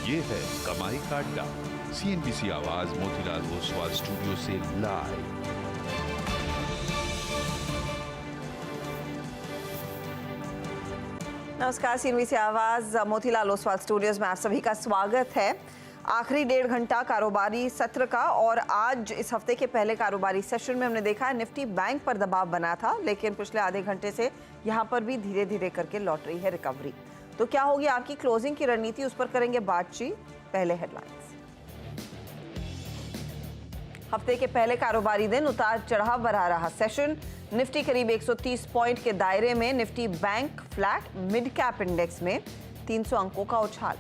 ये है कमाई का अड्डा। CNBC आवाज मोतीलाल ओसवाल स्टूडियो से लाइव। नमस्कार, CNBC आवाज मोतीलाल ओसवाल स्टूडियोज में आप सभी का स्वागत है। आखिरी 1.5 घंटा कारोबारी सत्र का और आज इस हफ्ते के पहले कारोबारी सेशन में हमने देखा है निफ्टी बैंक पर दबाव बना था, लेकिन पिछले आधे घंटे से यहां पर भी धीरे धीरे करके लौट रही है रिकवरी। तो क्या होगी आपकी क्लोजिंग की रणनीति, उस पर करेंगे बातचीत। पहले हेडलाइंस। हफ्ते के पहले कारोबारी दिन उतार चढ़ाव भरा रहा सेशन। निफ्टी करीब 130 पॉइंट के दायरे में, Nifty bank flat, mid cap index में 300 अंकों का उछाल।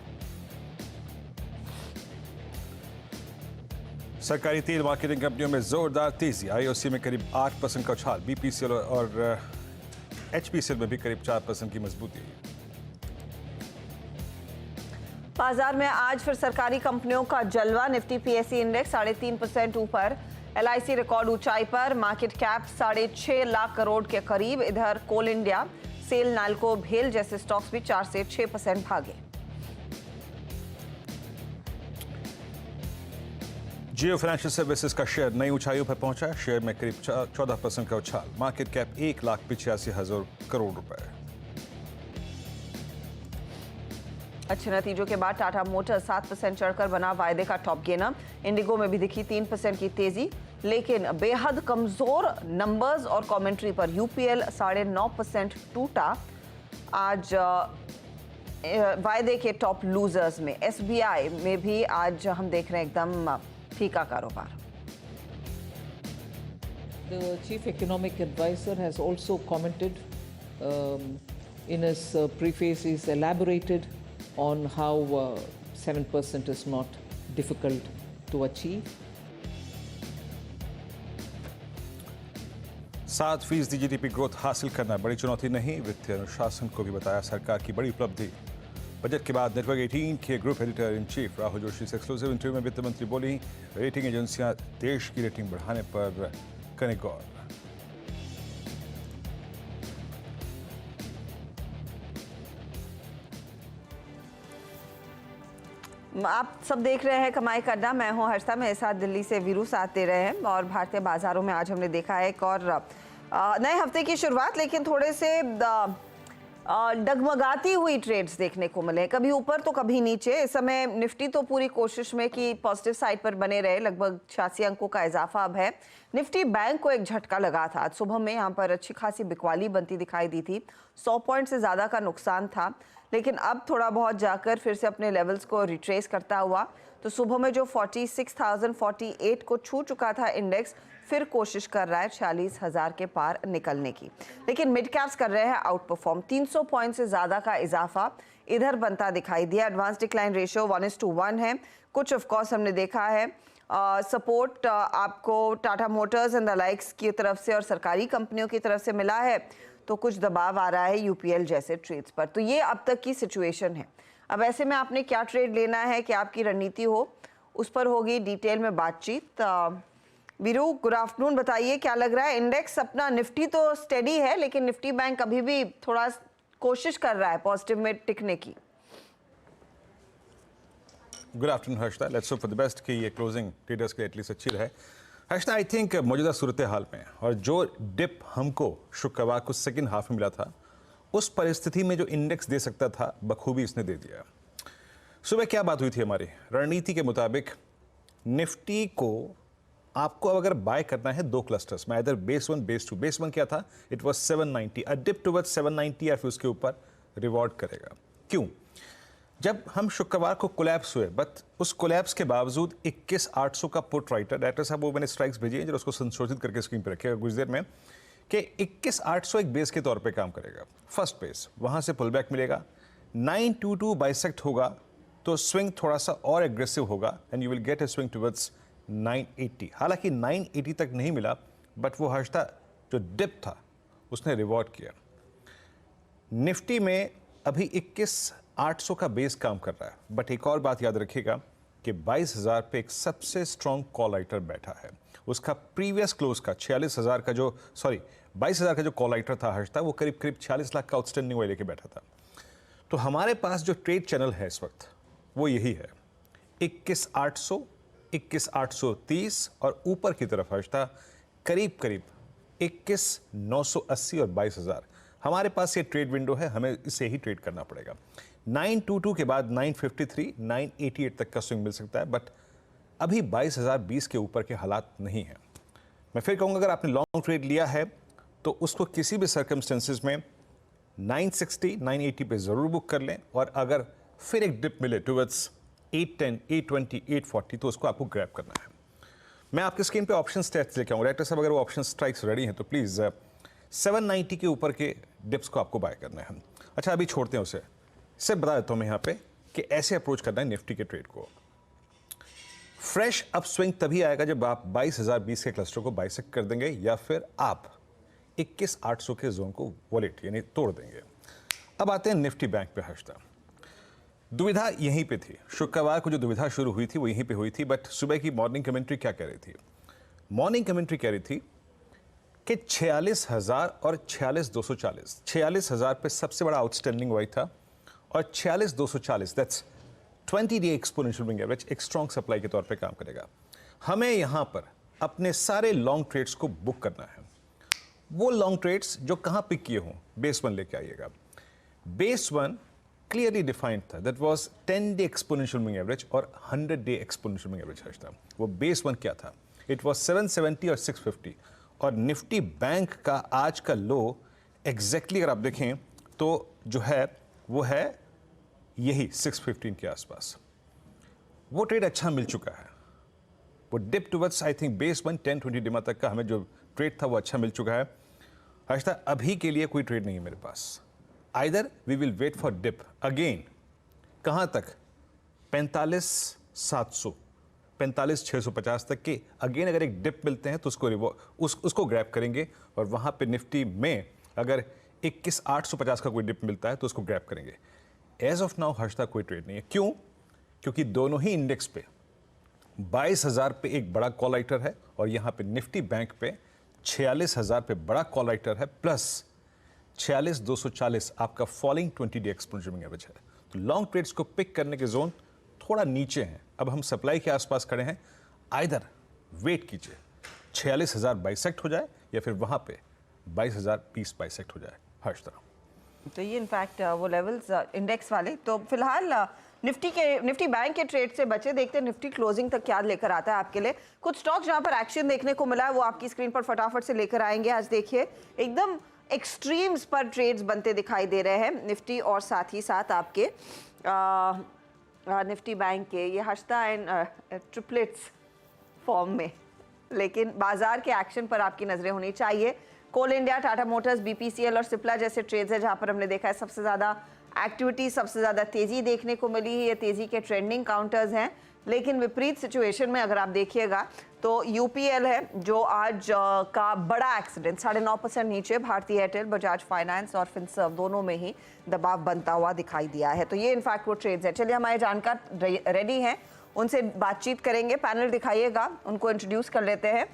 सरकारी तेल मार्केटिंग कंपनियों में जोरदार तेजी। IOC में करीब 8% का उछाल। BPCL और HPCL में भी करीब 4% की मजबूती। बाजार में आज फिर सरकारी कंपनियों का जलवा। निफ्टी PSE इंडेक्स 3.5% ऊपर। LIC रिकॉर्ड ऊंचाई पर, मार्केट कैप 6.5 लाख करोड़ के करीब। इधर कोल इंडिया, सेल, नाल्को, भेल जैसे स्टॉक्स भी 4 से 6% भागे। जियो फाइनेंशियल सर्विसेज का शेयर नई ऊंचाइयों पर पहुंचा। शेयर में करीब 14% का उछाल। मार्केट कैप 1,85,000 करोड़ रुपए। अच्छे नतीजों के बाद टाटा मोटर 7% चढ़कर बना वायदे का टॉप गेनर। इंडिगो में भी दिखी 3% की तेजी, लेकिन बेहद कमजोर नंबर्स और कमेंट्री पर UPL 9.5% टूटा। आज वायदे के टॉप लूजर्स में SBI में भी आज हम देख रहे हैं एकदम फीका कारोबार। The chief economic advisor has also commented in his preface. He's elaborated on how 7% is not difficult to achieve. 7% GDP growth हासिल करना बड़ी चुनौती नहीं, वित्तीय अनुशासन को भी बताया सरकार की बड़ी उपलब्धि। बजट के बाद नेटवर्क 18 के group editor in chief Rahul Joshi से एक्सक्लूसिव इंटरव्यू में वित्त मंत्री बोली, रेटिंग एजेंसियां देश की रेटिंग बढ़ाने पर करें गौर। आप सब देख रहे हैं कमाई का अड्डा। मैं हूं हर्षा, मेरे साथ दिल्ली से वीरू साथ दे रहे हैं। और भारतीय बाजारों में आज हमने देखा है एक और नए हफ्ते की शुरुआत, लेकिन थोड़े से डगमगाती हुई ट्रेड्स देखने को मिले, कभी ऊपर तो कभी नीचे। इस समय निफ्टी तो पूरी कोशिश में कि पॉजिटिव साइड पर बने रहे, लगभग 86 अंकों का इजाफा अब है। निफ्टी बैंक को एक झटका लगा था। आज सुबह में यहाँ पर अच्छी खासी बिकवाली बनती दिखाई दी थी। 100 पॉइंट से ज़्यादा का नुकसान था, लेकिन अब थोड़ा बहुत जाकर फिर से अपने लेवल्स को रिट्रेस करता हुआ, तो सुबह में जो 46,048 को छू चुका था इंडेक्स, फिर कोशिश कर रहा है 46,000 के पार निकलने की। लेकिन मिड कैप्स कर रहे हैं आउट परफॉर्म। 300 पॉइंट से ज़्यादा का इजाफा इधर बनता दिखाई दिया। एडवांस डिक्लाइन रेशियो 1:1 है। कुछ ऑफकोर्स हमने देखा है सपोर्ट आपको Tata Motors and the likes की तरफ से और सरकारी कंपनियों की तरफ से मिला है, तो कुछ दबाव आ रहा है UPL जैसे ट्रेड्स पर। तो ये अब तक की सिचुएशन है। अब ऐसे में आपने क्या ट्रेड लेना है, क्या आपकी रणनीति हो, उस पर होगी डिटेल में बातचीत। Veeru, good afternoon. बताइए क्या लग रहा है? इंडेक्स अपना, निफ्टी तो स्टेडी है, लेकिन निफ्टी बैंक अभी भी थोड़ा कोशिश कर रहा है पॉजिटिव में टिकने की। Good afternoon Harshada, let's hope for the best कि ये क्लोजिंग ट्रेडर्स के एटलीस्ट अच्छी रहे। हर्षदा, आई थिंक मौजूदा सूरत हाल में और जो डिप हमको शुक्रवार को सेकेंड हाफ में मिला था, उस परिस्थिति में जो इंडेक्स दे सकता था बखूबी इसने दे दिया। सुबह क्या बात हुई थी हमारी रणनीति के मुताबिक? निफ्टी को आपको अगर बाय करना है 2 क्लस्टर्स में, इधर बेस 1 बेस 2। बेस 1 क्या था? It was 790, a dip towards 790 या फिर उसके ऊपर रिवॉर्ड करेगा। क्यों? जब हम शुक्रवार को कोलैप्स हुए, बट उस कोलैप्स के बावजूद 21,800 का पुट राइटर, डायरेक्टर साहब वो मैंने स्ट्राइक्स भेजी हैं, जरा उसको संशोधित करके स्क्रीन पर रखिएगा कुछ देर में, कि 21,800 एक बेस के तौर पे काम करेगा। फर्स्ट बेस, वहाँ से पुल बैक मिलेगा। 922 बाइसेक्ट होगा तो स्विंग थोड़ा सा और एग्रेसिव होगा and you will get A swing towards 980। हालांकि 980 तक नहीं मिला, बट वो हर्षदा जो डिप था उसने रिवॉर्ड किया। निफ्टी में अभी 21,800 का बेस काम कर रहा है, बट एक और बात याद रखिएगा कि 22,000 पे एक सबसे स्ट्रॉन्ग कॉल राइटर बैठा है। उसका प्रीवियस क्लोज का 22,000 का जो कॉल राइटर था हर्षदा, वो करीब 46 लाख का आउटस्टैंडिंग वाले लेके बैठा था। तो हमारे पास जो ट्रेड चैनल है इस वक्त वो यही है, 21,800, 21,830 और ऊपर की तरफ हर्षता करीब करीब 21,980 और 22,000। हमारे पास ये ट्रेड विंडो है, हमें इसे ही ट्रेड करना पड़ेगा। 922 के बाद 953, 988 तक का स्विंग मिल सकता है, बट अभी 22,020 के ऊपर के हालात नहीं हैं। मैं फिर कहूँगा, अगर आपने लॉन्ग ट्रेड लिया है तो उसको किसी भी सर्कमस्टेंसेस में 960, 980 पे ज़रूर बुक कर लें, और अगर फिर एक डिप मिले टुवर्ड्स 810, 820, 840 तो उसको आपको ग्रैब करना है। मैं आपके स्क्रीन पे ऑप्शन स्टैट्स लेके आऊँ। डायरेक्टर साहब, अगर वो ऑप्शन स्ट्राइक्स रेडी हैं तो प्लीज़ 790 के ऊपर के डिप्स को आपको बाय करना है। अच्छा, अभी छोड़ते हैं उसे, सिर्फ बता देता हूँ मैं यहाँ पे कि ऐसे अप्रोच करना है निफ्टी के ट्रेड को। फ्रेश अप स्विंग तभी आएगा जब आप 22,020 के क्लस्टर को बाइसेक्ट कर देंगे या फिर आप 21,800 के जोन को वॉलेट यानी तोड़ देंगे। अब आते हैं निफ्टी बैंक पे हर्षता। दुविधा यहीं पे थी, शुक्रवार को जो दुविधा शुरू हुई थी वो यहीं पे हुई थी, बट सुबह की मॉर्निंग कमेंट्री क्या कह रही थी? मॉर्निंग कमेंट्री कह रही थी कि 46,000 और 46,240, 46,000 पे सबसे बड़ा आउटस्टैंडिंग वाई था, और 46,240 that's 20 day exponential moving average एक स्ट्रॉन्ग सप्लाई के तौर पे काम करेगा। हमें यहाँ पर अपने सारे लॉन्ग ट्रेड्स को बुक करना है। वो लॉन्ग ट्रेड्स जो कहाँ पिक किए हों, बेस 1 लेके आइएगा। बेस 1 क्लियरली डिफाइंड था, that was 10 day exponential moving average और 100 day exponential moving average Harshita. वो बेस 1 क्या था? इट वाज 770 और 650, और निफ्टी बैंक का आज का लो एग्जैक्टली अगर आप देखें तो जो है वो है यही 615 के आसपास। वो ट्रेड अच्छा मिल चुका है, वो dip towards I think base 1 10-20 DEMA तक का हमें जो ट्रेड था वो अच्छा मिल चुका है। हर्षता, अभी के लिए कोई ट्रेड नहीं है मेरे पास। Either we will wait for dip again, कहाँ तक? 45,700, 45,650 तक के अगेन अगर एक डिप मिलते हैं तो उसको ग्रैब करेंगे, और वहाँ पे निफ्टी में अगर 21,850 का कोई डिप मिलता है तो उसको ग्रैब करेंगे। एज ऑफ नाउ हर्षता कोई ट्रेड नहीं है। क्यों? क्योंकि दोनों ही इंडेक्स पे 22,000 पे एक बड़ा कॉल राइटर है, और यहाँ पे निफ्टी बैंक पे 46,000 पे बड़ा कॉल राइटर है, प्लस 46,240 आपका falling 20 day exponential moving average है। तो लॉन्ग ट्रेड्स को पिक करने के जोन थोड़ा नीचे हैं। अब हम सप्लाई के आसपास खड़े हैं, आइदर वेट कीजिए 46,000 बाइसेक्ट हो जाए या फिर वहाँ पे 22,020 बाइसेक्ट हो जाए हर्षता। तो ये इनफैक्ट वो लेवल्स इंडेक्स वाले तो फिलहाल निफ्टी बैंक के ट्रेड से बचे। देखते हैं निफ्टी क्लोजिंग तक क्या लेकर आता है आपके लिए। कुछ स्टॉक्स जहां पर एक्शन देखने को मिला है वो आपकी स्क्रीन पर फटाफट से लेकर आएंगे। आज देखिए एकदम एक्सट्रीम्स पर ट्रेड्स बनते दिखाई दे रहे हैं निफ्टी और साथ ही साथ आपके निफ्टी बैंक के ये हर्षता एंड ट्रिपलेट्स फॉर्म में, लेकिन बाजार के एक्शन पर आपकी नजरें होनी चाहिए। कोल इंडिया, टाटा मोटर्स, बीपीसीएल और सिप्ला जैसे ट्रेड्स है जहां पर हमने देखा है सबसे ज्यादा एक्टिविटी, सबसे ज्यादा तेजी देखने को मिली है। ये तेजी के ट्रेंडिंग काउंटर्स हैं, लेकिन विपरीत सिचुएशन में अगर आप देखिएगा तो यूपीएल है जो आज का बड़ा एक्सीडेंट 9.5% नीचे, भारतीय एयरटेल, बजाज फाइनेंस और फिनसर्व दोनों में ही दबाव बनता हुआ दिखाई दिया है। तो ये इनफैक्ट वो ट्रेड्स है। चलिए हमारे जानकार रेडी हैं, उनसे बातचीत करेंगे। पैनल दिखाइएगा, उनको इंट्रोड्यूस कर लेते हैं।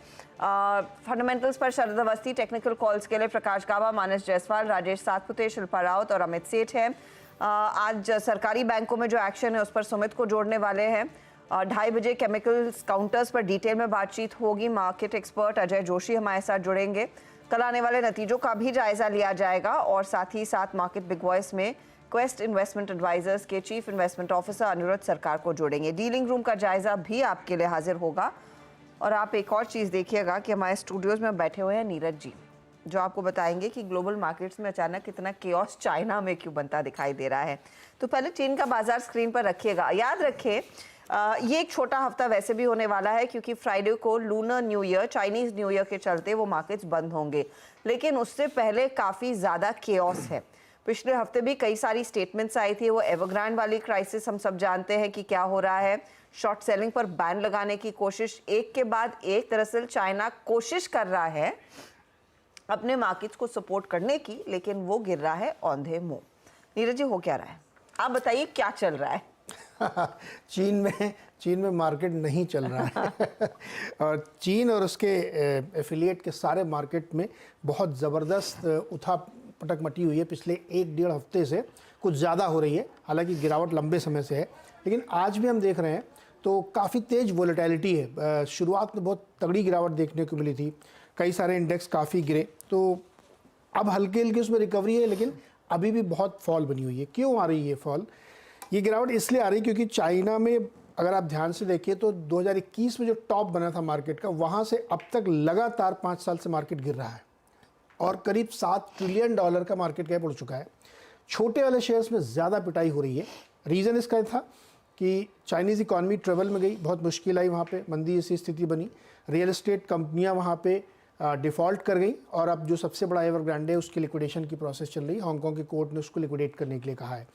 फंडामेंटल्स पर शरद अवस्थी, टेक्निकल कॉल्स के लिए प्रकाश गावा, मानस जायसवाल, राजेश सातपुते, शिल्पा रावत और अमित सेठ हैं। आज सरकारी बैंकों में जो एक्शन है उस पर सुमित को जोड़ने वाले हैं। 2:30 बजे केमिकल्स काउंटर्स पर डिटेल में बातचीत होगी। मार्केट एक्सपर्ट अजय जोशी हमारे साथ जुड़ेंगे। कल आने वाले नतीजों का भी जायजा लिया जाएगा, और साथ ही साथ मार्केट बिग वॉइस में क्वेस्ट इन्वेस्टमेंट एडवाइजर्स के चीफ इन्वेस्टमेंट ऑफिसर अनिरुद्ध सरकार को जोड़ेंगे। डीलिंग रूम का जायजा भी आपके लिए हाजिर होगा। और आप एक और चीज़ देखिएगा कि हमारे स्टूडियोज में बैठे हुए हैं नीरज जी, जो आपको बताएंगे कि ग्लोबल मार्केट्स में अचानक कितना केओस चाइना में क्यों बनता दिखाई दे रहा है। तो पहले चीन का बाजार स्क्रीन पर रखिएगा। याद रखें ये एक छोटा हफ्ता वैसे भी होने वाला है, क्योंकि फ्राइडे को lunar new year, Chinese new year के चलते वो मार्केट्स बंद होंगे, लेकिन उससे पहले काफ़ी ज़्यादा केओस है। पिछले हफ्ते भी कई सारी स्टेटमेंट्स आई थी। वो एवरग्रांड वाली क्राइसिस हम सब जानते हैं कि क्या हो रहा है। शॉर्ट सेलिंग पर बैन लगाने की कोशिश, एक के बाद एक दरअसल चाइना कोशिश कर रहा है अपने मार्केट्स को सपोर्ट करने की, लेकिन वो गिर रहा है औंधे मुंह। नीरज जी, हो क्या रहा है? आप बताइए क्या चल रहा है? चीन में मार्केट नहीं चल रहा है और चीन और उसके एफिलिएट के सारे मार्केट में बहुत ज़बरदस्त उठा पटक मची हुई है पिछले 1-1.5 हफ्ते से। कुछ ज़्यादा हो रही है, हालांकि गिरावट लंबे समय से है, लेकिन आज भी हम देख रहे हैं तो काफ़ी तेज़ वोलेटिलिटी है। शुरुआत में बहुत तगड़ी गिरावट देखने को मिली थी, कई सारे इंडेक्स काफ़ी गिरे, तो अब हल्के हल्के उसमें रिकवरी है, लेकिन अभी भी बहुत फॉल बनी हुई है। क्यों आ रही है फॉल? ये गिरावट इसलिए आ रही है क्योंकि चाइना में अगर आप ध्यान से देखिए तो 2021 में जो टॉप बना था मार्केट का, वहाँ से अब तक लगातार 5 साल से मार्केट गिर रहा है और करीब $7 ट्रिलियन का मार्केट कैप उड़ चुका है। छोटे वाले शेयर्स में ज़्यादा पिटाई हो रही है। रीज़न इसका था कि चाइनीज़ इकॉनमी ट्रेवल में गई, बहुत मुश्किल आई, वहाँ पे मंदी जैसी स्थिति बनी, रियल एस्टेट कंपनियाँ वहाँ पे डिफ़ॉल्ट कर गई और अब जो सबसे बड़ा एवरग्रांडे है उसकी लिक्विडेशन की प्रोसेस चल रही है। हांगकांग की कोर्ट ने उसको लिक्विडेट करने के लिए कहा है,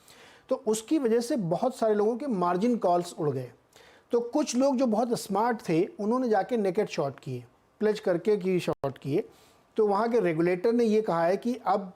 तो उसकी वजह से बहुत सारे लोगों के मार्जिन कॉल्स उड़ गए। तो कुछ लोग जो बहुत स्मार्ट थे उन्होंने जाके नेकेड शॉर्ट किए, प्लेज करके की शॉर्ट किए। तो वहाँ के रेगुलेटर ने ये कहा है कि अब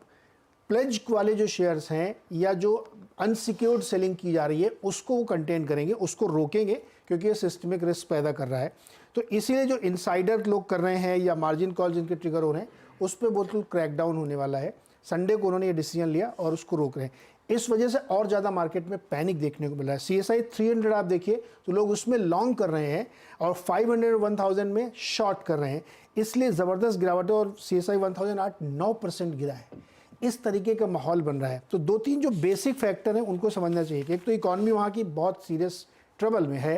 प्लेज वाले जो शेयर्स हैं या जो अनसिक्योर्ड सेलिंग की जा रही है उसको वो कंटेन करेंगे, उसको रोकेंगे, क्योंकि ये सिस्टमिक रिस्क पैदा कर रहा है। तो इसीलिए जो इनसाइडर लोग कर रहे हैं या मार्जिन कॉल जिनके ट्रिगर हो रहे हैं उस पर बिल्कुल क्रैकडाउन होने वाला है। संडे को उन्होंने ये डिसीजन लिया और उसको रोक रहे हैं। इस वजह से और ज़्यादा मार्केट में पैनिक देखने को मिल रहा है। CSI 300 आप देखिए तो लोग उसमें लॉन्ग कर रहे हैं और 500 1000 में शॉर्ट कर रहे हैं, इसलिए ज़बरदस्त गिरावट है और CSI 1000 आज 9% गिरा है। इस तरीके का माहौल बन रहा है। तो 2-3 जो बेसिक फैक्टर हैं उनको समझना चाहिए कि एक तो इकॉनमी वहाँ की बहुत सीरियस ट्रबल में है,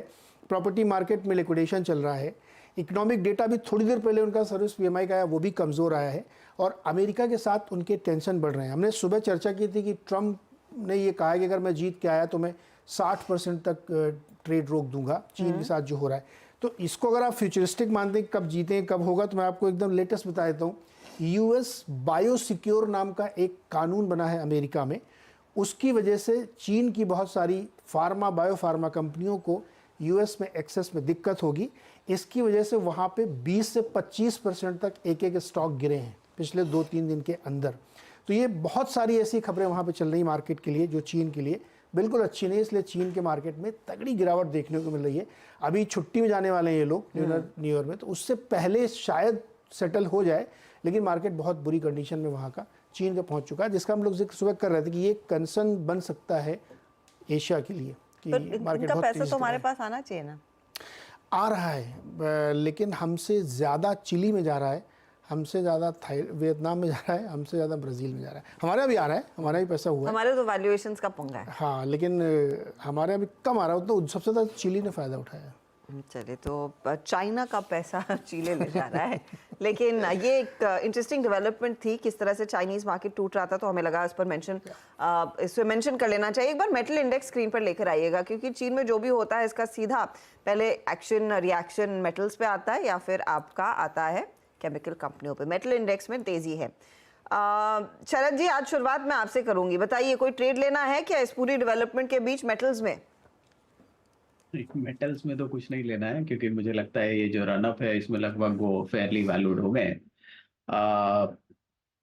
प्रॉपर्टी मार्केट में लिक्विडेशन चल रहा है, इकोनॉमिक डेटा भी थोड़ी देर पहले उनका सर्विस PMI का आया, वो भी कमज़ोर आया है और अमेरिका के साथ उनके टेंशन बढ़ रहे हैं। हमने सुबह चर्चा की थी कि ट्रम्प ने ये कहा है कि अगर मैं जीत के आया तो मैं 60% तक ट्रेड रोक दूंगा चीन के साथ जो हो रहा है। तो इसको अगर आप फ्यूचरिस्टिक मानते हैं कब जीतें कब होगा, तो मैं आपको एकदम लेटेस्ट बता देता हूँ। US बायोसिक्योर नाम का एक कानून बना है अमेरिका में, उसकी वजह से चीन की बहुत सारी बायोफार्मा कंपनियों को US में एक्सेस में दिक्कत होगी। इसकी वजह से वहाँ पे 20 से 25% तक एक स्टॉक गिरे हैं पिछले 2-3 दिन के अंदर। तो ये बहुत सारी ऐसी खबरें वहाँ पे चल रही मार्केट के लिए जो चीन के लिए बिल्कुल अच्छी नहीं, इसलिए चीन के मार्केट में तगड़ी गिरावट देखने को मिल रही है। अभी छुट्टी में जाने वाले हैं ये लोग न्यू ईयर में, तो उससे पहले शायद सेटल हो जाए, लेकिन मार्केट बहुत बुरी कंडीशन में वहाँ का चीन का पहुँच चुका है, जिसका हम लोग जिक्र सुबह कर रहे थे कि ये कंसर्न बन सकता है एशिया के लिए कि मार्केट बहुत पैसा तो हमारे पास आना चाहिए ना। आ रहा है, लेकिन हमसे ज़्यादा चिली में जा रहा है, हमसे ज़्यादा वियतनाम में जा रहा है, हमसे ज़्यादा ब्राज़ील में जा रहा है। हमारा भी आ रहा है, हमारा भी पैसा हुआ है, हमारे तो वैल्यूएशंस का पंगा है। हाँ, लेकिन हमारे अभी कम आ रहा है, तो सबसे ज़्यादा चिली ने फ़ायदा उठाया। चलिए, तो चाइना का पैसा चिले ले जा रहा है, लेकिन ये एक इंटरेस्टिंग डेवलपमेंट थी, किस तरह से चाइनीज मार्केट टूट रहा था, तो हमें लगा इस पर मेंशन कर लेना चाहिए। एक बार मेटल इंडेक्स स्क्रीन पर लेकर आइएगा, क्योंकि चीन में जो भी होता है इसका सीधा पहले एक्शन रिएक्शन मेटल्स पे आता है या फिर आपका आता है केमिकल कंपनियों पे। मेटल इंडेक्स में तेजी है। शरद जी, आज शुरुआत मैं आपसे करूंगी, बताइए कोई ट्रेड लेना है क्या इस पूरी डेवलपमेंट के बीच मेटल्स में? मेटल्स में तो कुछ नहीं लेना है, क्योंकि मुझे लगता है ये जो रनअप है इसमें लगभग वो फेयरली वैल्यूड हो गए।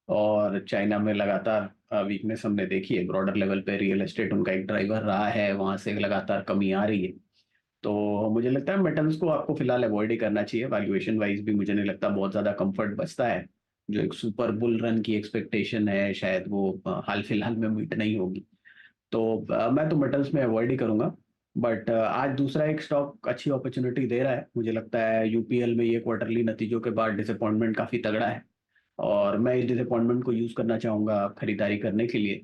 और चाइना में लगातार वीकनेस हमने देखी है, ब्रॉडर लेवल पे रियल एस्टेट उनका एक ड्राइवर रहा है, वहां से लगातार कमी आ रही है। तो मुझे लगता है मेटल्स को आपको फिलहाल अवॉइड ही करना चाहिए। वैल्यूएशन वाइज भी मुझे नहीं लगता बहुत ज्यादा कंफर्ट बचता है। जो एक सुपर बुल रन की एक्सपेक्टेशन है शायद वो हाल फिलहाल में मीट नहीं होगी। तो मैं तो मेटल्स में अवॉइड ही करूंगा। बट आज दूसरा एक स्टॉक अच्छी अपॉर्चुनिटी दे रहा है। मुझे लगता है यूपीएल में ये क्वार्टरली नतीजों के बाद डिसअपॉइंटमेंट काफी तगड़ा है और मैं इस डिसअपॉइंटमेंट को यूज करना चाहूंगा खरीदारी करने के लिए।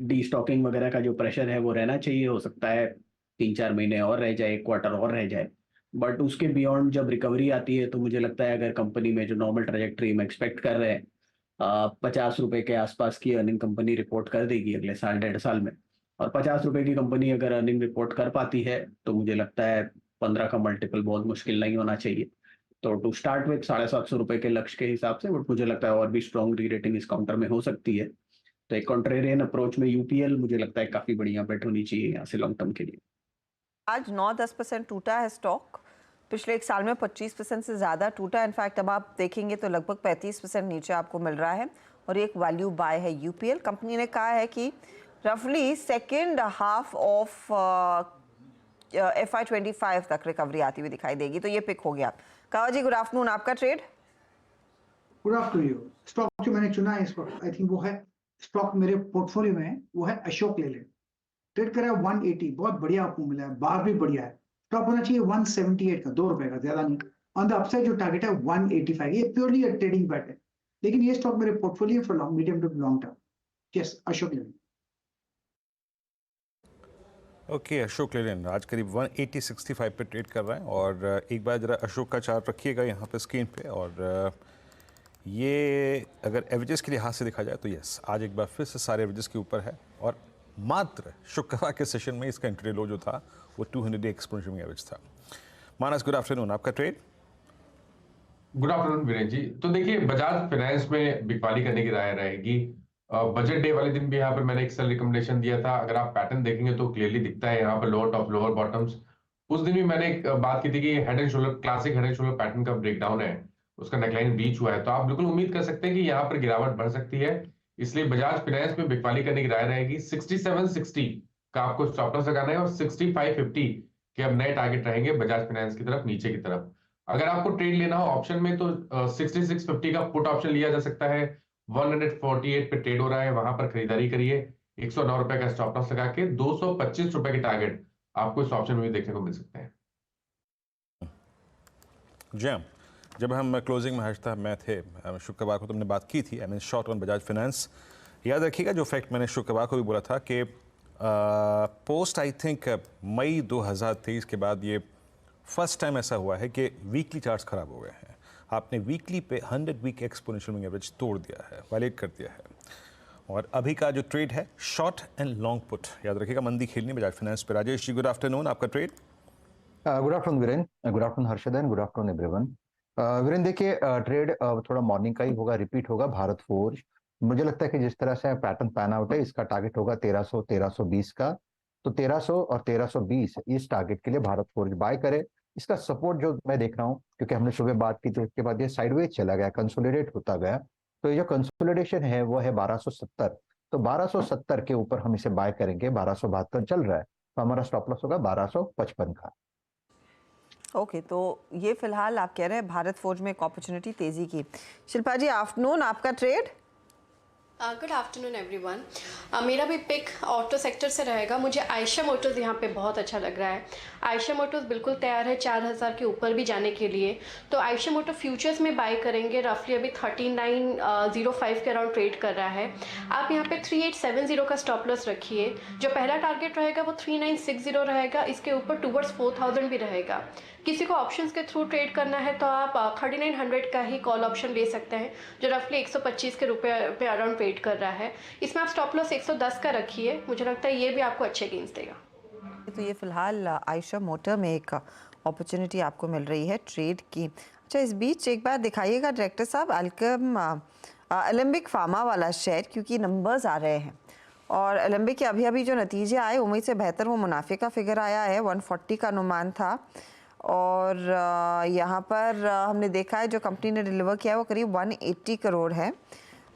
डी स्टॉकिंग वगैरह का जो प्रेशर है वो रहना चाहिए, हो सकता है 3-4 महीने और रह जाए, 1 क्वार्टर और रह जाए। बट उसके बियॉन्ड जब रिकवरी आती है तो मुझे लगता है अगर कंपनी में जो नॉर्मल ट्रेजेक्ट्री में एक्सपेक्ट कर रहे हैं 50 रुपए के आसपास की अर्निंग कंपनी रिपोर्ट कर देगी अगले साल 1.5 साल में, और 50 रुपए की कंपनी अगर अर्निंग रिपोर्ट कर पाती है तो मुझे लगता है 15 का मल्टीपल बहुत मुश्किल नहीं होना चाहिए। तो टू स्टार्ट विथ 750 रुपए के लक्ष्य के हिसाब से, बट मुझे लगता है और भी स्ट्रॉन्ग री रेटिंग इस काउंटर में हो सकती है। तो एक कॉन्ट्रेरियन अप्रोच में यूपीएल मुझे लगता है काफी बढ़िया बेट होनी चाहिए यहाँ से लॉन्ग टर्म के लिए। आज 9-10% टूटा है स्टॉक, पिछले 1 साल में 25% से ज़्यादा टूटा। इनफैक्ट अब आप देखेंगे तो लगभग 35% नीचे आपको मिल रहा है और एक वैल्यू बाय है यूपीएल। कंपनी ने कहा है कि रफली सेकेंड हाफ ऑफ FY25 तक रिकवरी आती हुई दिखाई देगी, तो ये पिक हो गया। कावा जी, गुड आफ्टरनून, आपका ट्रेड? Good afternoon. स्टॉक जो मैंने चुना है इस वक्त आई थिंक वो है स्टॉक मेरे पोर्टफोलियो में है वो है अशोक लेलैंड। ट्रेड करा है 180, बहुत बढ़िया आपको मिला है, बार भी बढ़िया है। स्टॉप होना चाहिए 178 का, 2 रुपए का, ज्यादा नहीं। ऑन द अपसाइड जो टारगेट है 185, ये प्योरली ट्रेडिंग बैट है, लेकिन ये स्टॉक मेरे portfolio for long, medium to long term. Yes, Ashok Leyland. Okay, Ashok Leyland आज करीब 180.65 पे ट्रेड कर रहा है। और एक बार जरा अशोक का चार्ट रखिएगा यहाँ पे स्क्रीन पे। और ये अगर एवरेजेस के लिहाज से देखा जाए तो यस, आज एक बार फिर से सारे एवरेजेस के ऊपर है। और मात्र शुक्रवार के सेशन में इसका इंट्री लो जो था वो 200 डे एक्सपोनेंशियल एवरेज था। मानस, गुड आफ्टरनून, आपका ट्रेड। गुड आफ्टरनून वीरेन जी। तो देखिए, बजाज फाइनेंस में बिकवाली करने की राय रहेगी। बजट डे वाले दिन भी यहाँ पर मैंने एक सेल रिकमेंडेशन दिया था। अगर आप पैटर्न देखेंगे तो क्लियरली दिखता है यहाँ पर लोअर टॉप लोअर बॉटम्स। उस दिन भी मैंने एक बात की थी कि head and shoulder, classic head and shoulder pattern का ब्रेकडाउन है, उसका नेकलाइन ब्रीच हुआ है, तो आप बिल्कुल उम्मीद कर सकते हैं कि यहाँ पर गिरावट बढ़ सकती है। इसलिए बजाज फाइनेंस में बिकवाली करने की राय रहेगी। 6760 का आपको स्टॉप लॉस लगाना है और 6550 के अब नए टारगेट रहेंगे बजाज फाइनेंस की तरफ, नीचे की तरफ। अगर आपको ट्रेड लेना हो ऑप्शन में तो 6650 का पुट ऑप्शन लिया जा सकता है। 148 पे ट्रेड हो रहा है, वहां पर खरीदारी करिए। 109 रुपए का स्टॉप लॉस लगा के 225 रुपए के टारगेट आपको इस ऑप्शन में भी देखने को मिल सकते हैं। जैम, जब हम क्लोजिंग में हर्षता मैं थे शुक्रवार को, तुमने बात की थी I mean short on Bajaj finance. याद रखिएगा जो फैक्ट मैंने शुक्रवार को भी बोला था कि पोस्ट आई थिंक मई 2023 के बाद ये फर्स्ट टाइम ऐसा हुआ है कि वीकली चार्ट्स खराब हो गए हैं। आपने वीकली पे 100 वीक एक्सपोनेंशियल एवरेज तोड़ दिया है, वायलेट कर दिया है। और अभी का जो ट्रेड है शॉर्ट एंड लॉन्ग पुट, याद रखिएगा मंदी खेलनी बजाज फाइनेंस पे। राजेश जी, गुड आफ्टरनून, आपका trade. Good afternoon Viren, good afternoon Harshad and good afternoon everyone. Viren देखिए, ट्रेड थोड़ा मॉर्निंग का ही होगा, रिपीट होगा भारत फोर्ज। मुझे लगता है कि जिस तरह से पैटर्न पैन आउट है, इसका टारगेट होगा 1300 1320 का। तो 1300 और 1320 इस टारगेट के लिए भारत फोर्ज बाय करे। इसका सपोर्ट जो मैं देख रहा हूँ, क्योंकि हमने सुबह बात की थी, उसके बाद ये साइडवेज चला गया, कंसोलिडेट होता गया। तो ये जो कंसोलिडेशन है वो है 1270। तो 1270 के ऊपर हम इसे बाय करेंगे। 1272 चल रहा है, तो हमारा स्टॉप लॉस होगा 1255 का। ओके, तो ये फिलहाल आप कह रहे हैं भारत फोर्ज में एक अपॉर्चुनिटी तेजी की। शिल्पा जी, आफ्टरनून, आपका ट्रेड। Good afternoon everyone. मेरा भी पिक ऑटो सेक्टर से रहेगा। मुझे आयशा मोटर्स यहाँ पे बहुत अच्छा लग रहा है। आयशा मोटर्स बिल्कुल तैयार है 4000 के ऊपर भी जाने के लिए। तो आयशा मोटर फ्यूचर्स में बाय करेंगे। रफली अभी 3905 के अराउंड ट्रेड कर रहा है। आप यहाँ पे 3870 का स्टॉप लॉस रखिए। जो पहला टारगेट रहेगा वो 3960 रहेगा। इसके ऊपर टूवर्ड्स 4000 भी रहेगा। किसी को ऑप्शंस के थ्रू ट्रेड करना है तो आप 3900 का ही कॉल ऑप्शन ले सकते हैं, जो रफली 125 के रुपये पे अराउंड ट्रेड कर रहा है। इसमें आप स्टॉप लॉस 110 का रखिए। मुझे लगता है ये भी आपको अच्छे गेन्स देगा। तो ये फिलहाल आयशा मोटर में एक अपॉर्चुनिटी आपको मिल रही है ट्रेड की। अच्छा, इस बीच एक बार दिखाइएगा डायरेक्टर साहब एलेंबिक फार्मा वाला शेयर, क्योंकि नंबर्स आ रहे हैं और एलेंबिक के अभी अभी जो नतीजे आए उम्मीद से बेहतर वो मुनाफे का फिगर आया है। 140 का अनुमान था और यहाँ पर हमने देखा है जो कंपनी ने डिलीवर किया है वो करीब 180 करोड़ है।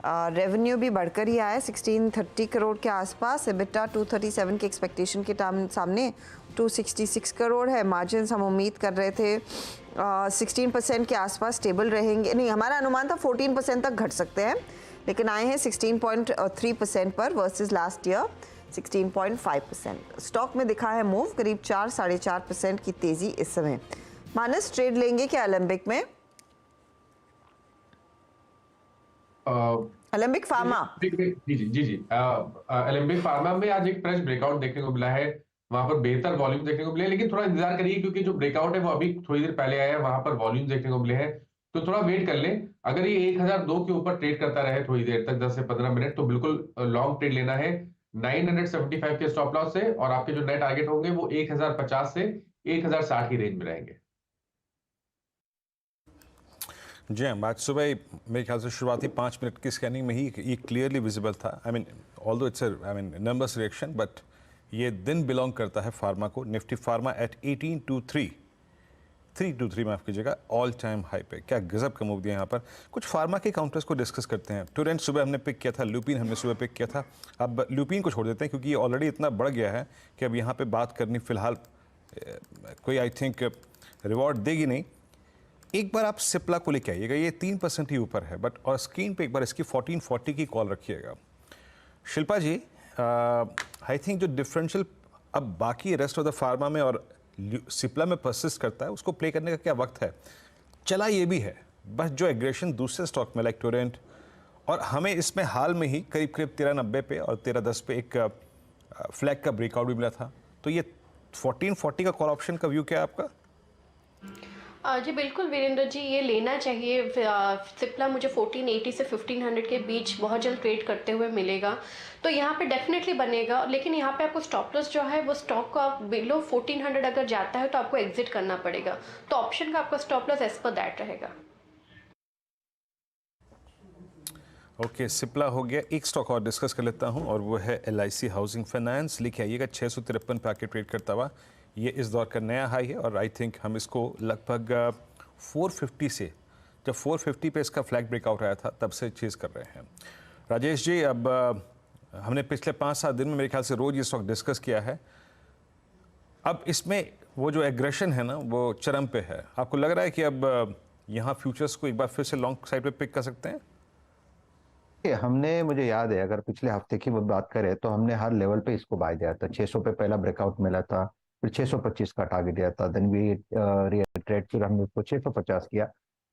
रेवेन्यू भी बढ़कर ही आया 1630 करोड़ के आसपास। एबिटा 237 के एक्सपेक्टेशन के सामने 266 करोड़ है। मार्जिन्स हम उम्मीद कर रहे थे 16% के आसपास स्टेबल रहेंगे, नहीं हमारा अनुमान था 14% तक घट सकते हैं, लेकिन आए हैं 16.3% पर वर्सेस लास्ट ईयर 16.5%। स्टॉक में दिखा है मूव, करीब 4-4.5% की तेजी इस समय। मानस, ट्रेड लेंगे क्या एलेंबिक में? एलेंबिक फार्मा। जी। एलेंबिक फार्मा में आज एक फ्रेश ब्रेकआउट देखने को मिला है। वहां पर बेहतर वॉल्यूम देखने को मिले, लेकिन थोड़ा इंतजार करिए क्योंकि जो ब्रेकआउट है वो अभी थोड़ी देर पहले आया है, वहां पर वॉल्यूम देखने को मिले हैं, तो थोड़ा वेट कर लें। अगर ये 1002 के ऊपर ट्रेड करता रहे थोड़ी देर तक, 10 से 15 मिनट, तो बिल्कुल लॉन्ग ट्रेड लेना है 975 के स्टॉप लॉस से। और आपके जो नए टारगेट होंगे वो 1050 से 1060 की रेंज में रहेंगे। जी हाँ, आज सुबह मेरे ख्याल से शुरुआती 5 मिनट की स्कैनिंग में ही ये क्लियरली विजिबल था। I mean although it's numbers reaction, but ये दिन बिलोंग करता है फार्मा को। निफ्टी फार्मा एट 323 माफ कीजिएगा, ऑल टाइम हाई पे। क्या गजब का मूव दिया यहाँ पर। कुछ फार्मा के काउंटर्स को डिस्कस करते हैं। टोरेंट सुबह हमने पिक किया था, लुपिन हमने सुबह पिक किया था। अब लुपिन को छोड़ देते हैं क्योंकि ये ऑलरेडी इतना बढ़ गया है कि अब यहाँ पे बात करनी फिलहाल कोई आई थिंक रिवॉर्ड देगी नहीं। एक बार आप सिप्ला को लेके आइएगा, ये 3% ही ऊपर है, बट और स्क्रीन पे एक बार इसकी 1440 की कॉल रखिएगा। शिल्पा जी, आई थिंक जो डिफरेंशियल अब बाकी रेस्ट ऑफ द फार्मा में और सिप्ला में परसिस्ट करता है, उसको प्ले करने का क्या वक्त है? चला ये भी है, बस जो एग्रेशन दूसरे स्टॉक में लाइक टोरेंट, और हमें इसमें हाल में ही करीब 1390 पे और 1310 पे एक फ्लैग का ब्रेकआउट भी मिला था। तो ये 1440 का कॉल ऑप्शन का व्यू क्या है आपका? जी बिल्कुल वीरेंद्र जी, ये लेना चाहिए। सिप्ला मुझे 1480 से 1500 के बीच बहुत जल्द ट्रेड करते हुए मिलेगा, तो यहाँ पे डेफिनेटली बनेगा। लेकिन यहाँ पे आपको स्टॉप लॉस जो है वो स्टॉक का बिलो 1400 अगर जाता है तो आपको एग्जिट करना पड़ेगा, तो ऑप्शन का आपका stop loss as per that रहेगा। ओके, सिप्ला हो गया। एक स्टॉक और डिस्कस कर लेता हूँ और वो है LIC हाउसिंग फाइनेंस। लिखे आइएगा 653 पे आके ट्रेड करता हुआ, ये इस दौर का नया हाई है और आई थिंक हम इसको लगभग 450 से, जब 450 पे इसका फ्लैग ब्रेकआउट आया था तब से चेज कर रहे हैं। राजेश जी, अब हमने पिछले 5-7 दिन में मेरे ख्याल से रोज ये स्टॉक डिस्कस किया है। अब इसमें वो जो एग्रेशन है ना वो चरम पे है। आपको लग रहा है कि अब यहाँ फ्यूचर्स को एक बार फिर से लॉन्ग साइड पे पिक कर सकते हैं? हमने, मुझे याद है, अगर पिछले हफ्ते की वो बात करें तो हमने हर लेवल पे इसको बाय दिया था। 600 पे पहला ब्रेकआउट मिला था, फिर 625 का टारगेट दिया था, देन वी रिट्रेट, फिर हमने उसको 650 किया।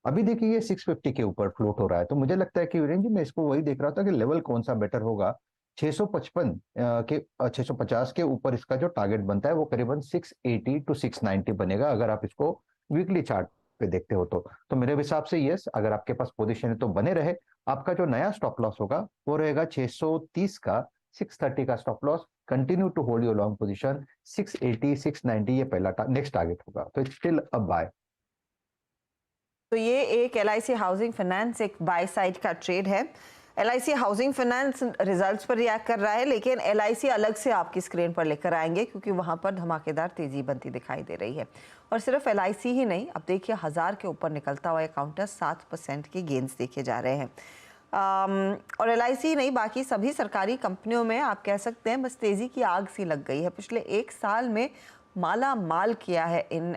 अभी देखिए ये 650 के ऊपर फ्लोट हो रहा है, तो मुझे लगता है कि वीरेंद्र जी, मैं इसको वही देख रहा था कि लेवल कौन सा बेटर होगा। 655 के 650 के ऊपर इसका जो टारगेट बनता है वो करीबन 680 टू 690 बनेगा, अगर आप इसको वीकली चार्ट पे देखते हो तो मेरे हिसाब से यस, अगर आपके पास पोजीशन है तो बने रहे। आपका जो नया स्टॉप लॉस होगा वो रहेगा 630 का, 630 का stop loss. Continue to hold your long position. 680 690 ये पहला नेक्स्ट टारगेट होगा, तो इट्स स्टिल अ बाय। तो ये एक LIC हाउसिंग फाइनेंस एक बाय साइड का ट्रेड है। LIC हाउसिंग फाइनेंस रिजल्ट्स पर रिएक्ट कर रहा है, लेकिन LIC अलग से आपकी स्क्रीन पर लेकर आएंगे क्योंकि वहां पर धमाकेदार तेजी बनती दिखाई दे रही है। और सिर्फ LIC ही नहीं, अब देखिए 1000 के ऊपर निकलता हुआ काउंटर 7% के गेंस देखे जा रहे हैं। और LIC ही नहीं, बाकी सभी सरकारी कंपनियों में आप कह सकते हैं बस तेजी की आग सी लग गई है। पिछले एक साल में माला माल किया है इन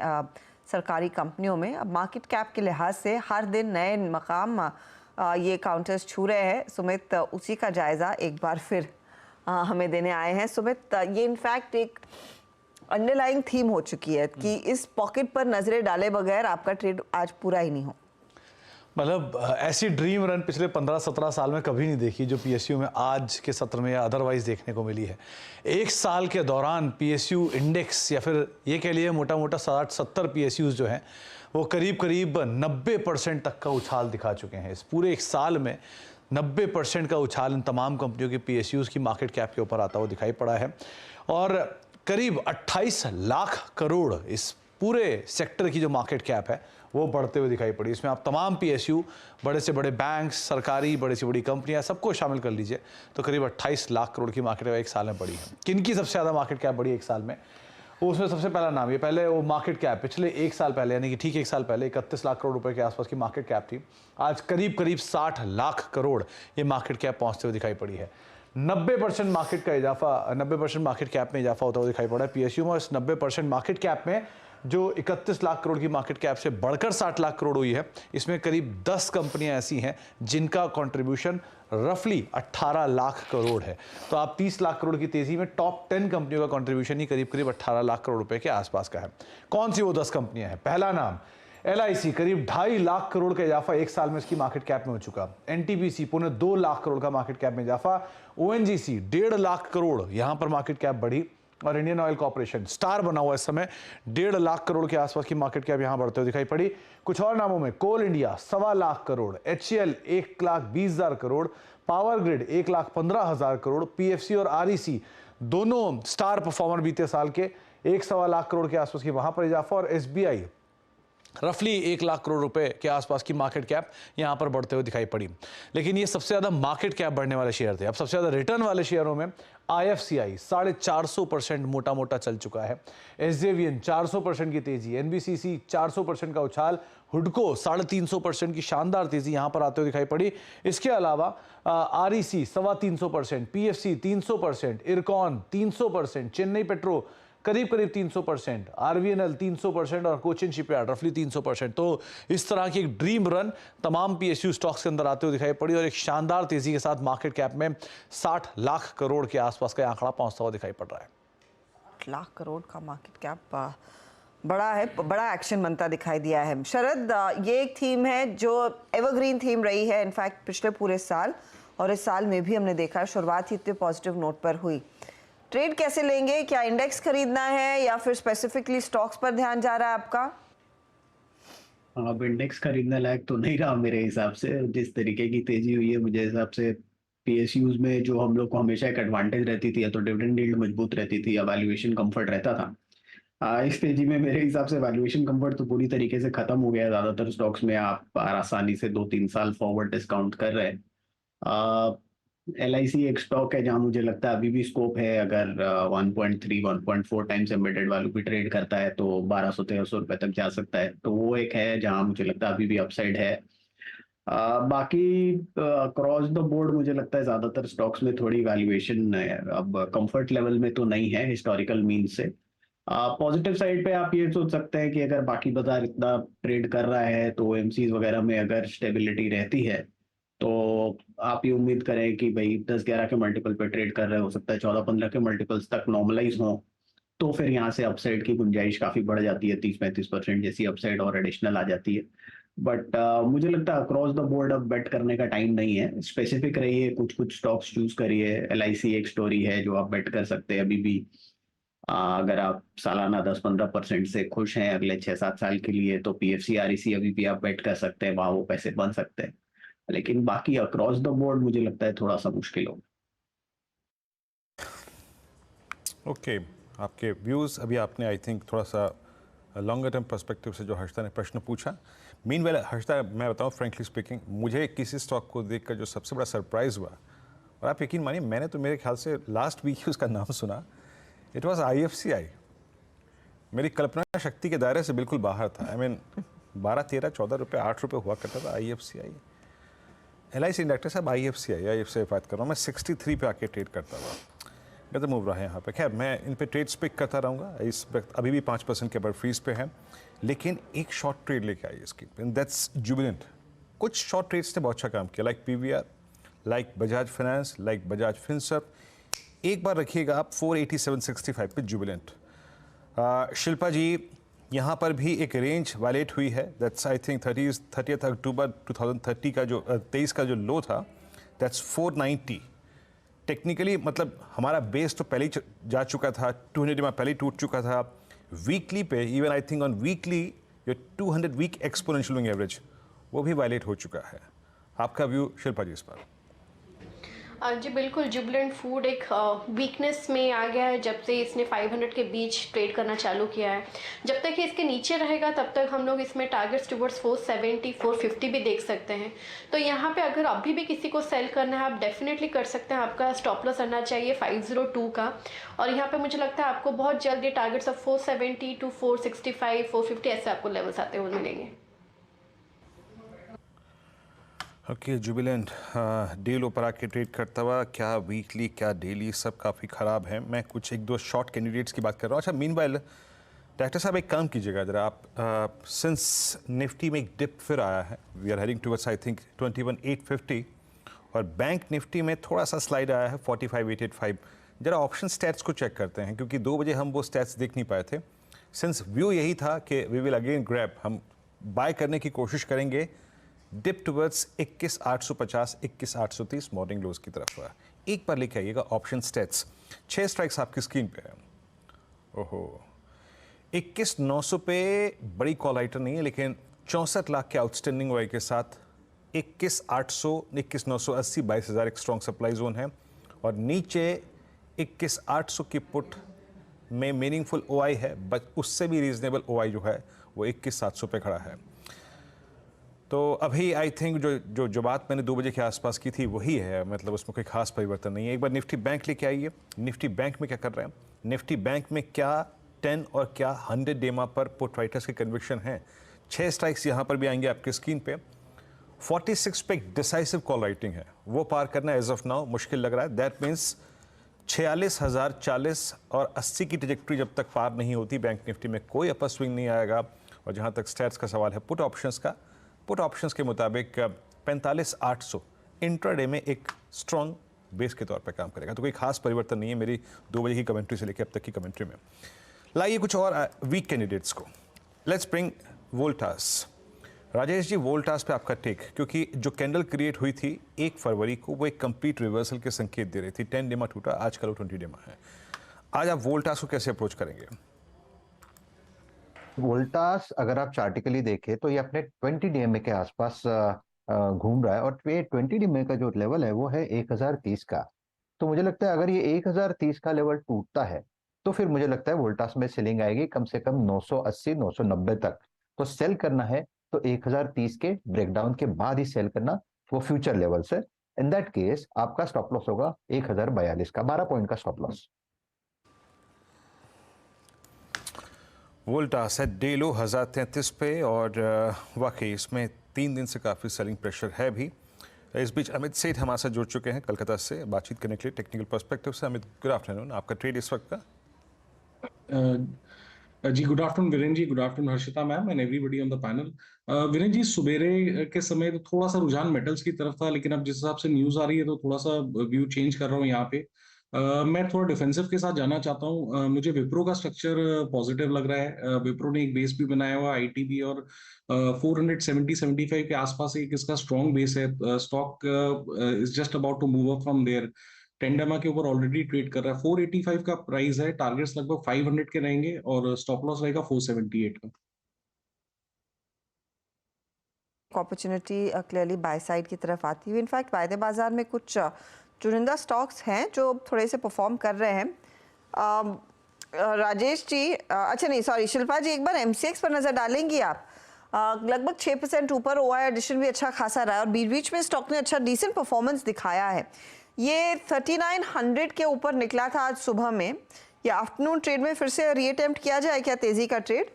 सरकारी कंपनियों में। अब मार्केट कैप के लिहाज से हर दिन नए मकाम ये काउंटर्स छू रहे हैं। सुमित उसी का जायजा एक बार फिर हमें देने आए हैं। सुमित, ये इनफैक्ट एक अंडरलाइंग थीम हो चुकी है कि इस पॉकेट पर नजरें डाले बगैर आपका ट्रेड आज पूरा ही नहीं हो। मतलब ऐसी ड्रीम रन पिछले 15-17 साल में कभी नहीं देखी जो PSU में आज के सत्र में या अदरवाइज देखने को मिली है। एक साल के दौरान PSU इंडेक्स, या फिर ये कह लिए मोटा मोटा 60-70 PSUs जो हैं वो करीब करीब 90% तक का उछाल दिखा चुके हैं। इस पूरे एक साल में 90% का उछाल इन तमाम कंपनियों के PSUs की मार्केट कैप के ऊपर आता हुआ दिखाई पड़ा है। और करीब 28 लाख करोड़ इस पूरे सेक्टर की जो मार्केट कैप है वो बढ़ते हुए दिखाई पड़ी। इसमें आप तमाम PSU, बड़े से बड़े बैंक्स, सरकारी बड़ी से बड़ी कंपनियां, सबको शामिल कर लीजिए तो करीब 28 लाख करोड़ की मार्केट कैप एक साल में बढ़ी है। किनकी सबसे ज़्यादा मार्केट कैप बढ़ी एक साल में? उसमें सबसे पहला नाम, ये पहले वो मार्केट कैप पिछले एक साल पहले, यानी कि ठीक एक साल पहले 31 लाख करोड़ रुपए के आसपास की मार्केट कैप थी, आज करीब करीब 60 लाख करोड़ ये मार्केट कैप पहुंचते हुए दिखाई पड़ी है। 90% मार्केट का इजाफा, 90% मार्केट कैप में इजाफा होता हुआ दिखाई पड़ा है PSU में। और इस 90% मार्केट कैप में जो 31 लाख करोड़ की मार्केट कैप से बढ़कर 60 लाख करोड़ हुई है, इसमें करीब 10 कंपनियां ऐसी हैं जिनका कंट्रीब्यूशन रफली 18 लाख करोड़ है। तो आप 30 लाख करोड़ की तेजी में टॉप 10 कंपनियों का कंट्रीब्यूशन ही करीब करीब 18 लाख करोड़ रुपए के आसपास का है। कौन सी वो 10 कंपनियां हैं? पहला नाम LIC, करीब 2.5 लाख करोड़ का इजाफा एक साल में इसकी मार्केट कैप में हो चुका। NTPC 2.25 लाख करोड़ का मार्केट कैप में इजाफा। ONGC 1.5 लाख करोड़ यहां पर मार्केट कैप बढ़ी। और इंडियन ऑयल कॉर्पोरेशन स्टार बना हुआ इस समय, 1.5 लाख करोड़ के आसपास की मार्केट कैप यहां बढ़ते हुए दिखाई पड़ी। कुछ और नामों में कोल इंडिया 1.25 लाख करोड़, HCL 1,20,000 करोड़, पावर ग्रिड 1,15,000 करोड़, PFC और REC दोनों स्टार परफॉर्मर बीते साल के, 1.25 लाख करोड़ के आसपास की वहां पर इजाफा। और SBI रफली 1 लाख करोड़ रुपए के आसपास की मार्केट कैप यहां पर बढ़ते हुए दिखाई पड़ी। लेकिन ये सबसे ज्यादा मार्केट कैप बढ़ने वाले शेयर थे। अब सबसे ज्यादा रिटर्न वाले शेयरों में IFCI 450% मोटा मोटा चल चुका है। SJVN 400% की तेजी, NBCC 400% का उछाल, हुडको 350% की शानदार तेजी यहां पर आते हुए दिखाई पड़ी। इसके अलावा REC 325%, PFC 300%, IRCON 300%, Chennai petro करीब करीब 300%, RVNL 300% और कोचिन शिपयार्ड रफली 300%। तो इस तरह की एक ड्रीम रन तमाम PSU स्टॉक्स के अंदर आते हुए दिखाई पड़ी और एक शानदार तेजी के साथ मार्केट कैप में 60 लाख करोड़ के आसपास का आंकड़ा पहुंचता हुआ दिखाई पड़ रहा है। 8 लाख करोड़ का मार्केट कैप बड़ा है, बड़ा एक्शन बनता दिखाई दिया है। शरद, ये एक थीम है जो एवरग्रीन थीम रही है इनफैक्ट पिछले पूरे साल, और इस साल में भी हमने देखा शुरुआत ही इतने पॉजिटिव नोट पर हुई। ट्रेड कैसे लेंगे? क्या इंडेक्स खरीदना है या फिर स्पेसिफिकली स्टॉक्स पर ध्यान जा रहा है आपका? अब इंडेक्स खरीदने लायक तो नहीं रहा मेरे हिसाब से। जिस तरीके की तेजी हुई है मुझे हिसाब से PSUs में जो हम लोग को हमेशा एक एडवांटेज रहती थी, या तो डिविडेंड यील्ड मजबूत रहती थी या वैल्यूएशन कंफर्ट रहता था। इस तेजी में मेरे हिसाब से वैल्यूएशन कंफर्ट तो पूरी तरीके से खत्म हो गया है। ज्यादातर स्टॉक्स में आप आसानी से 2-3 साल फॉरवर्ड डिस्काउंट कर रहे हैं। LIC एक स्टॉक है जहां मुझे लगता है अभी भी स्कोप है। अगर 1.3-1.4 टाइम्स एम्बेडेड वैल्यू भी ट्रेड करता है तो 1200-1300 रुपए तक जा सकता है। तो वो एक है जहां मुझे लगता है अभी भी अपसाइड है। बाकी अक्रॉस द बोर्ड मुझे लगता है ज्यादातर स्टॉक्स में थोड़ी वैल्यूएशन अब कंफर्ट लेवल में तो नहीं है हिस्टोरिकल मीन से। पॉजिटिव साइड पे आप ये सोच सकते हैं कि अगर बाकी बाजार इतना ट्रेड कर रहा है तो OMCs वगैरह में अगर स्टेबिलिटी रहती है तो आप ये उम्मीद करें कि भाई 10-11 के मल्टीपल पे ट्रेड कर रहे हो सकता है 14-15 के मल्टीपल्स तक नॉर्मलाइज हो, तो फिर यहाँ से अपसाइड की गुंजाइश काफी बढ़ जाती है। 30-35% जैसी अपसाइड और एडिशनल आ जाती है। बट मुझे लगता है अक्रॉस द बोर्ड अब बेट करने का टाइम नहीं है। स्पेसिफिक रहिए, कुछ स्टॉक्स चूज करिए। LIC एक स्टोरी है जो आप बेट कर सकते हैं अभी भी। अगर आप सालाना 10-15% से खुश हैं अगले 6-7 साल के लिए तो PFC REC अभी भी आप बेट कर सकते हैं, वहां वो पैसे बन सकते हैं। लेकिन बाकी अक्रॉस द बोर्ड मुझे लगता है थोड़ा सा मुश्किल होगा। ओके, आपके व्यूज़ अभी आपने आई थिंक थोड़ा सा लॉन्गर टर्म पर्सपेक्टिव से जो हर्षदा ने प्रश्न पूछा। मीनवेल हर्षदा, मैं बताऊं फ्रेंकली स्पीकिंग, मुझे किसी स्टॉक को देखकर जो सबसे बड़ा सरप्राइज हुआ, और आप यकीन मानिए मैंने तो मेरे ख्याल से लास्ट वीक ही उसका नाम सुना, इट वॉज IFCI। मेरी कल्पना शक्ति के दायरे से बिल्कुल बाहर था। आई मीन 12-13-14 रुपये 8 रुपये हुआ करता था IFCI। LIC डायरेक्टर साहब IFCI बात कर रहा हूँ मैं, 63 पे आके ट्रेड करता हुआ गदर मूव रहा है यहाँ पे। खैर मैं इन पे ट्रेड्स पिक करता रहूँगा। इस वक्त अभी भी 5% के ऊपर फ्रीज पे है, लेकिन एक शॉर्ट ट्रेड लेके आई इसकी, दैट्स जुबिलेंट। कुछ शॉर्ट ट्रेड्स ने बहुत अच्छा काम किया, like PVR, like Bajaj finance, like Bajaj Finserv. एक बार रखिएगा आप 487.65 पे जुबिलेंट। शिल्पा जी, यहाँ पर भी एक रेंज वायलेट हुई है, दैट्स आई थिंक 30 अक्टूबर 2030 का जो 23 का जो लो था, दैट्स 490। टेक्निकली मतलब हमारा बेस तो पहले ही जा चुका था, 200 में पहले ही टूट चुका था। वीकली पे even I think on weekly जो 200 वीक एक्सपोनेंशियल मूविंग एवरेज वो भी वायलेट हो चुका है। आपका व्यू शिल्पा जी इस पर? जी बिल्कुल, जुबिलेंट फूड एक वीकनेस में आ गया है जब से इसने 500 के बीच ट्रेड करना चालू किया है। जब तक ये इसके नीचे रहेगा तब तक हम लोग इसमें टारगेट्स टुवर्ड्स 470-450 भी देख सकते हैं। तो यहाँ पे अगर अभी भी किसी को सेल करना है आप डेफिनेटली कर सकते हैं। आपका स्टॉप लॉस आना चाहिए 502 का, और यहाँ पे मुझे लगता है आपको बहुत जल्द ये टारगेट्स ऑफ 470 to 465, 450 ऐसे आपको लेवल्स आते हुए मिलेंगे। ओके, जुबिलेंट डील ऊपर आके ट्रेड करता हुआ, क्या वीकली क्या डेली सब काफ़ी ख़राब है। मैं कुछ 1-2 शॉर्ट कैंडिडेट्स की बात कर रहा हूँ। अच्छा, मीनवाइल डायरेक्टर साहब एक काम कीजिएगा ज़रा आप, सिंस निफ्टी में एक डिप फिर आया है, we are heading towards I think 21,850, और बैंक निफ्टी में थोड़ा सा स्लाइड आया है 45,885। ज़रा ऑप्शन स्टैट्स को चेक करते हैं, क्योंकि 2 बजे हम वो स्टैट्स देख नहीं पाए थे। सिंस व्यू यही था कि वी विल अगेन ग्रैब, हम बाय करने की कोशिश करेंगे डिप टुवर्ड्स 21,850, 21,830 मॉर्निंग लोज की तरफ। एक बार लेके आइएगा ऑप्शन स्टेट्स। 6 स्ट्राइक्स आपकी स्क्रीन पे है। ओहो, 21,900 पे बड़ी कॉल आइटम नहीं है, लेकिन 64 लाख के आउटस्टैंडिंग वाई के साथ 21,800, 21,980, 22,000 एक स्ट्रॉन्ग सप्लाई जोन है, और नीचे 21,800 की पुट में मीनिंगफुल OI है, बट उससे भी रीजनेबल OI जो है वो 21,700 पे खड़ा है। तो अभी आई थिंक जो बात मैंने 2 बजे के आसपास की थी वही है, मतलब उसमें कोई खास परिवर्तन नहीं है। एक बार निफ्टी बैंक लेके आइए। निफ्टी बैंक में क्या कर रहे हैं? निफ्टी बैंक में क्या 10 और क्या 100 डेमा पर पुट राइटर्स की कन्विक्शन है। 6 स्ट्राइक्स यहाँ पर भी आएंगे आपके स्क्रीन पे। 46 पे डिसाइसिव कॉल राइटिंग है, वो पार करना एज ऑफ नाउ मुश्किल लग रहा है। दैट मीन्स 46,040 और 80 की ट्रैजेक्टरी जब तक पार नहीं होती, बैंक निफ्टी में कोई अपर स्विंग नहीं आएगा। और जहां तक स्टैट्स का सवाल है पुट ऑप्शंस का, पुट ऑप्शंस के मुताबिक 45,800 इंट्राडे में एक स्ट्रॉन्ग बेस के तौर पर काम करेगा। तो कोई खास परिवर्तन नहीं है मेरी 2 बजे की कमेंट्री से लेकर अब तक की कमेंट्री में। लाइए कुछ और वीक कैंडिडेट्स को। Let's bring Voltas. राजेश जी, वोल्टास पे आपका टेक, क्योंकि जो कैंडल क्रिएट हुई थी 1 फरवरी को वो एक कंप्लीट रिवर्सल के संकेत दे रही थी। 10 डेमा टूटा, आज कल 20 डेमा है। आज आप वोल्टास को कैसे अप्रोच करेंगे? वोल्टास अगर आप चार्टिकली देखें तो ये अपने 20 डीएमए के आसपास घूम रहा है, और ये 20 डीएमए का जो लेवल है वो है 1030 का। तो मुझे लगता है अगर ये 1030 का लेवल टूटता है तो फिर मुझे लगता है वोल्टास में सेलिंग आएगी कम से कम 980 990 तक। तो सेल करना है तो 1030 के ब्रेकडाउन के बाद ही सेल करना, वो फ्यूचर लेवल से। इन दैट केस आपका स्टॉप लॉस होगा 1042 का, 12 पॉइंट का स्टॉप लॉस। वोल्टास है डे लो 1033 पे, और वाकई इसमें 3 दिन से काफ़ी सेलिंग प्रेशर है भी। इस बीच अमित सेठ हमारे साथ जुड़ चुके हैं कलकत्ता से बातचीत करने के लिए टेक्निकल पर्सपेक्टिव से। Amit, good afternoon. आपका ट्रेड इस वक्त का? जी good afternoon Viren ji, good afternoon Harshita ma'am and everybody on the panel. Viren ji, सुबेरे के समय तो थोड़ा सा रुझान मेटल्स की तरफ था, लेकिन अब जिस हिसाब से न्यूज आ रही है तो थोड़ा सा व्यू चेंज कर रहा हूँ यहाँ पे। मैं थोड़ा डिफेंसिव के साथ जाना चाहता हूँ। मुझे विप्रो का स्ट्रक्चर पॉजिटिव लग रहा है। विप्रो ने एक बेस भी बनाया हुआ आईटीबी, और 470-75 के आसपास एक इसका स्ट्रॉन्ग बेस है। Stock is just about to move up from there. 10 DEMA के ऊपर ऑलरेडी ट्रेड कर रहा है। 485 का प्राइस है, टारगेट्स लगभग 500 के रहेंगे और स्टॉप लॉस रहेगा 478 का। अपॉर्चुनिटी क्लियरली बाय साइड की तरफ आती हुई। इनफैक्ट वायदे बाजार में कुछ चुनिंदा स्टॉक्स हैं जो थोड़े से परफॉर्म कर रहे हैं। राजेश जी, अच्छा नहीं सॉरी शिल्पा जी, एक बार एमसीएक्स पर नजर डालेंगी आप? लगभग 6% ऊपर ओआई एडिशन भी अच्छा खासा रहा है, और बीच बीच में स्टॉक ने अच्छा डिसेंट परफॉर्मेंस दिखाया है। ये 3900 के ऊपर निकला था आज सुबह में। या आफ्टरनून ट्रेड में फिर से रीअटेम्प्ट किया जाए क्या तेजी का ट्रेड?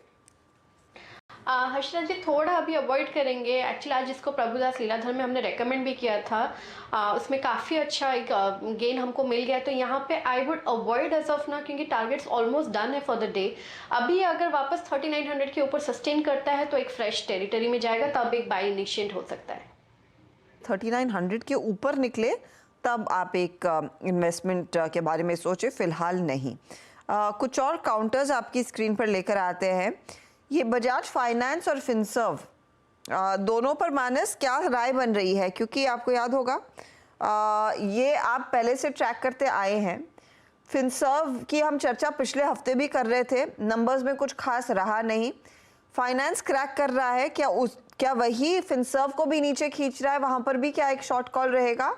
हर्षिता जी, थोड़ा अभी अवॉइड करेंगे। एक्चुअली आज इसको प्रभुदास लीलाधर में हमने रेकमेंड भी किया था, उसमें काफ़ी अच्छा एक गेन हमको मिल गया। तो यहाँ पे I would avoid as of ना, क्योंकि टारगेट्स ऑलमोस्ट डन है फॉर द डे। अभी अगर वापस 3900 के ऊपर सस्टेन करता है तो एक फ्रेश टेरिटरी में जाएगा, तब एक बाय इनिशिएट हो सकता है। 3900 के ऊपर निकले तब आप एक इन्वेस्टमेंट के बारे में सोचें, फिलहाल नहीं। कुछ और काउंटर्स आपकी स्क्रीन पर लेकर आते हैं। ये बजाज फाइनेंस और फिनसर्व दोनों पर मानस क्या राय बन रही है? क्योंकि आपको याद होगा ये आप पहले से ट्रैक करते आए हैं। फिनसर्व की हम चर्चा पिछले हफ्ते भी कर रहे थे, नंबर्स में कुछ खास रहा नहीं। फाइनेंस क्रैक कर रहा है क्या वही फिनसर्व को भी नीचे खींच रहा है? वहां पर भी क्या एक शॉर्ट कॉल रहेगा?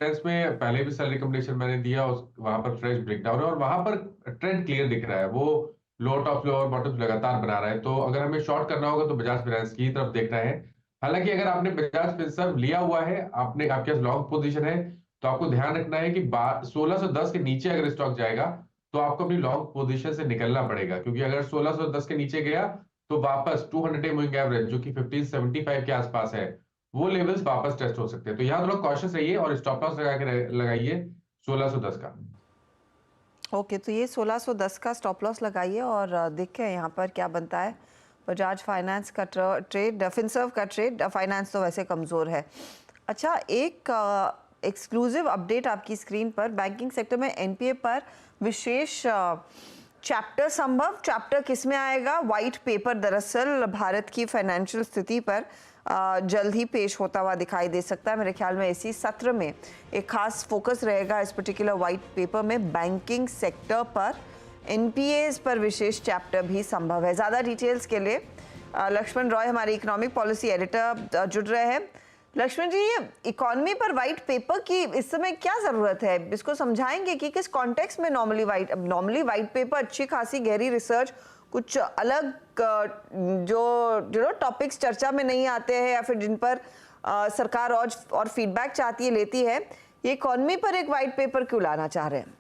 में पहले भी सेल रिकमेंडेशन मैंने दिया, वहां पर फ्रेश ब्रेकडाउन है और वहां पर ट्रेंड क्लियर दिख रहा है। वो लो टॉप लो और बॉटम लगातार बना रहा है। तो अगर हमें शॉर्ट करना होगा तो बजाज फाइनेंस की तरफ देखना है। हालांकि अगर आपने बजाज फिनसर्व लिया हुआ है, आपके पास लॉन्ग पोजीशन है, तो आपको ध्यान रखना है कि 1610 के नीचे अगर स्टॉक जाएगा तो आपको अपनी लॉन्ग पोजीशन से निकलना पड़ेगा, क्योंकि अगर 1610 के नीचे गया तो वापस 200 डे मूविंग एवरेज जो कि 1575 के आसपास है, वो लेवल्स वापस टेस्ट हो सकते हैं। तो यहाँ थोड़ा कॉशियस रहिए और स्टॉप लॉस लगाइए 1610 का। ओके, तो ये 1610 का स्टॉप लॉस लगाइए और देखें यहाँ पर क्या बनता है। बजाज फाइनेंस का ट्रेड, फिनसर्व का ट्रेड, फाइनेंस तो वैसे कमज़ोर है। अच्छा, एक एक्सक्लूसिव अपडेट आपकी स्क्रीन पर। बैंकिंग सेक्टर में एनपीए पर विशेष चैप्टर संभव। चैप्टर किस में आएगा? वाइट पेपर दरअसल भारत की फाइनेंशियल स्थिति पर जल्द ही पेश होता हुआ दिखाई दे सकता है। मेरे ख्याल में इसी सत्र में एक खास फोकस रहेगा इस पर्टिकुलर वाइट पेपर में। बैंकिंग सेक्टर पर एनपीएस पर विशेष चैप्टर भी संभव है। ज़्यादा डिटेल्स के लिए लक्ष्मण रॉय हमारे इकोनॉमिक पॉलिसी एडिटर जुड़ रहे हैं। लक्ष्मण जी, ये इकोनॉमी पर वाइट पेपर की इस समय क्या ज़रूरत है? इसको समझाएंगे कि किस कॉन्टेक्स्ट में नॉर्मली वाइट पेपर अच्छी खासी गहरी रिसर्च, कुछ अलग जो टॉपिक्स चर्चा में नहीं आते हैं या फिर जिन पर सरकार और फीडबैक चाहती है लेती है, ये इकोनॉमी पर एक वाइट पेपर क्यों लाना चाह रहे हैं?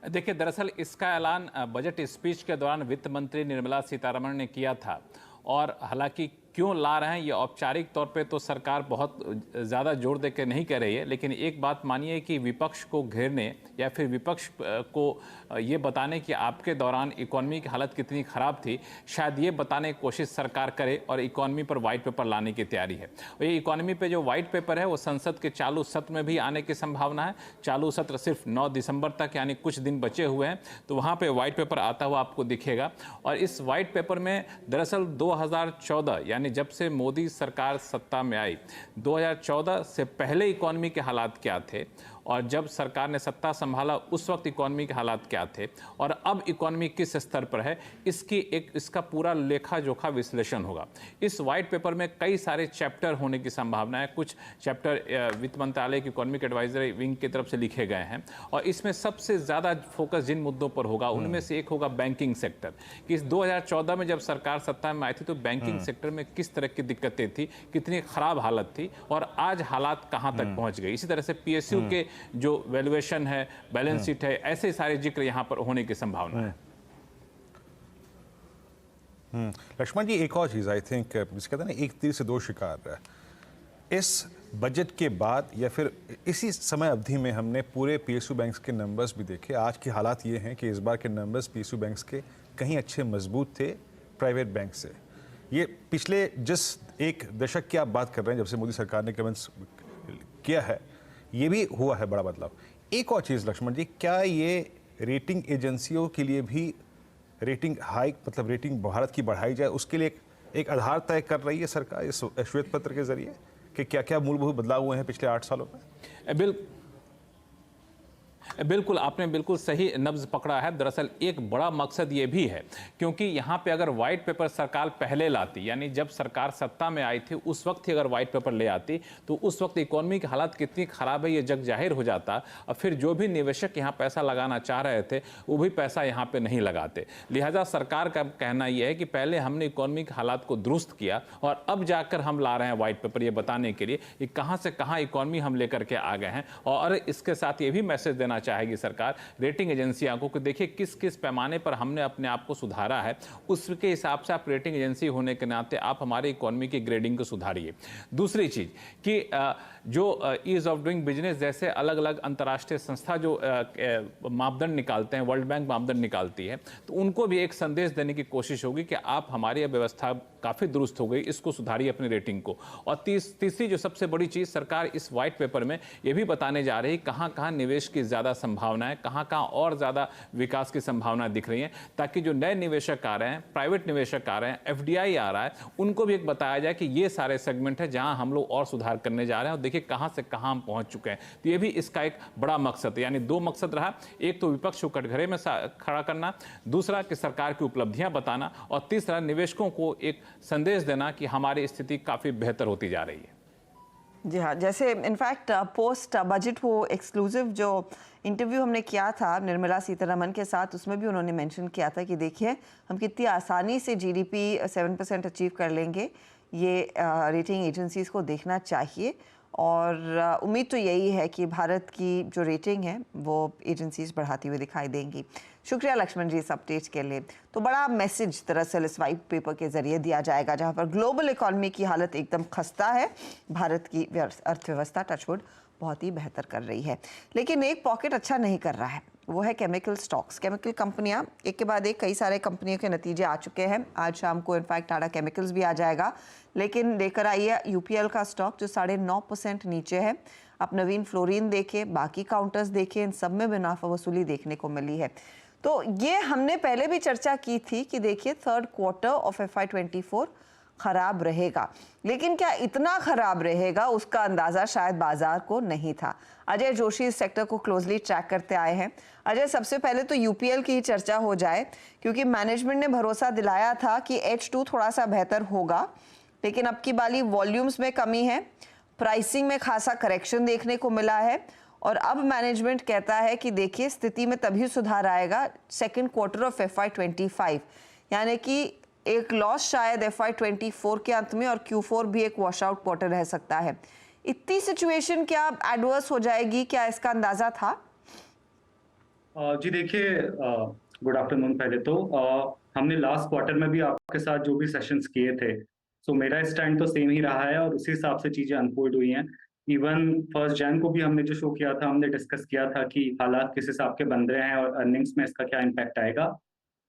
देखिए, दरअसल इसका ऐलान बजट स्पीच के दौरान वित्त मंत्री निर्मला सीतारमण ने किया था, और हालांकि क्यों ला रहे हैं ये औपचारिक तौर पे तो सरकार बहुत ज़्यादा जोर दे के नहीं कह रही है, लेकिन एक बात मानिए कि विपक्ष को घेरने या फिर विपक्ष को ये बताने कि आपके दौरान इकॉनमी की हालत कितनी ख़राब थी, शायद ये बताने की कोशिश सरकार करे और इकॉनमी पर वाइट पेपर लाने की तैयारी है। और ये इकॉनमी पे जो वाइट पेपर है वो संसद के चालू सत्र में भी आने की संभावना है। चालू सत्र सिर्फ 9 दिसंबर तक यानी कुछ दिन बचे हुए हैं, तो वहाँ पे वाइट पेपर आता हुआ आपको दिखेगा। और इस वाइट पेपर में दरअसल 2014 यानी जब से मोदी सरकार सत्ता में आई, 2014 से पहले इकॉनमी के हालात क्या थे और जब सरकार ने सत्ता संभाला उस वक्त इकॉनमी के हालात क्या थे और अब इकॉनमी किस स्तर पर है, इसका पूरा लेखा जोखा विश्लेषण होगा। इस वाइट पेपर में कई सारे चैप्टर होने की संभावना है। कुछ चैप्टर वित्त मंत्रालय की इकोनॉमिक एडवाइजरी विंग की तरफ से लिखे गए हैं और इसमें सबसे ज़्यादा फोकस जिन मुद्दों पर होगा उनमें से एक होगा बैंकिंग सेक्टर, कि इस 2014 में जब सरकार सत्ता में आई थी तो बैंकिंग सेक्टर में किस तरह की दिक्कतें थी, कितनी खराब हालत थी और आज हालात कहाँ तक पहुँच गई। इसी तरह से PSU के जो वैल्यूएशन है, बैलेंस शीट है, ऐसे सारे जिक्र यहां पर होने की संभावना है। लक्ष्मण जी, एक और चीज आई थिंक जिसे कहते हैं ना, एक तीर से दो शिकार, इस बजट के बाद या फिर इसी समय अवधि में हमने पूरे PSU बैंक्स के नंबर्स भी देखे। आज की हालात ये हैं कि इस बार के नंबर्स PSU बैंक्स के कहीं अच्छे मजबूत थे प्राइवेट बैंक से। ये पिछले जिस एक दशक की आप बात कर रहे हैं जब से मोदी सरकार ने कमेंट्स किया है, ये भी हुआ है बड़ा बदलाव। एक और चीज़ लक्ष्मण जी, क्या ये रेटिंग एजेंसियों के लिए भी रेटिंग हाइक, मतलब रेटिंग भारत की बढ़ाई जाए, उसके लिए एक आधार तय कर रही है सरकार इस श्वेत पत्र के जरिए कि क्या क्या मूलभूत बदलाव हुए हैं पिछले 8 सालों में? बिल्कुल, आपने बिल्कुल सही नब्ज पकड़ा है। दरअसल एक बड़ा मकसद ये भी है, क्योंकि यहाँ पे अगर वाइट पेपर सरकार पहले लाती, यानी जब सरकार सत्ता में आई थी उस वक्त ही अगर वाइट पेपर ले आती तो उस वक्त इकोनॉमी की हालत कितनी खराब है ये जग जाहिर हो जाता और फिर जो भी निवेशक यहाँ पैसा लगाना चाह रहे थे वो भी पैसा यहाँ पे नहीं लगाते। लिहाजा सरकार का कहना यह है कि पहले हमने इकोनॉमी के हालात को दुरुस्त किया और अब जाकर हम ला रहे हैं वाइट पेपर ये बताने के लिए कि कहाँ से कहाँ इकोनॉमी हम लेकर के आ गए हैं। और इसके साथ ये भी मैसेज देना चाहेगी सरकार रेटिंग एजेंसियों को कि देखिए किस किस पैमाने पर हमने अपने आप को सुधारा है, उसके हिसाब से आप रेटिंग एजेंसी होने के नाते आप हमारे इकोनॉमी की ग्रेडिंग को सुधारिए। दूसरी चीज कि जो ईज ऑफ डूइंग बिजनेस जैसे अलग अलग अंतर्राष्ट्रीय संस्था जो मापदंड निकालते हैं, वर्ल्ड बैंक मापदंड निकालती है, तो उनको भी एक संदेश देने की कोशिश होगी कि आप हमारी व्यवस्था काफ़ी दुरुस्त हो गई, इसको सुधारिए अपनी रेटिंग को। और तीसरी जो सबसे बड़ी चीज़ सरकार इस वाइट पेपर में ये भी बताने जा रही है कहाँ कहाँ निवेश की ज़्यादा संभावना है, कहाँ कहाँ और ज़्यादा विकास की संभावना दिख रही है, ताकि जो नए निवेशक आ रहे हैं, प्राइवेट निवेशक आ रहे हैं, FDI आ रहा है, उनको भी एक बताया जाए कि ये सारे सेगमेंट है जहाँ हम लोग और सुधार करने जा रहे हैं और देखिए कहाँ से कहाँ हम पहुँच चुके हैं। तो ये भी इसका एक बड़ा मकसद है। यानी 2 मकसद रहा, एक तो विपक्ष को कटघरे में खड़ा करना, दूसरा कि सरकार की उपलब्धियां बताना और तीसरा निवेशकों को एक संदेश देना कि हमारी स्थिति काफ़ी बेहतर होती जा रही है। जी हाँ, जैसे इनफैक्ट पोस्ट बजट वो एक्सक्लूसिव जो इंटरव्यू हमने किया था निर्मला सीतारमन के साथ, उसमें भी उन्होंने मेंशन किया था कि देखिए हम कितनी आसानी से GDP 7% अचीव कर लेंगे, ये रेटिंग एजेंसीज को देखना चाहिए। और उम्मीद तो यही है कि भारत की जो रेटिंग है वो एजेंसीज बढ़ाती हुई दिखाई देंगी। शुक्रिया लक्ष्मण जी इस अपडेट के लिए। तो बड़ा मैसेज दरअसल इस वाइट पेपर के जरिए दिया जाएगा, जहां पर ग्लोबल इकॉनमी की हालत एकदम खस्ता है, भारत की अर्थव्यवस्था टचवुड बहुत ही बेहतर कर रही है, लेकिन एक पॉकेट अच्छा नहीं कर रहा है, वो है केमिकल स्टॉक्स। केमिकल कंपनियां एक के बाद एक कई सारे कंपनियों के नतीजे आ चुके हैं। आज शाम को इनफैक्ट टाटा केमिकल्स भी आ जाएगा, लेकिन लेकर आई है UPL का स्टॉक जो 9.5% नीचे है। आप नवीन फ्लोरीन देखें, बाकी काउंटर्स देखें, इन सब में मुनाफा वसूली देखने को मिली है। तो ये हमने पहले भी चर्चा की थी कि देखिए 3rd क्वार्टर ऑफ FY24 खराब रहेगा, लेकिन क्या इतना खराब रहेगा उसका अंदाजा शायद बाजार को नहीं था। अजय जोशी इस सेक्टर को क्लोजली ट्रैक करते आए हैं। अजय, सबसे पहले तो UPL की ही चर्चा हो जाए, क्योंकि मैनेजमेंट ने भरोसा दिलाया था कि H2 थोड़ा सा बेहतर होगा, लेकिन अब की बारी वॉल्यूम्स में कमी है, प्राइसिंग में खासा करेक्शन देखने को मिला है और अब मैनेजमेंट कहता है कि देखिए स्थिति में तभी सुधार आएगा 2nd क्वार्टर ऑफ FY25, यानी कि एक लॉस शायद FY24 के अंत में और Q4 भी एक वॉश आउट क्वार्टर रह सकता है। इतनी सिचुएशन क्या एडवर्स हो जाएगी, क्या इसका अंदाजा था? जी देखिए, गुड आफ्टरनून। पहले तो हमने लास्ट क्वार्टर में भी आपके साथ जो भी सेशंस किए थे सो मेरा स्टैंड तो सेम ही रहा है और उसी हिसाब से चीजें अनफोल्ड हुई हैं। इवन 1 जैन को भी हमने जो शो किया था, हमने डिस्कस किया था कि हालात किस हिसाब के बन रहे हैं और अर्निंग्स में इसका क्या इम्पैक्ट आएगा।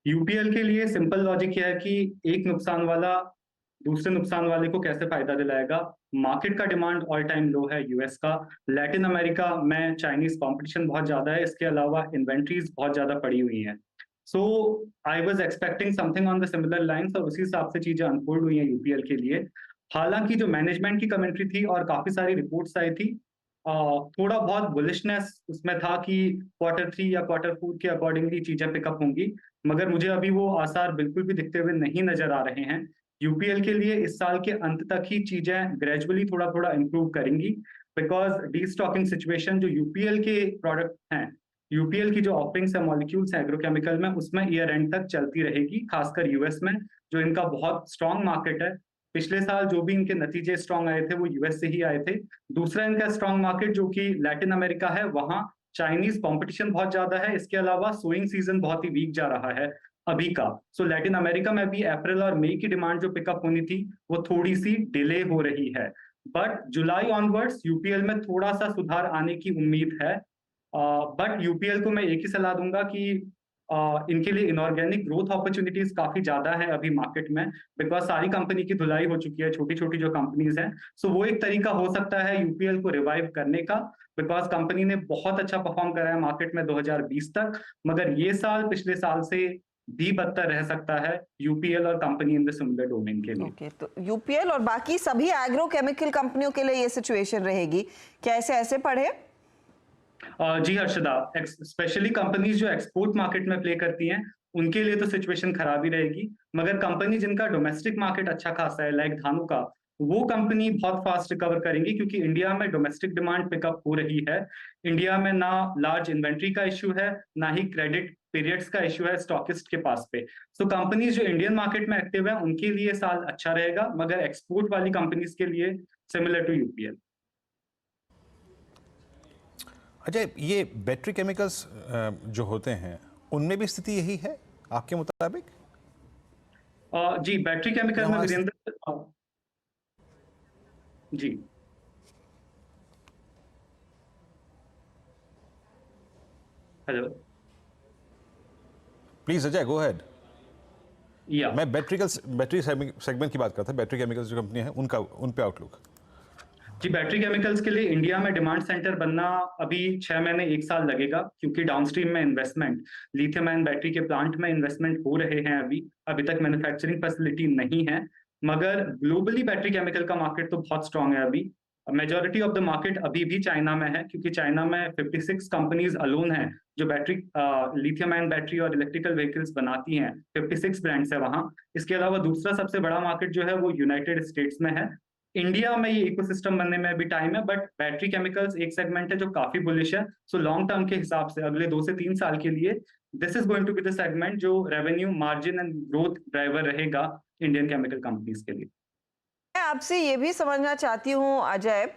यूपीएल के लिए सिंपल लॉजिक यह है कि एक नुकसान वाला दूसरे नुकसान वाले को कैसे फायदा दिलाएगा। मार्केट का डिमांड ऑल टाइम लो है यूएस का। लैटिन अमेरिका में चाइनीज कंपटीशन बहुत ज्यादा है, इसके अलावा इन्वेंट्रीज बहुत ज्यादा पड़ी हुई हैं। So I was expecting something on the similar lines और उसी हिसाब से चीजें अनफोल्ड हुई हैं यूपीएल के लिए। हालांकि जो मैनेजमेंट की कमेंट्री थी और काफी सारी रिपोर्ट्स आई थी, थोड़ा बहुत बुलिशनेस उसमें था कि Q3 या Q4 के अकॉर्डिंगली चीजें पिकअप होंगी, मगर मुझे अभी वो आसार बिल्कुल भी दिखते हुए नहीं नजर आ रहे हैं। यूपीएल के लिए इस साल के अंत तक ही चीजें ग्रेजुअली थोड़ा थोड़ा इंप्रूव करेंगी, बिकॉज डीस्टॉकिंग सिचुएशन जो यूपीएल के प्रोडक्ट हैं, यूपीएल की जो ऑफरिंग्स है मॉलिक्यूल्स है एग्रोकेमिकल में, उसमें ईयर एंड तक चलती रहेगी, खासकर यूएस में जो इनका बहुत स्ट्रॉन्ग मार्केट है। पिछले साल जो भी इनके नतीजे स्ट्रॉन्ग आए थे वो यूएस से ही आए थे। दूसरा इनका स्ट्रॉन्ग मार्केट जो कि लैटिन अमेरिका है, वहां चाइनीज कंपटीशन बहुत ज्यादा है। इसके अलावा सोइंग सीजन बहुत ही वीक जा रहा है अभी का। सो लैटिन अमेरिका में भी अप्रैल और मई की डिमांड जो पिकअप होनी थी वो थोड़ी सी डिले हो रही है, बट जुलाई ऑनवर्ड्स यूपीएल में थोड़ा सा सुधार आने की उम्मीद है। बट यूपीएल को मैं एक ही सलाह दूंगा कि इनके लिए इनऑर्गेनिक ग्रोथ अपॉर्चुनिटीज काफी ज्यादा है अभी मार्केट में, बिकॉज सारी कंपनी की धुलाई हो चुकी है, छोटी छोटी जो कंपनीज हैं। सो वो एक तरीका हो सकता है यूपीएल को रिवाइव करने का, बिकॉज कंपनी ने बहुत अच्छा परफॉर्म करा है मार्केट में 2020 तक, मगर ये साल पिछले साल से भी बदतर रह सकता है यूपीएल और company in the similar domain के लिए। ओके, तो यूपीएल और बाकी सभी एग्रोकेमिकल कंपनियों के लिए ये सिचुएशन रहेगी क्या, ऐसे पढ़े? जी हर्षदा, स्पेशली कंपनीज जो एक्सपोर्ट मार्केट में प्ले करती हैं उनके लिए तो सिचुएशन खराब ही रहेगी, मगर कंपनी जिनका डोमेस्टिक मार्केट अच्छा खासा है, लाइक धानुका, वो कंपनी बहुत फास्ट रिकवर करेंगी क्योंकि इंडिया में डोमेस्टिक डिमांड पिकअप हो रही है। इंडिया में ना लार्ज इन्वेंट्री का इश्यू है, ना ही क्रेडिट पीरियड्स का इश्यू है स्टॉकिस्ट के पास पे। सो कंपनीज जो इंडियन मार्केट में एक्टिव है उनके लिए साल अच्छा रहेगा, मगर एक्सपोर्ट वाली कंपनीज के लिए सिमिलर टू यूपीएल। अजय, ये बैटरी केमिकल्स जो होते हैं उनमें भी स्थिति यही है आपके मुताबिक? जी, बैटरी केमिकल में Virendra ji hello, please Ajay go ahead. या मैं बैटरी सेगमेंट की बात करता था, बैटरी केमिकल्स जो कंपनी है उनका, उन पे आउटलुक। जी, बैटरी केमिकल्स के लिए इंडिया में डिमांड सेंटर बनना अभी 6 महीने 1 साल लगेगा, क्योंकि डाउनस्ट्रीम में इन्वेस्टमेंट, लिथियम आयन बैटरी के प्लांट में इन्वेस्टमेंट हो रहे हैं। अभी तक मैन्युफैक्चरिंग फैसिलिटी नहीं है, मगर ग्लोबली बैटरी केमिकल का मार्केट तो बहुत स्ट्रांग है। अभी मेजॉरिटी ऑफ द मार्केट अभी भी चाइना में है, क्योंकि चाइना में 56 कंपनीज अलोन है जो बैटरी लिथियम आयन बैटरी और इलेक्ट्रिकल व्हीकल्स बनाती हैं। 56 ब्रांड्स है वहां। इसके अलावा दूसरा सबसे बड़ा मार्केट जो है वो यूनाइटेड स्टेट्स में है। इंडिया में ये इकोसिस्टम बनने में भी टाइम है, बट बैटरी केमिकल्स एक सेगमेंट है जो काफी बुलिश है। सो लॉन्ग टर्म के हिसाब से अगले 2 से 3 साल के लिए this is going to be the segment जो revenue, margin and growth driver रहेगा इंडियन केमिकल कंपनीज के लिए। मैं आपसे ये भी समझना चाहती हूँ अजय,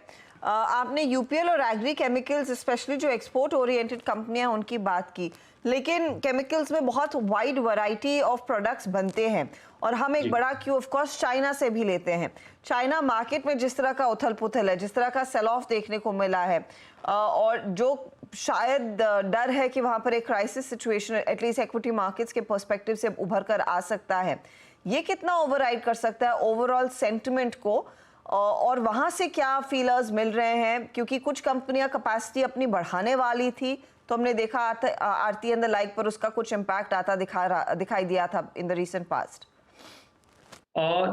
आपने यूपीएल और एग्री केमिकल्स स्पेशली जो एक्सपोर्ट ओरिएंटेड कंपनियां उनकी बात की, लेकिन केमिकल्स में बहुत वाइड वैरायटी ऑफ प्रोडक्ट्स बनते हैं और हम एक बड़ा क्यू ऑफ कोर्स चाइना से भी लेते हैं। चाइना मार्केट में जिस तरह का उथल पुथल है, जिस तरह का सेल ऑफ देखने को मिला है, और जो शायद डर है कि वहाँ पर एक crisis situation at least equity markets के पर्सपेक्टिव से उभर कर आ सकता है, ये कितना ओवरराइड कर सकता है ओवरऑल सेंटिमेंट को, और वहाँ से क्या फीलर्स मिल रहे हैं? क्योंकि कुछ कंपनियां कैपेसिटी अपनी बढ़ाने वाली थी, तो हमने देखा आरती एंड द लाइक पर उसका कुछ इम्पैक्ट आता दिखाई दिया था in the recent past.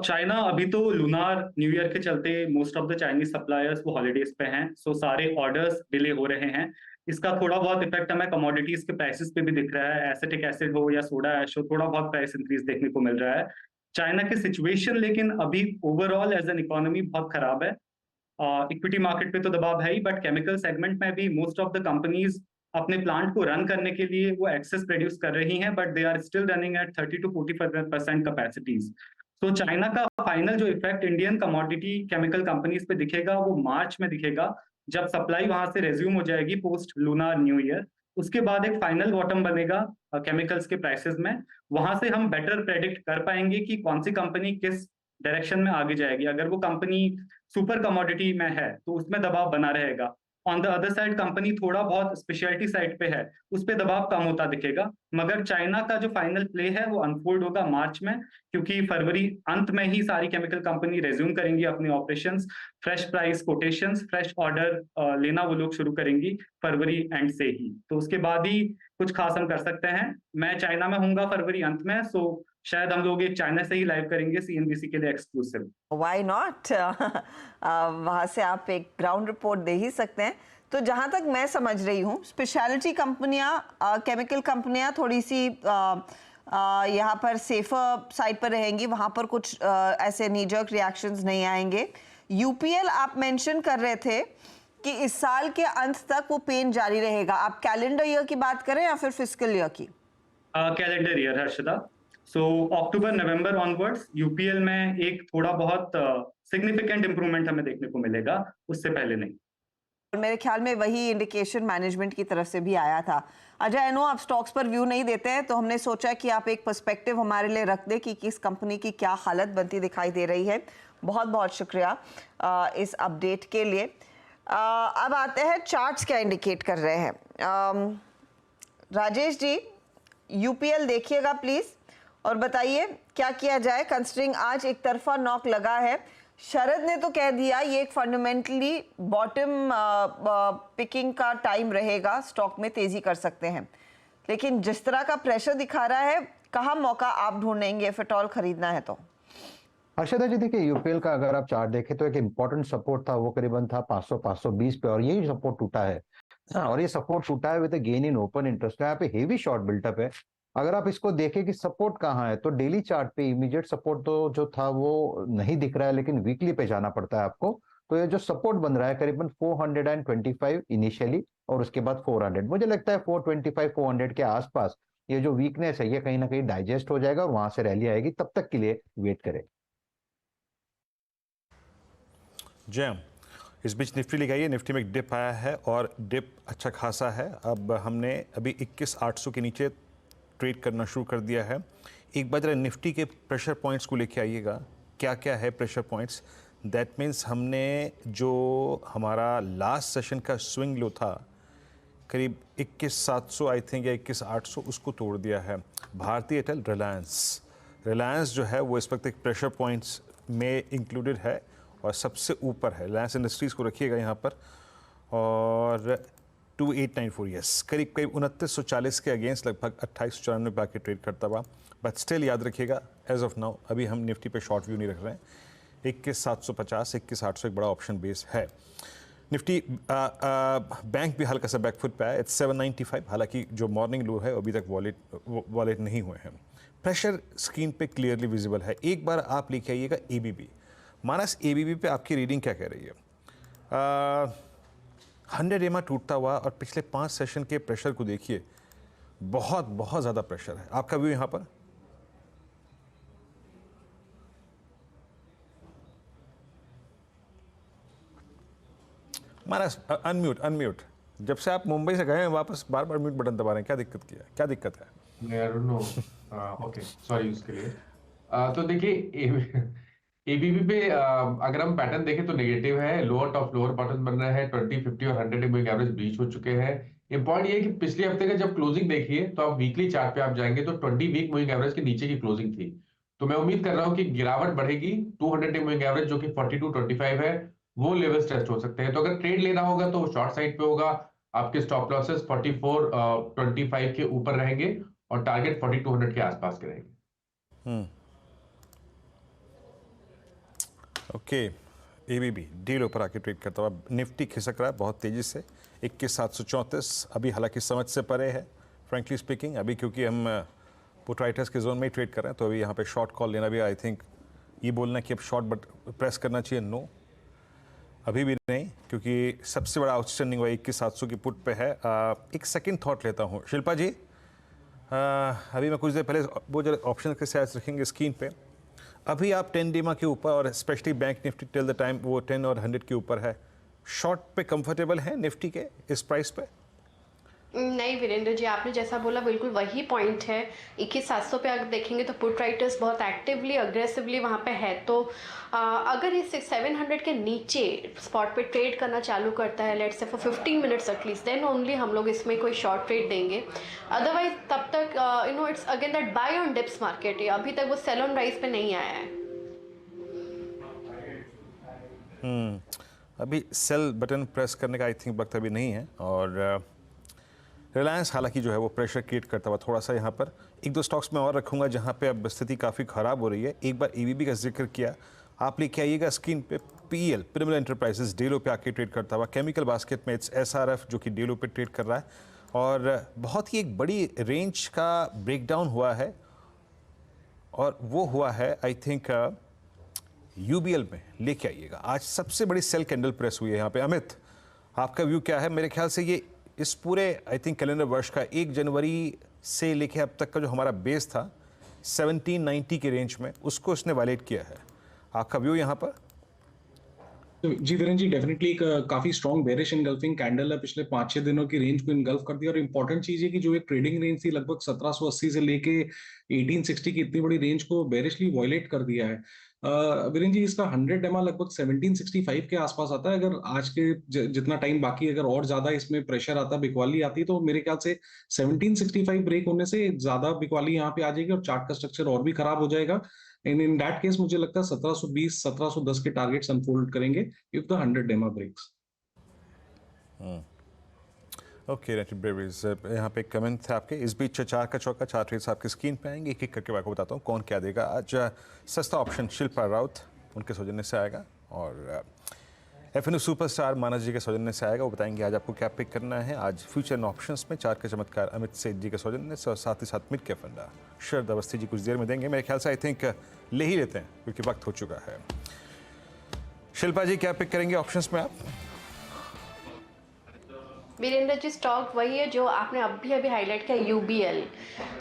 China अभी तो लूनार न्यू ईयर के चलते most of the Chinese suppliers वो हॉलीडेज पे हैं, सो सारे ऑर्डर्स डिले हो रहे हैं। इसका थोड़ा बहुत इफेक्ट हमें कमोडिटीज के प्राइसेस पे भी दिख रहा है। एसिटिक एसिड हो या सोडा ऐश हो, थोड़ा बहुत प्राइस इंक्रीज देखने को मिल रहा है। चाइना की सिचुएशन लेकिन अभी ओवरऑल एज एन इकोनॉमी बहुत खराब है। इक्विटी मार्केट पे तो दबाव है ही, बट केमिकल सेगमेंट में भी मोस्ट ऑफ द कंपनीज अपने प्लांट को रन करने के लिए वो एक्सेस प्रोड्यूस कर रही हैं, but they are still running at 30 to 40% capacities. तो चाइना का फाइनल जो effect Indian commodity chemical companies पे दिखेगा वो मार्च में दिखेगा, जब सप्लाई वहां से रेज्यूम हो जाएगी पोस्ट लूनार न्यू ईयर। उसके बाद एक फाइनल बॉटम बनेगा केमिकल्स के प्राइसेस में। वहां से हम बेटर प्रेडिक्ट कर पाएंगे कि कौन सी कंपनी किस डायरेक्शन में आगे जाएगी। अगर वो कंपनी सुपर कमोडिटी में है तो उसमें दबाव बना रहेगा। On the other side company थोड़ा बहुत स्पेशलिटी साइड पे है, उस पे दबाव कम होता दिखेगा। मगर चाइना का जो फाइनल प्ले है वो अनफोल्ड होगा मार्च में, क्योंकि फरवरी अंत में ही सारी केमिकल कंपनी रेज्यूम करेंगी अपने operations. Fresh price quotations, fresh order लेना वो लोग शुरू करेंगी फरवरी एंड से ही। तो उसके बाद ही कुछ खास हम कर सकते हैं। मैं चाइना में हूँगा फरवरी अंत में, सो शायद हम लोग एक चाइना से ही लाइव करेंगे सीएनबीसी के लिए एक्सक्लूसिव। व्हाई नॉट वहाँ से आप एक ग्राउंड रिपोर्ट दे ही सकते हैं। तो जहाँ तक मैं समझ रही हूँ, स्पेशलिटी कंपनियाँ, केमिकल कंपनियाँ थोड़ी सी यहाँ पर सेफर साइड पर रहेंगी, वहाँ पर कुछ ऐसे नीजर्क रिएक्शंस नहीं आएंगे। यूपीएल आप मेंशन कर रहे थे कि इस साल के अंत तक वो पेन जारी रहेगा। आप कैलेंडर ईयर की बात करें या फिर फिस्कल ईयर की? Calendar year Harshada. So October November onwards UPL में एक थोड़ा बहुत सिग्निफिकेंट इंप्रूवमेंट हमें देखने को मिलेगा, उससे पहले नहीं। मेरे ख्याल में वही इंडिकेशन मैनेजमेंट की तरफ से भी आया था। अजय, आई नो आप स्टॉक्स पर व्यू नहीं देते हैं, तो हमने सोचा कि आप एक पर्सपेक्टिव हमारे लिए रख दें कि किस कंपनी की क्या हालत बनती दिखाई दे रही है। बहुत बहुत शुक्रिया इस अपडेट के लिए। अब आते हैं चार्ट्स क्या इंडिकेट कर रहे हैं। राजेश जी, यूपीएल देखिएगा प्लीज और बताइए क्या किया जाए, कंसिडरिंग आज एक तरफा नॉक लगा है। शरद ने तो कह दिया ये एक फंडामेंटली बॉटम पिकिंग का टाइम रहेगा, स्टॉक में तेजी कर सकते हैं, लेकिन जिस तरह का प्रेशर दिखा रहा है, कहाँ मौका आप ढूंढेंगे इफ एट ऑल खरीदना है तो? हर्षदा जी देखिए, यूपीएल का अगर आप चार्ट देखें तो एक इंपॉर्टेंट सपोर्ट था, वो करीबन था 500-520 पे, और यही सपोर्ट टूटा है। और ये सपोर्ट टूटा है with gain in open interest. यहाँ पे हेवी शॉर्ट बिल्टअप है। अगर आप इसको देखें कि सपोर्ट कहाँ है, तो डेली चार्ट पे इमीडिएट सपोर्ट तो जो था वो नहीं दिख रहा है, लेकिन वीकली पे जाना पड़ता है आपको। तो ये जो सपोर्ट बन रहा है करीबन 425 इनिशियली, और उसके बाद 400। मुझे लगता है 425-400 के आसपास ये जो वीकनेस है ये कहीं ना कहीं डाइजेस्ट हो जाएगा और वहां से रैली आएगी। तब तक के लिए वेट करें। जैम इस बीच निफ्टी लगाई है, निफ्टी में एक डिप आया है और डिप अच्छा खासा है। अब हमने अभी 21,800 के नीचे ट्रेड करना शुरू कर दिया है। एक बार जरा निफ्टी के प्रेशर पॉइंट्स को लेके आइएगा, क्या क्या है प्रेशर पॉइंट्स। दैट मीन्स हमने जो हमारा लास्ट सेशन का स्विंग लो था करीब 21,700 आई थिंक या 21,800, उसको तोड़ दिया है। भारतीय एयरटेल, रिलायंस जो है वो इस वक्त एक प्रेशर पॉइंट्स में इंक्लूडेड है और सबसे ऊपर है। रिलायंस इंडस्ट्रीज़ को रखिएगा यहाँ पर, और 2894 यस, करीब 2940 के अगेंस्ट लगभग 2894 पे आके ट्रेड करता हुआ। बट स्टिल याद रखिएगा एज ऑफ नाउ अभी हम निफ्टी पे शॉर्ट व्यू नहीं रख रहे हैं। 21,750, 21,800 एक बड़ा ऑप्शन बेस है। निफ्टी बैंक भी हल्का सा बैकफुट पे है, इट्स 795। हालांकि जो मॉर्निंग लो है अभी तक वॉलेट नहीं हुए हैं। प्रेशर स्क्रीन पे क्लियरली विजिबल है। एक बार आप लेके आइएगा एबीबी। मानस एबीबी पे आपकी रीडिंग क्या कह रही है? 100 EMA टूटता हुआ, और पिछले 5 सेशन के प्रेशर को देखिए, बहुत बहुत ज़्यादा प्रेशर है। आपका व्यू यहाँ पर? मानस अनम्यूट। जब से आप मुंबई से गए हैं वापस बार बार म्यूट बटन दबा रहे हैं, क्या दिक्कत किया, क्या दिक्कत है? I don't know. Okay, sorry उसके लिए। तो देखिए एबीबी पे अगर हम पैटर्न देखें तो नेगेटिव है। लोअर टॉप लोअर बॉटम बन रहे हैं। 20, 50 और 100 मूविंग एवरेज ब्रीच हो चुके हैं। इंपॉर्टेंट ये है कि पिछले हफ्ते का जब क्लोजिंग देखिए तो आप वीकली चार्ट पे आप जाएंगे तो 20 वीक मूविंग एवरेज के नीचे की क्लोजिंग थी। तो मैं उम्मीद कर रहा हूं कि गिरावट बढ़ेगी। 200 मूविंग एवरेज जो कि 42.25 है, वो लेवल्स टेस्ट हो सकते हैं। तो अगर ट्रेड लेना होगा तो शॉर्ट साइड पे होगा। आपके स्टॉप लॉसेस 44.25 के ऊपर रहेंगे और टारगेट 4200 के आसपास के रहेंगे। ओके, एबीबी डील ऊपर आके ट्रेड करता हुआ। निफ्टी खिसक रहा है बहुत तेज़ी से, 21,734 अभी, हालांकि समझ से परे है फ्रेंकली स्पीकिंग अभी, क्योंकि हम पुट राइटर्स के जोन में ही ट्रेड कर रहे हैं। तो अभी यहाँ पे शॉर्ट कॉल लेना भी, आई थिंक ये बोलना कि अब शॉर्ट बट प्रेस करना चाहिए, नो अभी भी नहीं, क्योंकि सबसे बड़ा आउटस्टैंडिंग हुआ 21,700 की पुट पे है। एक सेकेंड थॉट लेता हूँ शिल्पा जी, अभी मैं कुछ देर पहले वो जो ऑप्शन के साथ रखेंगे स्क्रीन पे, अभी आप 10 DMA के ऊपर और specially bank Nifty till the time वो 10 और 100 के ऊपर है। शॉर्ट पे कंफर्टेबल है निफ्टी के इस प्राइस पे? नहीं वीरेंद्र जी, आपने जैसा बोला बिल्कुल वही पॉइंट है। 21,700 पे अगर देखेंगे तो पुट राइटर्स बहुत एक्टिवली अग्रेसिवली वहाँ पे है। तो अगर ये 700 के नीचे स्पॉट पे ट्रेड करना चालू करता है, let's say for 15 minutes at least, then only हम लोग इसमें कोई शॉर्ट ट्रेड देंगे। अदरवाइज तब तक it's again that bye on dips market है। अभी तक वो सेल ऑन राइज पे नहीं आया है। अभी सेल बटन प्रेस करने का आई थिंक वक्त अभी नहीं है। और रिलायंस हालांकि जो है वो प्रेशर क्रिएट करता हुआ थोड़ा सा यहाँ पर एक दो स्टॉक्स में और रखूंगा जहाँ पे अब स्थिति काफ़ी ख़राब हो रही है। एक बार एबीबी का जिक्र किया, आप लेके आइएगा स्क्रीन पे पीएल पिरामिड एंटरप्राइजेस डेलो पे आके ट्रेड करता हुआ। केमिकल बास्केट में इट्स एसआरएफ जो कि डेलो पे ट्रेड कर रहा है और बहुत ही एक बड़ी रेंज का ब्रेकडाउन हुआ है और वो हुआ है आई थिंक यूबीएल में लेके आइएगा। आज सबसे बड़ी सेल कैंडल प्रेस हुई है यहाँ पे। अमित, आपका व्यू क्या है? मेरे ख्याल से ये इस पूरे आई थिंक कैलेंडर वर्ष का 1 जनवरी से लेके अब तक का जो हमारा बेस था 1790 के रेंज में, उसको इसने वायलेट किया है। आपका व्यू यहाँ पर? जी वीरेन जी, डेफिनेटली एक काफी स्ट्रॉन्ग बेरिश इनगल्फिंग कैंडल है। पिछले 5-6 दिनों की रेंज को इनगल्फ कर दिया और इंपॉर्टेंट चीज है कि जो एक ट्रेडिंग रेंज थी लगभग 1780 से लेके 1860 की इतनी बड़ी रेंज को बेरिशली वॉयलेट कर दिया है। वीरेन जी, इसका 100 एमआ लगभग 1765 के आसपास आता है। अगर आज के जितना टाइम बाकी अगर और ज्यादा इसमें प्रेशर आता, बिकवाली आती, तो मेरे ख्याल से 1765 ब्रेक होने से ज्यादा बिकवाली यहाँ पे आ जाएगी और चार्ट का स्ट्रक्चर और भी खराब हो जाएगा। इन दैट केस मुझे लगता है 1720 1710 के टारगेट्स अनफोल्ड करेंगे if the 100 MA breaks. Okay United Breweries, यहाँ पे कमेंट थे आपके। इस बीच चार का चौका, 4 ट्रेड्स आपकी स्क्रीन पे आएंगे। एक एक करके मैं आपको बताता हूँ कौन क्या देगा। आज सस्ता ऑप्शन शिल्पा राउत उनके सौजन्य से आएगा और एफएनओ सुपरस्टार मानस जी के सौजन्य से आएगा। वो बताएंगे आज आपको क्या पिक करना है। आज फ्यूचर एंड ऑप्शंस में 4 के चमत्कार अमित सेठ जी के सौजन्य से और साथ ही साथ मिड के फंडा शरद अवस्थी जी कुछ देर में देंगे। मेरे ख्याल से आई थिंक ले ही लेते हैं क्योंकि वक्त हो चुका है। शिल्पा जी, क्या पिक करेंगे ऑप्शंस में आप? वीरेंद्र जी, स्टॉक वही है जो आपने अभी हाईलाइट किया,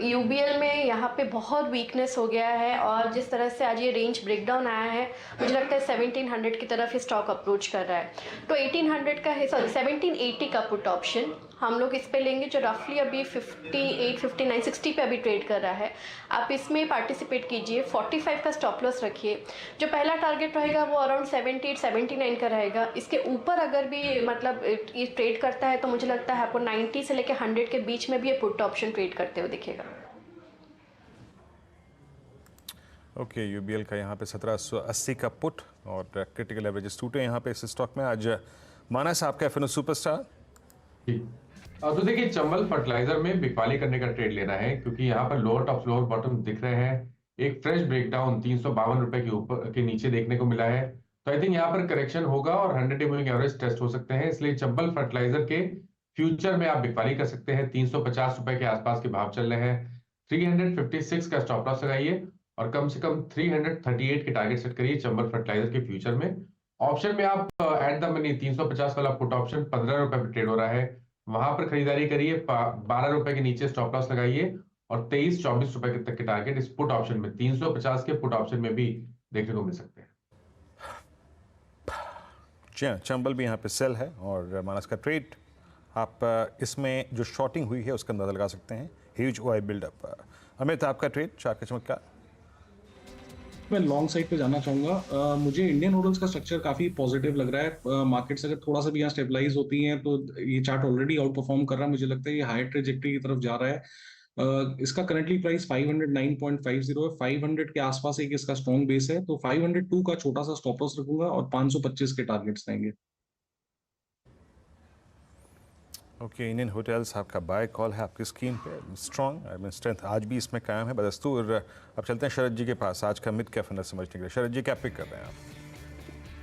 यूबीएल में यहाँ पे बहुत वीकनेस हो गया है और जिस तरह से आज ये रेंज ब्रेकडाउन आया है, मुझे लगता है 1700 की तरफ ये स्टॉक अप्रोच कर रहा है। तो 1800 का है, सॉरी 1780 का पुट ऑप्शन हम लोग इस पे लेंगे जो रफली अभी 58, 59, 60 पे अभी ट्रेड कर रहा है। आप इसमें पार्टिसिपेट कीजिए। 45 का स्टॉप लॉस रखिए। जो पहला टारगेट रहेगा वो अराउंड 78, 79 का रहेगा। इसके ऊपर अगर भी मतलब ये ट्रेड करता है तो मुझे लगता है आपको 90 से लेकर 100 के बीच में भी ये पुट ऑप्शन ट्रेड करते हुए दिखेगा। ओके, यूबीएल का यहाँ पे 1780 का पुट और क्रिटिकल एवरेजेस टूटे यहाँ पे इस स्टॉक में। आज मानस आपका एफएनओ सुपरस्टार। तो देखिए, चंबल फर्टिलाइजर में बिकवाली करने का ट्रेड लेना है क्योंकि यहाँ पर लोअर टॉप लोअर बॉटम दिख रहे हैं। एक फ्रेश ब्रेकडाउन 352 रुपए के ऊपर के नीचे देखने को मिला है। तो आई थिंक यहाँ पर करेक्शन होगा और 100 डे मूविंग एवरेज टेस्ट हो सकते हैं। इसलिए चंबल फर्टिलाइजर के फ्यूचर में आप बिकवाली कर सकते हैं। 350 रुपए के आसपास के भाव चल रहे हैं। 356 का स्टॉप लॉस लगाइए और कम से कम 338 के टारगेट सेट करिए चंबल फर्टिलाइजर के फ्यूचर में। ऑप्शन में आप एट द मनी 350 वाला पुट ऑप्शन 15 रुपए पे ट्रेड हो रहा है, वहां पर खरीदारी करिए। 12 रुपए के नीचे स्टॉप लॉस लगाइए और 23-24 रुपए तक के टारगेट इस पुट ऑप्शन में 350 के पुट ऑप्शन में भी देखने को मिल सकते हैं। चंबल भी यहाँ पे सेल है और मानस का ट्रेड आप इसमें जो शॉर्टिंग हुई है उसका अंदाजा लगा सकते हैं। Huge OI buildup. अमित, आपका ट्रेड 4 का चमत्कार। मैं लॉन्ग साइड पे जाना चाहूंगा। मुझे इंडियन नूडल्स का स्ट्रक्चर काफी पॉजिटिव लग रहा है। मार्केट्स अगर थोड़ा सा भी यहाँ स्टेबलाइज होती हैं तो ये चार्ट ऑलरेडी आउट परफॉर्म कर रहा है। मुझे लगता है ये हायर ट्रेजेक्टरी की तरफ जा रहा है। इसका करंटली प्राइस 509.50 है। 500 के आसपास एक इसका स्ट्रॉन्ग बेस है, तो 502 का छोटा सा स्टॉप लॉस रखूंगा और 525 के टारगेट्स रहेंगे। ओके, इंडियन होटल्स आपका बाय कॉल है आपकी स्क्रीन पे। स्ट्रॉन्ग आई मीन स्ट्रेंथ आज भी इसमें कायम है बदस्तूर। अब चलते हैं शरद जी के पास आज का मिड कैप फंडा समझने के लिए। शरद जी, क्या पिक कर रहे हैं आप?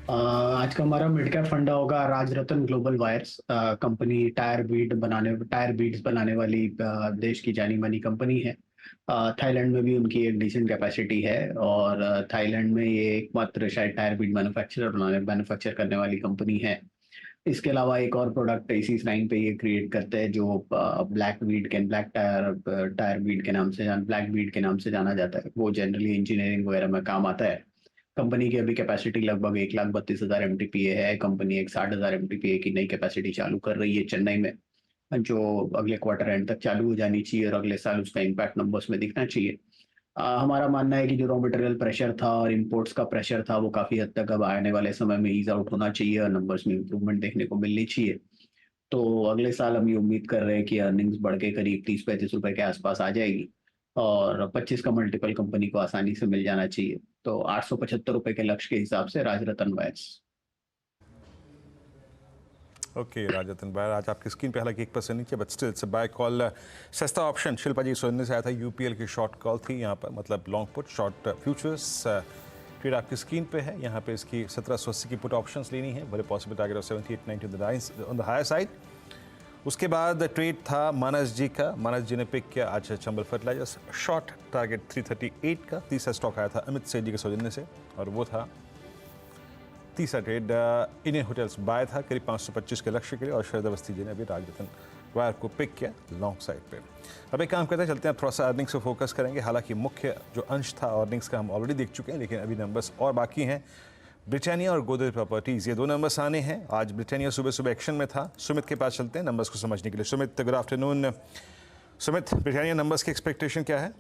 आज का हमारा मिड कैप फंडा होगा Rajratna global wires company. Tyre beads बनाने वाली देश की जानी मानी कंपनी है। थाईलैंड में भी उनकी एक डिसेंट कैपेसिटी है और थाईलैंड में ये एकमात्र शायद टायर बीड मैन्युफैक्चर करने वाली कंपनी है। इसके अलावा एक और प्रोडक्ट एसीस 9 पे ये क्रिएट करते हैं जो ब्लैक टायर बीड के नाम से जाना जाता है। वो जनरली इंजीनियरिंग वगैरह में काम आता है। कंपनी की अभी कैपेसिटी लगभग 1,32,000 MTPA है। कंपनी एक 60,000 MTPA की नई कैपेसिटी चालू कर रही है चेन्नई में जो अगले क्वार्टर एंड तक चालू हो जानी चाहिए और अगले साल उसका इम्पैक्ट नंबर्स में दिखना चाहिए। हमारा मानना है कि जो रॉ मटेरियल प्रेशर था और इंपोर्ट्स का प्रेशर था वो काफ़ी हद तक अब आने वाले समय में ईज आउट होना चाहिए और नंबर्स में इंप्रूवमेंट देखने को मिलनी चाहिए। तो अगले साल हम ये उम्मीद कर रहे हैं कि अर्निंग्स बढ़ के करीब 30-35 रुपए के आसपास आ जाएगी और 25 का मल्टीपल कंपनी को आसानी से मिल जाना चाहिए। तो 875 रुपए के लक्ष्य के हिसाब से Rajratan wires. Okay Rajratan wire आज आपकी स्क्रीन पे हालांकि 1% नीचे, but still it's a buy call, सस्ता ऑप्शन। शिल्पा जी सोचने से आया था, यूपीएल की शॉर्ट कॉल थी यहाँ पर, मतलब long put short futures trade आपकी स्क्रीन पे है। यहाँ पे इसकी 1780 की पुट ऑप्शंस लेनी है, बड़े possible target of 7890 on the higher side. उसके बाद ट्रेड था मानस जी का, मानस जी ने पिक किया आज चंबल फर्टिलाइजर्स, शॉर्ट टारगेट 338 का। तीसरा स्टॉक आया था अमित सेठ जी के सौजन्य से और वो था तीसरा ट्रेड इंडियन होटल्स बाय था करीब 525 के लक्ष्य के लिए और शरद अवस्थी जी ने अभी राजरतन वायर को पिक किया लॉन्ग साइड पे। अब एक काम करते हैं, चलते हैं थोड़ा सा अर्निंग्स पे फोकस करेंगे। हालांकि मुख्य जो अंश था अर्निंग्स का हम ऑलरेडी देख चुके हैं, लेकिन अभी नंबर्स और बाकी हैं। ब्रिटानिया और गोदरेज प्रॉपर्टीज़, ये दो नंबर्स आने हैं। आज ब्रिटानिया सुबह सुबह एक्शन में था। सुमित के पास चलते हैं नंबर्स को समझने के लिए। Sumit, good afternoon. Sumit, Britannia numbers की एक्सपेक्टेशन क्या है?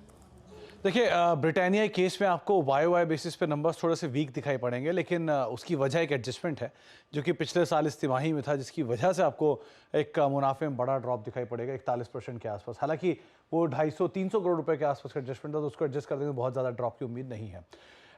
देखिए, ब्रिटानिया केस में आपको वाई बेसिस पे नंबर्स थोड़े से वीक दिखाई पड़ेंगे, लेकिन उसकी वजह एक एडजस्टमेंट है जो कि पिछले साल इस तिमाही में था, जिसकी वजह से आपको एक मुनाफे में बड़ा ड्रॉप दिखाई पड़ेगा 41% के आसपास। हालांकि वो 250-300 करोड़ रुपए के आसपास का एडजस्टमेंट था, तो उसको एडजस्ट करने में बहुत ज़्यादा ड्रॉप की उम्मीद नहीं है।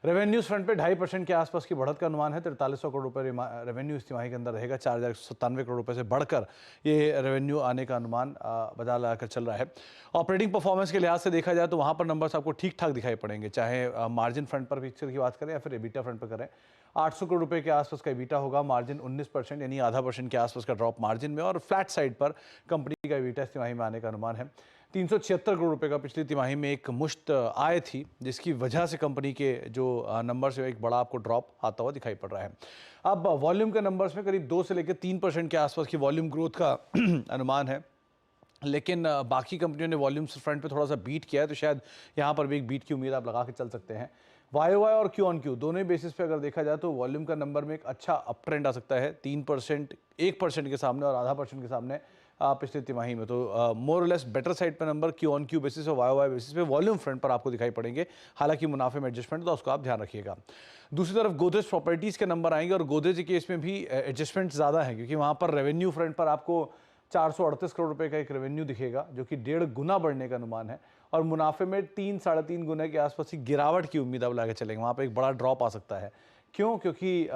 रेवेन्यूज फ्रंट पे 2.5% के आसपास की बढ़त का अनुमान है। 4300 करोड़ रुपए रेवेन्यू इस तिमाही के अंदर रहेगा। 4197 करोड़ रुपए से बढ़कर ये रेवेन्यू आने का अनुमान बजा लगाकर चल रहा है। ऑपरेटिंग परफॉर्मेंस के लिहाज से देखा जाए तो वहाँ पर नंबर्स आपको ठीक ठाक दिखाई पड़ेंगे, चाहे मार्जिन फ्रंट पर पिक्चर की बात करें या फिर एबिटा फ्रंट पर करें। 800 करोड़ रुपए के आसपास का एबिटा होगा, मार्जिन 19% यानी आधा % के आसपास का ड्रॉप मार्जिन में, और फ्लैट साइड पर कंपनी का एबिटा इस तिमाही में आने का अनुमान है। 376 करोड़ रुपए का पिछली तिमाही में एक मुश्त आय थी, जिसकी वजह से कंपनी के जो नंबर से एक बड़ा आपको ड्रॉप आता हुआ दिखाई पड़ रहा है। अब वॉल्यूम के नंबर्स में करीब 2 से लेकर 3% के आसपास की वॉल्यूम ग्रोथ का अनुमान है, लेकिन बाकी कंपनियों ने वॉल्यूम्स फ्रंट पे थोड़ा सा बीट किया है, तो शायद यहाँ पर भी एक बीट की उम्मीद आप लगा के चल सकते हैं। वाई और क्यू ऑन क्यू दोनों ही बेसिस पे अगर देखा जाए तो वॉल्यूम का नंबर में एक अच्छा अप ट्रेंड आ सकता है, 3%, 1% के सामने और आधा % के सामने पिछले तिमाही में। तो मोर और लेस बेटर साइड पर number Q on Q basis और वाई बेसिस पे वॉल्यूम फ्रंट पर आपको दिखाई पड़ेंगे। हालांकि मुनाफे में एडजस्टमेंट तो उसको आप ध्यान रखिएगा। दूसरी तरफ गोदरेज प्रॉपर्टीज़ के नंबर आएंगे और गोदरेज के केस में भी एडजस्टमेंट ज़्यादा है, क्योंकि वहाँ पर रेवेन्यू फ्रंट पर आपको 438 करोड़ रुपए का एक रेवेन्यू दिखेगा, जो कि 1.5 गुना बढ़ने का अनुमान है, और मुनाफे में 3-3.5 गुना के आसपास की गिरावट की उम्मीद आप लगा चलेंगे। वहाँ पर एक बड़ा ड्रॉप आ सकता है। क्यों? क्योंकि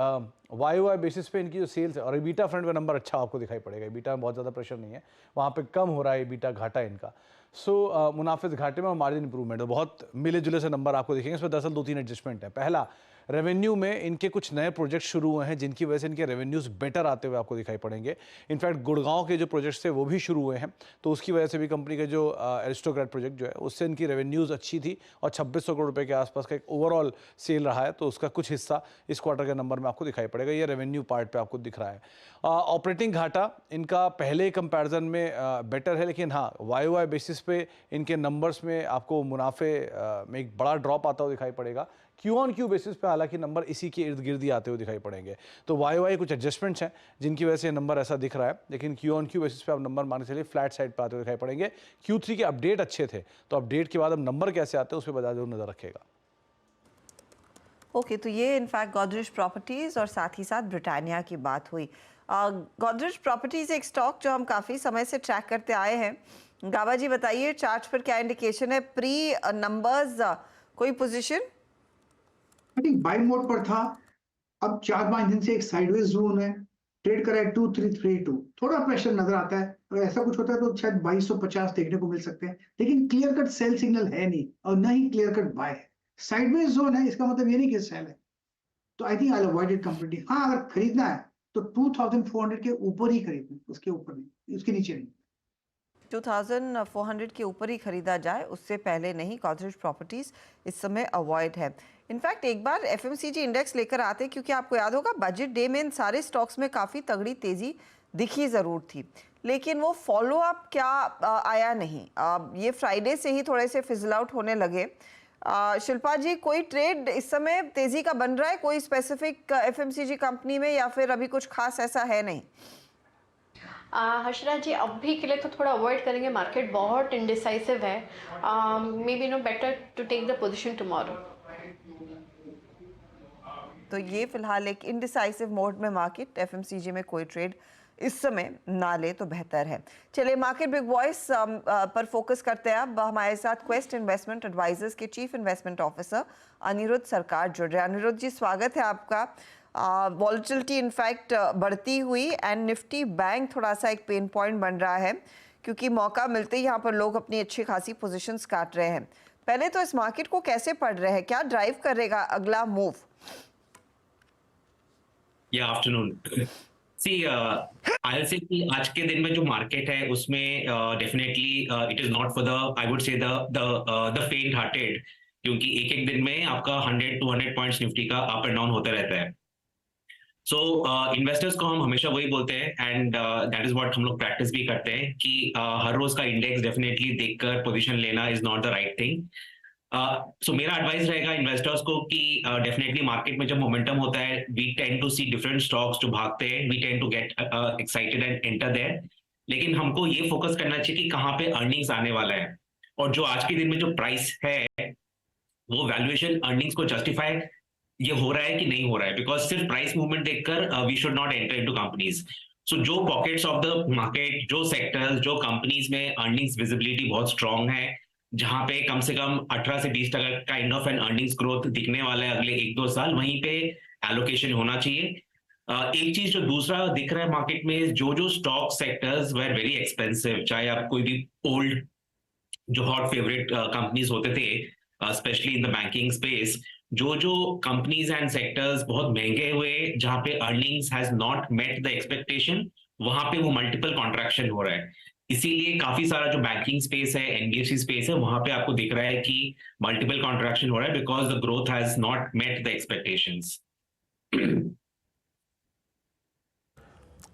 वाई बेसिस पे इनकी जो सेल्स है और एबिटा फ्रंट पे नंबर अच्छा आपको दिखाई पड़ेगा। एबिटा में बहुत ज़्यादा प्रेशर नहीं है, वहाँ पे कम हो रहा है एबिटा, घाटा है इनका। सो मुनाफे से घाटे में और मार्जिन इंप्रूवमेंट है, बहुत मिले जुले से नंबर आपको दिखेंगे। इसमें दरअसल 2-3 एडजस्टमेंट है। पहला, रेवेन्यू में इनके कुछ नए प्रोजेक्ट शुरू हुए हैं, जिनकी वजह से इनके रेवेन्यूज़ बेटर आते हुए आपको दिखाई पड़ेंगे। इनफैक्ट गुड़गांव के जो प्रोजेक्ट्स थे वो भी शुरू हुए हैं, तो उसकी वजह से भी कंपनी के जो एरिस्टोक्रेट प्रोजेक्ट जो है उससे इनकी रेवेन्यूज़ अच्छी थी और 2600 करोड़ रुपए के आसपास का एक ओवरऑल सेल रहा है, तो उसका कुछ हिस्सा इस क्वार्टर के नंबर में आपको दिखाई पड़ेगा। ये रेवेन्यू पार्ट पे आपको दिख रहा है। ऑपरेटिंग घाटा इनका पहले कंपैरिजन में बेटर है, लेकिन हाँ वाई बेसिस पे इनके नंबर्स में आपको मुनाफे में एक बड़ा ड्रॉप आता हुआ दिखाई पड़ेगा। क्यू ऑन क्यू बेसिस पे हालांकि नंबर इसी के इर्द गिर्द ही आते हुए दिखाई पड़ेंगे। तो वाई कुछ एडजस्टमेंट्स हैं जिनकी वजह से नंबर ऐसा दिख रहा है, लेकिन क्यू ऑन क्यू बेसिस पे आप नंबर मान के चलिए फ्लैट साइड पे आते हुए दिखाई पड़ेंगे। Q3 के अपडेट अच्छे थे, तो अपडेट के बाद अब नंबर कैसे आते हैं उस पर बाजार जरूर नजर रखेगा। ओके, तो ये इनफैक्ट गोदरेज प्रॉपर्टीज़ और साथ ही साथ ब्रिटानिया की बात हुई। गोदरेज प्रॉपर्टीज़ एक स्टॉक जो हम काफ़ी समय से ट्रैक करते आए हैं। गाबा जी बताइए, चार्ट पर क्या इंडिकेशन है? प्री नंबर्स कोई position? I think by mode पर था, अब 4-5 दिन से एक साइडवेज जोन है, ट्रेड करा है 2332, थोड़ा प्रेशर नजर आता है। अगर ऐसा कुछ होता है तो शायद 2250 देखने को मिल सकते हैं, लेकिन क्लियर कट सेल सिग्नल है नहीं और ना ही क्लियर कट बाय है। साइडवेज जोन है, इसका मतलब ये नहीं कि सेल है, तो I think I avoid it completely. हाँ, अगर खरीदना है तो 2400 के ऊपर ही खरीदना, उसके ऊपर नहीं, उसके नीचे नहीं। 2400 के ऊपर ही खरीदा जाए, उससे पहले नहीं। गोदरेज प्रॉपर्टीज इस समय अवॉइड है। इनफैक्ट एक बार एफएमसीजी इंडेक्स लेकर आते, क्योंकि आपको याद होगा बजट डे में इन सारे स्टॉक्स में काफ़ी तगड़ी तेज़ी दिखी ज़रूर थी, लेकिन वो फॉलो अप क्या आया नहीं। ये फ्राइडे से ही थोड़े से फिजल आउट होने लगे। शिल्पा जी, कोई ट्रेड इस समय तेज़ी का बन रहा है कोई स्पेसिफिक एफएमसीजी कंपनी में, या फिर अभी कुछ खास ऐसा है नहीं? हर्षराज जी अभी के लिए तो थोड़ा अवॉइड करेंगे, मार्केट बहुत इंडिसाइसिव है, may be better to take the position tomorrow. तो ये फिलहाल एक इनडिसाइसिव मोड में मार्केट, एफएमसीजी में कोई ट्रेड इस समय ना ले तो बेहतर है। चलिए मार्केट बिग वॉइस पर फोकस करते हैं। अब हमारे साथ क्वेस्ट इन्वेस्टमेंट एडवाइजर्स के चीफ इन्वेस्टमेंट ऑफिसर अनिरुद्ध सरकार जुड़ रहे हैं। अनिरुद्ध जी स्वागत है आपका। वॉलेटिलिटी इनफैक्ट बढ़ती हुई एंड निफ्टी बैंक थोड़ा सा एक पेन पॉइंट बन रहा है, क्योंकि मौका मिलते ही यहाँ पर लोग अपनी अच्छी खासी पोजीशंस काट रहे हैं। पहले तो इस मार्केट को कैसे पढ़ रहे हैं, क्या ड्राइव करेगा अगला मूव? आफ्टरनून I'll say कि आज के दिन में जो मार्केट है उसमें definitely it is not for the I would से द फेंट हार्टेड, क्योंकि एक एक दिन में आपका 100-200 पॉइंट्स निफ्टी का अप एंड डाउन होता रहता है। सो इन्वेस्टर्स को हम हमेशा वही बोलते हैं एंड दैट इज व्हाट हम लोग प्रैक्टिस भी करते हैं कि हर रोज का इंडेक्स डेफिनेटली देखकर पोजीशन लेना is not the right thing. So मेरा एडवाइस रहेगा इन्वेस्टर्स को कि डेफिनेटली मार्केट में जब मोमेंटम होता है we tend to see different stocks जो भागते हैं, we tend to get excited and enter there, लेकिन हमको ये फोकस करना चाहिए कि कहाँ पे अर्निंग्स आने वाला है, और जो आज के दिन में जो प्राइस है वो वैल्यूएशन अर्निंग्स को जस्टिफाई ये हो रहा है कि नहीं हो रहा है, बिकॉज सिर्फ प्राइस मूवमेंट देखकर we should not enter into companies. So जो पॉकेट्स ऑफ द मार्केट, जो सेक्टर्स, जो कंपनीज में अर्निंग्स विजिबिलिटी बहुत स्ट्रांग है, जहां पे कम से कम 18 से 20% kind of an earnings growth दिखने वाला है अगले 1-2 साल, वहीं पे एलोकेशन होना चाहिए। एक चीज जो दूसरा दिख रहा है मार्केट में, जो stock sectors were very expensive, चाहे आप कोई भी ओल्ड जो हॉट फेवरेट कंपनीज होते थे specially in the banking space, जो कंपनीज एंड सेक्टर्स बहुत महंगे हुए जहां पे earnings has not met the expectation, वहां पे वो मल्टीपल कॉन्ट्रैक्शन हो रहा है। इसीलिए काफी सारा जो बैंकिंग स्पेस है, एनबीएफसी स्पेस है, वहां पे आपको दिख रहा है कि मल्टीपल कॉन्ट्रैक्शन हो रहा है because the growth has not met the expectations.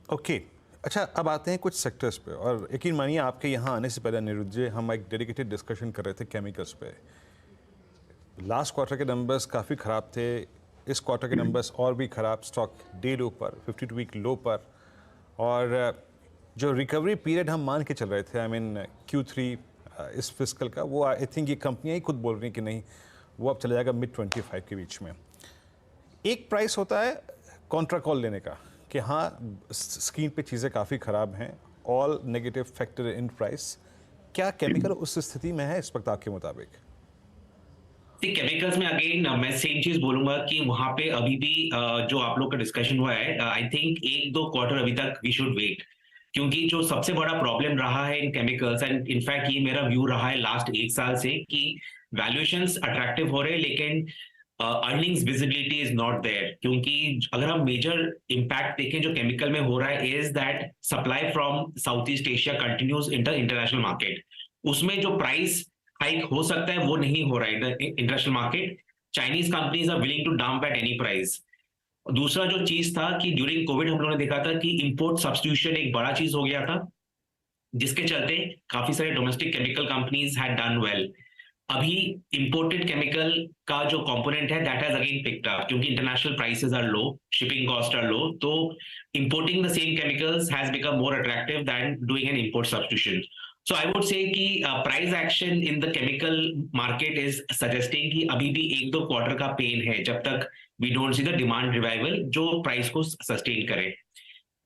Okay, अच्छा अब आते हैं कुछ सेक्टर्स पे, और यकीन मानिए आपके यहाँ आने से पहले अनिरुद्ध जी हम एक डेडिकेटेड डिस्कशन कर रहे थे केमिकल्स पे। लास्ट क्वार्टर के नंबर्स काफ़ी ख़राब थे, इस क्वार्टर के नंबर्स और भी ख़राब, स्टॉक डे लो पर, 52 वीक लो पर, और जो रिकवरी पीरियड हम मान के चल रहे थे, आई मीन Q3 इस फिस्कल का, वो आई थिंक ये कंपनियाँ ही खुद बोल रही हैं कि नहीं, वो अब चला जाएगा मिड 25 के बीच में। एक प्राइस होता है कॉन्ट्रा कॉल लेने का कि हाँ स्क्रीन पे चीज़ें काफ़ी ख़राब हैं, all negative factor in price. क्या केमिकल उस स्थिति में है इस वक्त आपके मुताबिक? केमिकल्स में अगेन मैं सेम चीज बोलूंगा कि वहां पे अभी भी जो आप लोग का डिस्कशन हुआ है, आई थिंक 1-2 क्वार्टर अभी तक वी शुड वेट, क्योंकि जो सबसे बड़ा प्रॉब्लम रहा है इन केमिकल्स, एंड इनफैक्ट ये मेरा व्यू रहा है लास्ट 1 साल से, कि वैल्यूएशंस अट्रैक्टिव हो रहे हैं लेकिन earnings visibility is not there. क्योंकि अगर हम मेजर इंपैक्ट देखें जो केमिकल में हो रहा है is that supply from south east Asia continues in the international market, उसमें जो प्राइस हाइक हो सकता है वो नहीं हो रहा है international market. Chinese companies are willing to dump at any price. दूसरा जो चीज था कि ड्यूरिंग कोविड हम लोगों ने देखा था कि इंपोर्ट सब्स्टिट्यूशन एक बड़ा चीज हो गया था, जिसके चलते काफी सारे domestic chemical companies had done well. अभी इंपोर्टेड केमिकल का जो कंपोनेंट है that has again picked up, क्योंकि international prices are low, shipping cost are low, तो importing the same chemicals has become more attractive than doing an import substitution. So I would say कि price action in the chemical market is suggesting कि अभी भी 1-2 quarter का pen है जब तक we don't see the demand revival जो price को सस्टेन करे।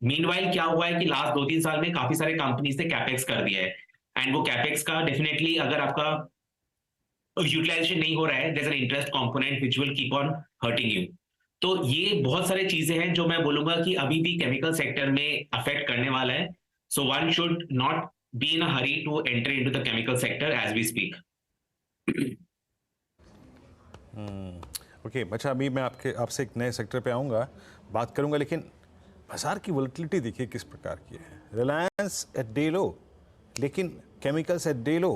Meanwhile क्या हुआ है कि लास्ट 2-3 साल में काफी सारे कंपनीज ने कैपेक्स कर दिया है, एंड वो कैपेक्स का डेफिनेटली अगर आपका यूटिलाइजेशन नहीं हो रहा है, there's an interest component which will keep on hurting you। तो ये बहुत सारे चीजें हैं जो मैं बोलूंगा कि अभी भी केमिकल सेक्टर में अफेक्ट करने वाला है। So one should not be in a hurry to enter into the chemical sector as we speak। Okay, अच्छा अभी मैं आपसे एक नए सेक्टर पे आऊँगा, बात करूँगा, लेकिन बाजार की वोलेटिलिटी देखिए किस प्रकार की है। रिलायंस एट डे लो, लेकिन केमिकल्स एट डे लो,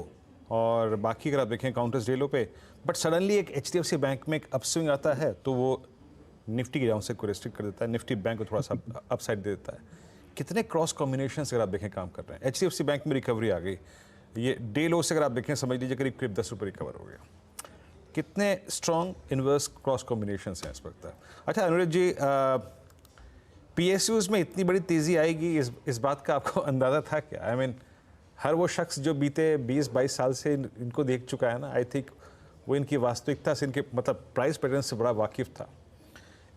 और बाकी अगर आप देखें काउंटर्स डे लो पे, बट सडनली एक HDFC बैंक में एक अपस्विंग आता है तो वो निफ्टी के डाउनसाइड को रेस्ट्रिक्ट कर देता है, निफ्टी बैंक को थोड़ा सा अपसाइड दे देता है। कितने क्रॉस कॉम्बिनेशन अगर आप देखें काम कर रहे हैं। HDFC बैंक में रिकवरी आ गई, ये डे लो से अगर आप देखें समझ लीजिए करीब 10 रुपये रिकवर हो गया। कितने स्ट्रॉन्ग इन्वर्स क्रॉस कॉम्बिनेशन हैं इस वक्त। अच्छा अनिरुद्ध जी, PSUs में इतनी बड़ी तेजी आएगी इस बात का आपको अंदाजा था क्या? आई मीन हर वो शख्स जो बीते 20-22 साल से इनको देख चुका है ना, आई थिंक वो इनकी वास्तविकता से, इनके मतलब प्राइस पैटर्न से बड़ा वाकिफ था।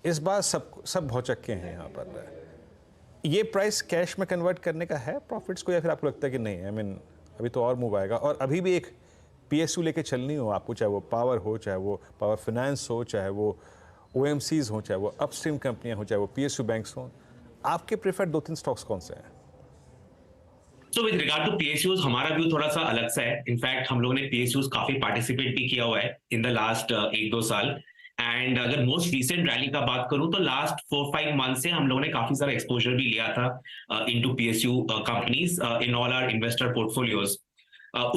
इस बार सब भौचक्के हैं यहाँ पर। ये प्राइस कैश में कन्वर्ट करने का है प्रॉफिट्स को, या फिर आपको लगता है कि नहीं? आई मीन अभी तो और मूव आएगा, और अभी भी एक PSU लेके चलनी हो आपको, चाहे वो पावर हो, चाहे वो पावर फाइनेंस हो, चाहे वो OMCs हो, चाहे वो अपस्ट्रीम कंपनियां हो, चाहे वो PSU बैंक्स हो, आपके प्रेफर्ड 2-3 स्टॉक्स कौन से हैं? So with regard to PSUs, हमारा व्यू थोड़ा सा अलग सा है। इनफैक्ट हम लोगों ने PSUs काफी पार्टिसिपेट भी किया हुआ है इन द लास्ट 1-2 साल। एंड अगर मोस्ट रिसेंट रैली का बात करूं तो लास्ट 4-5 मंथ से हम लोगों ने काफी सारा एक्सपोजर भी लिया था into PSU companies in all our investor portfolios.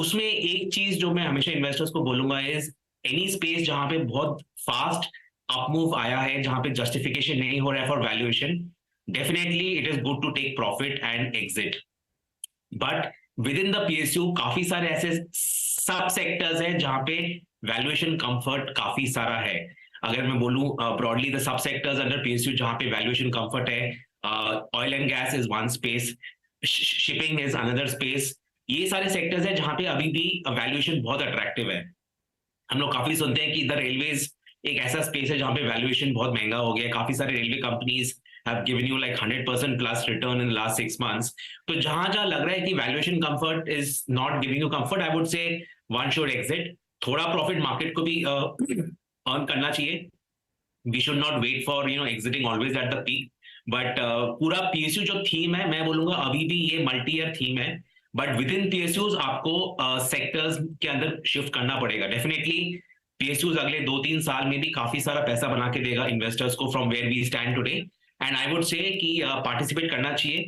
उसमें एक चीज जो मैं हमेशा इन्वेस्टर्स को बोलूंगा इज एनी स्पेस जहां पे बहुत फास्ट अपमूव आया है, जहां पे जस्टिफिकेशन नहीं हो रहा है for valuation, definitely it is good to take profit and exit. But with in the PSU काफी सारे ऐसे सब सेक्टर्स हैं जहां पे वैल्यूएशन कंफर्ट काफी सारा है। अगर मैं बोलूं broadly the sub sectors under PSU जहां पे वैल्यूएशन कंफर्ट है, oil and gas is one space, shipping is another space. ये सारे सेक्टर्स हैं जहां पे अभी भी वैल्यूएशन बहुत अट्रैक्टिव है। हम लोग काफी सुनते हैं कि द रेलवेज एक ऐसा स्पेस है जहां पे वैल्यूएशन बहुत महंगा हो गया है। काफी सारे railway companies have given you like 100% plus return in the last 6 months. तो जहां लग रहा है कि valuation comfort is not giving you comfort, I would say one should exit. थोड़ा profit market को भी earn करना चाहिए. We should not wait for exiting always at the peak. But पूरा PSU जो theme है, मैं बोलूंगा अभी भी ये multi-year theme है. But within PSUs आपको sectors के अंदर shift करना पड़ेगा. Definitely PSUs अगले 2-3 साल में भी काफी सारा पैसा बना के देगा investors को from where we stand today. And I would say कि पार्टिसिपेट करना चाहिए।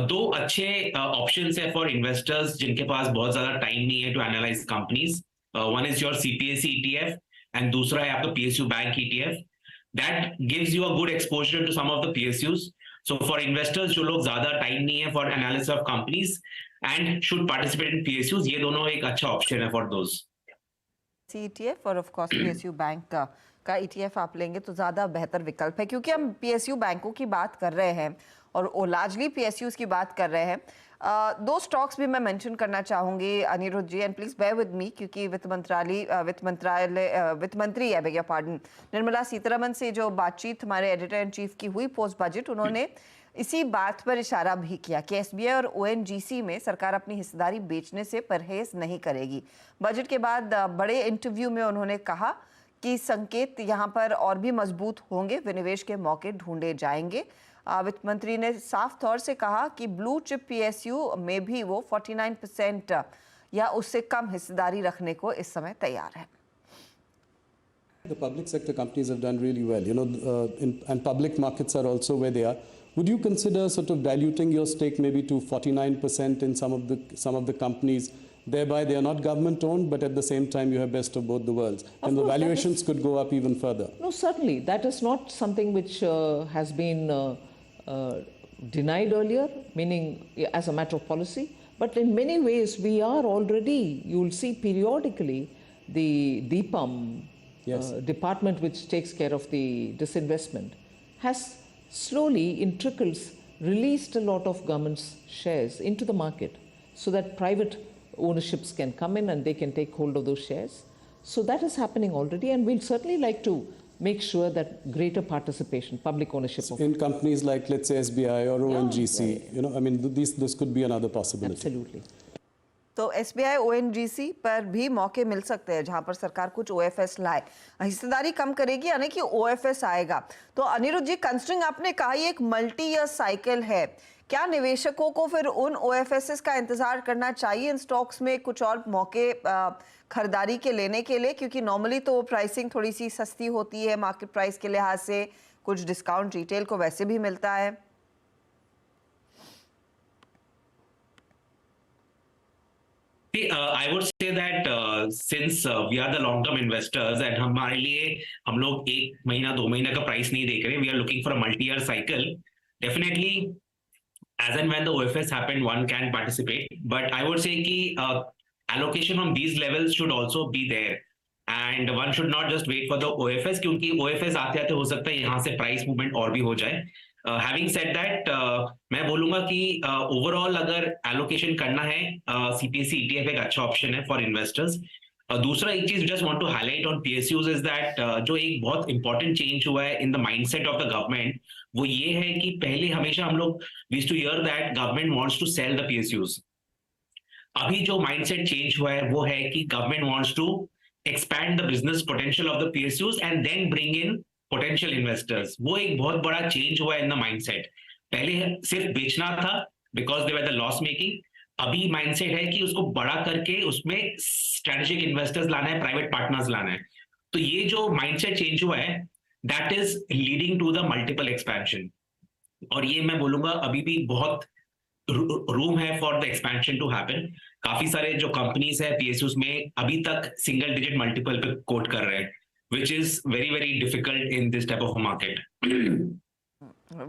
2 अच्छे ऑप्शंस है फॉर इन्वेस्टर्स जिनके पास बहुत ज्यादा टाइम नहीं है to analyse companies. One is your CPSE ETF and दूसरा है आपका PSU bank ETF। That gives you a good exposure to some of the PSUs। So for investors जो लोग ज्यादा टाइम नहीं है for analysis of companies and should participate in PSUs, ये दोनों एक अच्छा ऑप्शन है फॉर दोज। ETF और ऑफ कोर्स PSU बैंक का ETF आप लेंगे तो ज़्यादा बेहतर विकल्प है, क्योंकि हम PSU बैंकों की बात कर रहे हैं और लार्जली PSUs की बात कर रहे हैं। 2 स्टॉक्स भी मैं मेंशन करना चाहूँगी Anirudh ji, and please bear with me, क्योंकि वित्त मंत्री है भैया पार्डन निर्मला सीतारमन से जो बातचीत हमारे एडिटर इन चीफ की हुई पोस्ट बजट, उन्होंने इसी बात पर इशारा भी किया कि SBI और ONGC में सरकार अपनी हिस्सेदारी बेचने से परहेज नहीं करेगी। बजट के बाद बड़े इंटरव्यू में उन्होंने कहा कि संकेत यहाँ पर और भी मजबूत होंगे, विनिवेश के मौके ढूंढे जाएंगे। वित्त मंत्री ने साफ तौर से कहा कि ब्लू चिप PSU में भी वो 49% या उससे कम हिस्सेदारी रखने को इस समय तैयार है। The public sector companies have done really well, and public markets are also where they are. Would you consider sort of diluting your stake maybe to 49% in some of the companies? Thereby, they are not government owned, but at the same time, you have best of both the worlds. And the valuations could go up even further. No, certainly. That is not something which has been denied earlier, meaning as a matter of policy. But in many ways, we are already, you will see periodically, the DIPAM department which takes care of the disinvestment has slowly, in trickles, released a lot of government's shares into the market so that private ownerships can come in and they can take hold of those shares. So that is happening already, and we'll certainly like to make sure that greater participation, public ownership of in companies like, let's say, SBI or ONGC, I mean, this could be another possibility. Absolutely. तो SBI ONGC पर भी मौके मिल सकते हैं जहां पर सरकार कुछ OFS लाए, हिस्सेदारी कम करेगी यानी कि OFS आएगा। तो अनिरुद्ध जी, कंसिडरिंग आपने कहा ये एक मल्टी ईयर साइकिल है, क्या निवेशकों को फिर उन OFSs का इंतजार करना चाहिए इन स्टॉक्स में कुछ और मौके खरीदारी के लेने के लिए, क्योंकि नॉर्मली तो प्राइसिंग थोड़ी सी सस्ती होती है मार्केट प्राइस के लिहाज से, कुछ डिस्काउंट रिटेल को वैसे भी मिलता है? I would say that since we are the long-term investors and हमारे लिए हम लोग 1 महीना 2 महीना का प्राइस नहीं देख रहे, we are looking for a multi-year cycle. Definitely, as and when the OFS happen, one can participate. But I would say कि allocation on these levels should also be there, and one should not just wait for the OFS, क्योंकि OFS आते आते हो सकता है यहाँ से price movement और भी हो जाए. हैविंग सेड दैट मैं बोलूंगा कि ओवरऑल अगर एलोकेशन करना है सीपीएससी ईटीएफ एक अच्छा ऑप्शन है फॉर इन्वेस्टर्स। दूसरा एक चीज just want to highlight on PSUs is that जो एक बहुत इंपॉर्टेंट चेंज हुआ है in the mindset of the government, वो ये है कि पहले हमेशा हम लोग we used to hear that government wants to sell the PSUs. अभी जो माइंडसेट चेंज हुआ है वो है कि government wants to expand the business potential of the PSUs and then bring in potential investors. वो एक बहुत बड़ा चेंज हुआ है इन द माइंडसेट। पहले सिर्फ बेचना था because they were the loss making, अभी माइंडसेट है कि उसको बड़ा करके उसमें स्ट्रेटेजिक इन्वेस्टर्स लाना है, प्राइवेट पार्टनर्स लाना है। तो ये जो माइंडसेट चेंज हुआ है that is leading to the multiple expansion, और ये मैं बोलूंगा अभी भी बहुत रूम है for the expansion to happen. काफी सारे जो कंपनीज है पीएसयूज में अभी तक सिंगल डिजिट मल्टीपल पे कोट कर रहे हैं, which is very very difficult in this type of a market.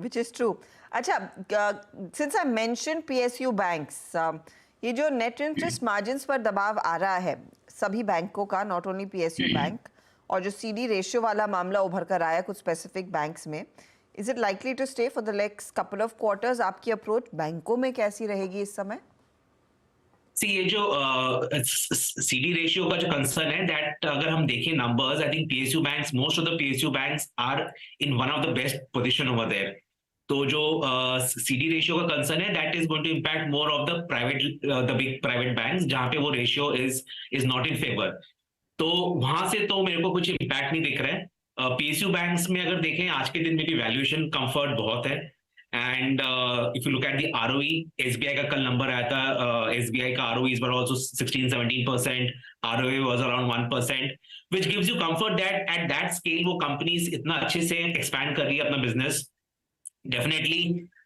Which is true. अच्छा, since I mentioned PSU banks, ये जो net interest margins पर दबाव आ रहा है सभी बैंकों का, not only PSU बैंक, और जो CD ratio वाला मामला उभर कर आया कुछ specific banks में, is it likely to stay for the next couple of quarters? आपकी approach बैंकों में कैसी रहेगी इस समय? ये जो CD रेशियो का जो कंसर्न है दैट अगर हम देखें numbers, I think PSU banks, most of the PSU banks are in one of the best position over there. तो जो CD रेशियो का कंसर्न है that is going to impact more of the big private banks जहां पे वो ratio is not in favour. तो वहां से तो मेरे को कुछ इम्पैक्ट नहीं दिख रहा है। पीएसयू बैंक्स में अगर देखें आज के दिन में भी वैल्यूएशन कंफर्ट बहुत है, and if you look at the ROE, SBI का कल नंबर आया था, SBI का ROEs were also 16-17%, ROA was around 1%, which gives you comfort that at that scale वो companies इतना अच्छे से expand कर रही है अपना business, definitely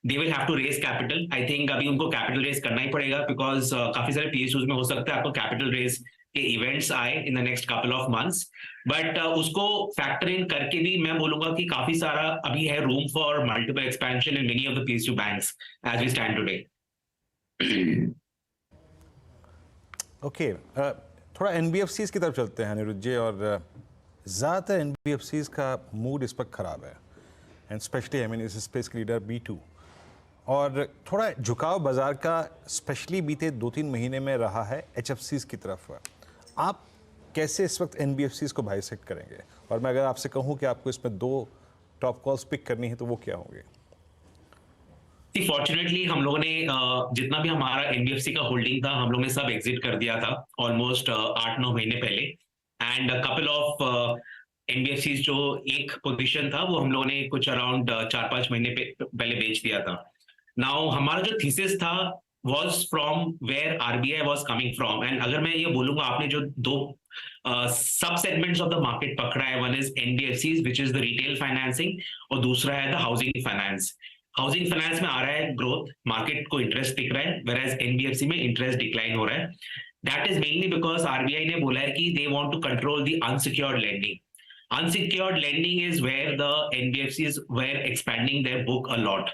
they will have to raise capital. I think अभी उनको capital raise करना ही पड़ेगा because काफी सारे PSUs में हो सकता है आपको capital raise के इवेंट्स आए in the next couple of months, but उसको फैक्टर इन करके भी मैं बोलूंगा कि काफी सारा अभी है room for multiple expansion in many of the PSU banks as we stand today. Okay, थोड़ा एनबीएफसीज की तरफ चलते हैं अनिरुद्ध जी, और ज़्यादातर एनबीएफसीज का मूड इस वक्त ख़राब है, एंड स्पेशली आई मीन इस स्पेस के लीडर B2, और थोड़ा झुकाव बाजार का स्पेशली बीते 2-3 महीने में रहा है एचएफसीज की तरफ। आप कैसे इस वक्त एनबीएफसीज को बाइसेक्ट करेंगे, और मैं अगर आपसे कहूं कि आपको इसमें 2 टॉप कॉल्स पिक करनी है तो वो क्या होंगे? फॉर्चुनेटली हम लोगों ने जितना भी हमारा एनबीएफसी का होल्डिंग था हम लोगों ने सब एग्जिट कर दिया था ऑलमोस्ट 8-9 महीने पहले, एंड कपल ऑफ एनबीएफसीज जो एक पोजीशन था वो हम लोगों ने कुछ अराउंड 4-5 महीने पहले बेच दिया था। नाउ हमारा जो थीसिस था was from where RBI was coming from, and अगर मैं ये बोलूंगा आपने जो 2 सब सेगमेंट्स ऑफ द मार्केट पकड़ा है, one is NBFCs which is the retail financing, और दूसरा है the housing finance. Housing finance में आ रहा है ग्रोथ, मार्केट को इंटरेस्ट दिख रहा है, whereas एनबीएफसी में इंटरेस्ट डिक्लाइन हो रहा है। That is mainly because RBI ने बोला है कि they want to control the unsecured lending. Unsecured lending is where the NBFCs were expanding their book a lot.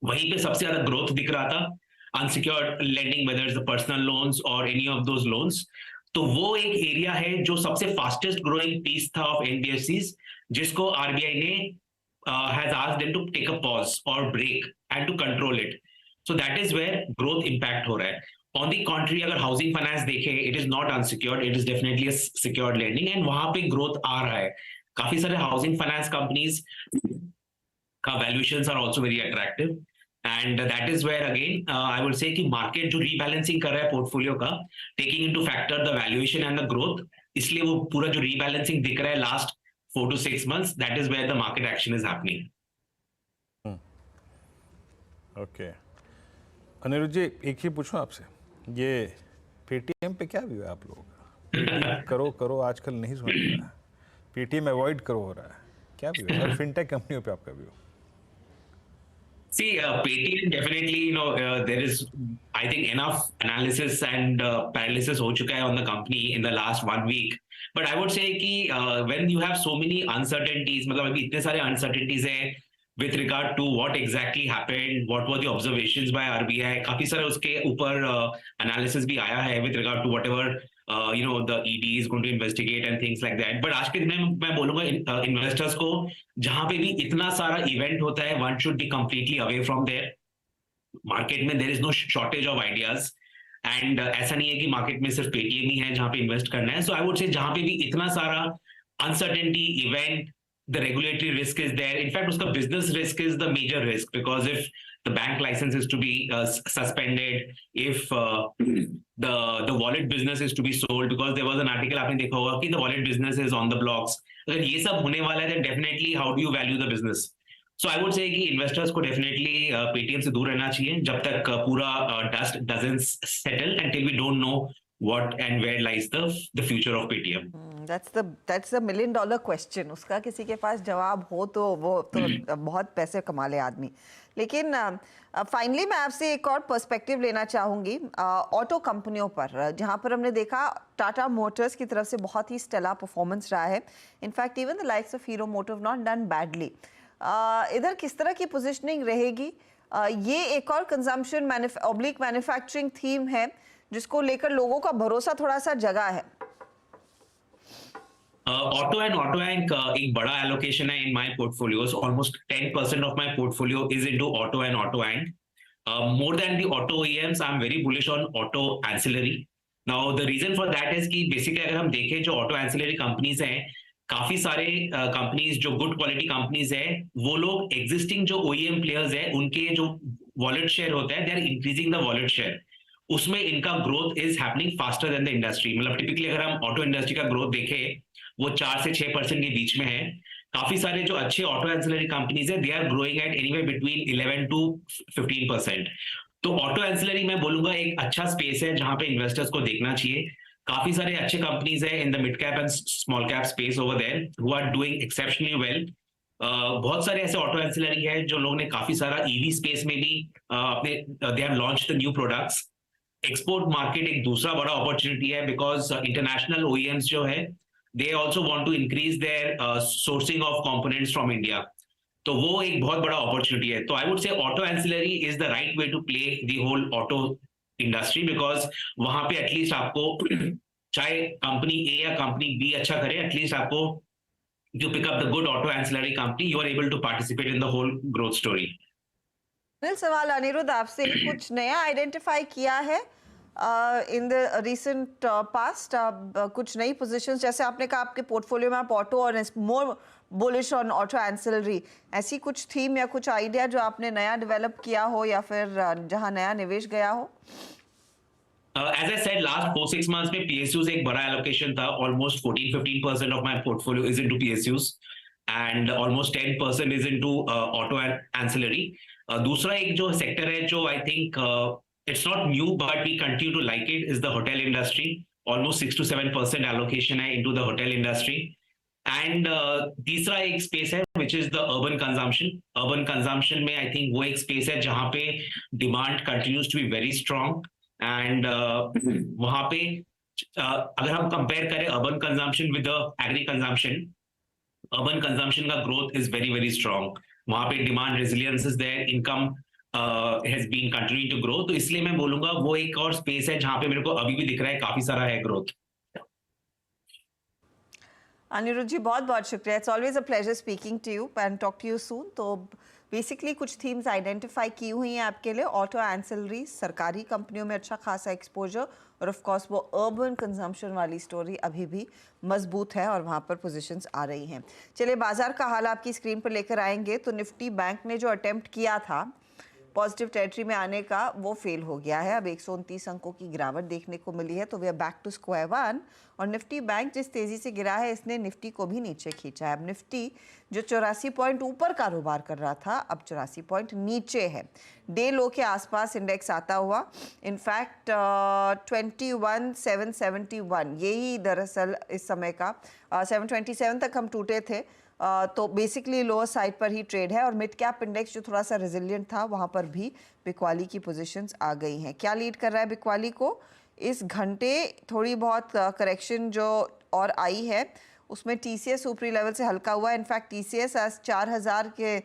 वहीं पे सबसे ज्यादा ग्रोथ दिख रहा था unsecured lending, whether is the personal loans और एनी ऑफ दोज लोन्स। तो वो एक एरिया है जो सबसे फास्टेस्ट ग्रोइंग पीस था ऑफ एनबीएफसीज, जिसको आरबीआई ने has asked them to take a pause और break and to control it. So that is where growth impact हो रहा है। ऑन दी कॉन्ट्री अगर हाउसिंग फाइनेंस देखें, it is not unsecured, it is definitely a secured lending, and वहां पे growth आ रहा है। काफी सारे हाउसिंग फाइनेंस कंपनीज का valuations are also very attractive, and that is where again I would say कि मार्केट जो रीबैलेंसिंग कर रहा है पोर्टफोलियो का, taking into factor the valuation and the growth, इसलिए वो पूरा जो रीबैलेंसिंग दिख रहा है last 4 to 6 months, that is where the market action is happening. Okay Anirudh ji, एक ही पूछूं आपसे, ये पेटीएम पे क्या व्यू है आप लोगों का? करो आजकल नहीं सुन रहा है, पेटीएम अवॉइड करो हो रहा है, क्या व्यू है? और फिनटेक कंपनियों पे आपका view? See, Paytm definitely, there is, I think, enough analysis and paralysis हो चुका है on the company in the last 1 week. But I would say कि when you have so many uncertainties, मतलब अभी इतने सारे uncertainties हैं with regard to what exactly happened, what were the observations by RBI, काफी सारे उसके ऊपर analysis भी आया है with regard to whatever the ED is going to investigate and things like that. But आज के दिन में मैं बोलूंगा इन्वेस्टर्स को जहां पे भी इतना सारा इवेंट होता है, one should be completely away from there. Market में there is no shortage of ideas. And ऐसा नहीं है कि मार्केट में सिर्फ पेटीएम ही है जहां पे इन्वेस्ट करना है. सो आई वुड से जहां पे भी इतना सारा uncertainty event, the regulatory risk is there. In fact उसका business risk is the major risk, because if the bank license is to be suspended, if the wallet business is to be sold, because there was an article आपने देखा होगा कि the wallet business is on the blocks. अगर ये सब होने वाला है then definitely how do you value the business? So I would say कि investors को definitely Paytm से दूर रहना चाहिए जब तक पूरा dust doesn't settle, until we don't know what and where lies the future of Paytm. That's the $1 million question. उसका किसी के पास जवाब हो तो वो तो बहुत पैसे कमा ले आदमी. लेकिन फाइनली मैं आपसे एक और पर्सपेक्टिव लेना चाहूँगी ऑटो कंपनियों पर, जहाँ पर हमने देखा टाटा मोटर्स की तरफ से बहुत ही स्टेला परफॉर्मेंस रहा है. In fact even the likes of hero motor not done badly. इधर किस तरह की पोजिशनिंग रहेगी? ये एक और कंजम्पशन ऑब्लिक मैन्युफैक्चरिंग थीम है जिसको लेकर लोगों का भरोसा थोड़ा सा जगा है. ऑटो एंड एक बड़ा एलोकेशन है in my portfolio. Almost 10% of my portfolio is into auto and more than the auto OEMs I am very bullish on auto ancillary. Now the reason for that is कि basically अगर हम देखें जो auto ancillary companies हैं, काफी सारे companies जो good quality companies है, वो लोग एग्जिस्टिंग जो OEM प्लेयर्स है उनके जो वॉलेट शेयर होता है, they are increasing the wallet share. उसमें इनका growth is happening faster than the industry. मतलब टिपिकली अगर हम ऑटो इंडस्ट्री का ग्रोथ देखें वो 4 से 6% के बीच में है. काफी सारे जो अच्छे ऑटो एंसिलरी कंपनीज है, they are growing at anywhere between 11 to 15%. तो ऑटो एंसिलरी मैं बोलूंगा एक अच्छा स्पेस है जहां पे इन्वेस्टर्स को देखना चाहिए. काफी सारे अच्छे कंपनीज है in the mid cap and small cap space over there who are doing exceptionally well. बहुत सारे ऐसे ऑटो एंसिलरी है जो लोग ने काफी सारा ईवी स्पेस में भी अपने they have launched the new products. Export market एक दूसरा बड़ा अपॉर्चुनिटी है, बिकॉज इंटरनेशनल OEMs जो है they also want to increase their sourcing of components from India. तो वो एक बहुत बड़ा अपॉर्चुनिटी है. तो I would say auto ancillary is the right way to play the whole auto industry, because वहां पे एटलीस्ट आपको चाहे कंपनी A या कंपनी B अच्छा करे, एटलीस्ट आपको you pick up the good auto ancillary company, you are able to participate in the whole growth story. सवाल अनिरुद्ध आपसे, कुछ नया आइडेंटिफाई किया है इन द रिसेंट पास्ट? कुछ नई पोजीशंस, जैसे आपने कहा आपके पोर्टफोलियो में आप ऑटो और मोर बुलिश ऑन ऑटो एंसिलरी, ऐसी कुछ थीम या कुछ आइडिया जो आपने नया डेवलप किया हो या फिर जहां नया निवेश गया हो? As I said, last 4-6 months में PSUs एक बड़ा allocation था. Almost 14-15% of my portfolio is into PSUs and almost 10% is into auto and ancillary. दूसरा एक जो सेक्टर है जो I think it's not new but we continue to like it is the hotel industry. Almost 6 to 7% allocation है into the hotel industry. And तीसरा एक space है which is the urban consumption. Urban consumption में I think वो एक space है जहाँ पे demand continues to be very strong. And वहां पे अगर हम कंपेयर करें urban consumption with agri consumption, urban consumption का growth is very very strong. वहां पे demand resilience is there, income has been continuing to grow. तो इसलिए मैं बोलूंगा वो एक और स्पेस है जहां पे मेरे को अभी भी दिख रहा है काफी सारा है ग्रोथ. अनिरुद्ध जी बहुत बहुत शुक्रिया. It's always a pleasure speaking to you and talk to you soon. तो बेसिकली कुछ थीम्स आइडेंटिफाई की हुई हैं आपके लिए. ऑटो एंसिलरी, सरकारी कंपनियों में अच्छा खासा एक्सपोजर, और ऑफ कोर्स वो अर्बन कंजम्पशन वाली स्टोरी अभी भी मजबूत है और वहाँ पर पोजीशंस आ रही हैं. चलिए बाजार का हाल आपकी स्क्रीन पर लेकर आएंगे. तो निफ्टी बैंक ने जो अटेम्प्ट किया था पॉजिटिव टेरिटरी में आने का, वो फेल हो गया है. अब 129 अंकों की गिरावट देखने को मिली है. तो we are back to square one. और निफ्टी बैंक जिस तेजी से गिरा है इसने निफ्टी को भी नीचे खींचा है. अब निफ्टी जो 84 पॉइंट ऊपर कारोबार कर रहा था अब 84 पॉइंट नीचे है. डे लो के आसपास इंडेक्स आता हुआ. इनफैक्ट 21,771 यही दरअसल इस समय का 727 तक हम टूटे थे. तो बेसिकली लोअर साइड पर ही ट्रेड है. और मिड कैप इंडेक्स जो थोड़ा सा रेजिलिएंट था वहाँ पर भी बिकवाली की पोजीशंस आ गई हैं. क्या लीड कर रहा है बिकवाली को इस घंटे? थोड़ी बहुत करेक्शन जो और आई है उसमें TCS ऊपरी लेवल से हल्का हुआ. इनफैक्ट TCS आज 4,000 के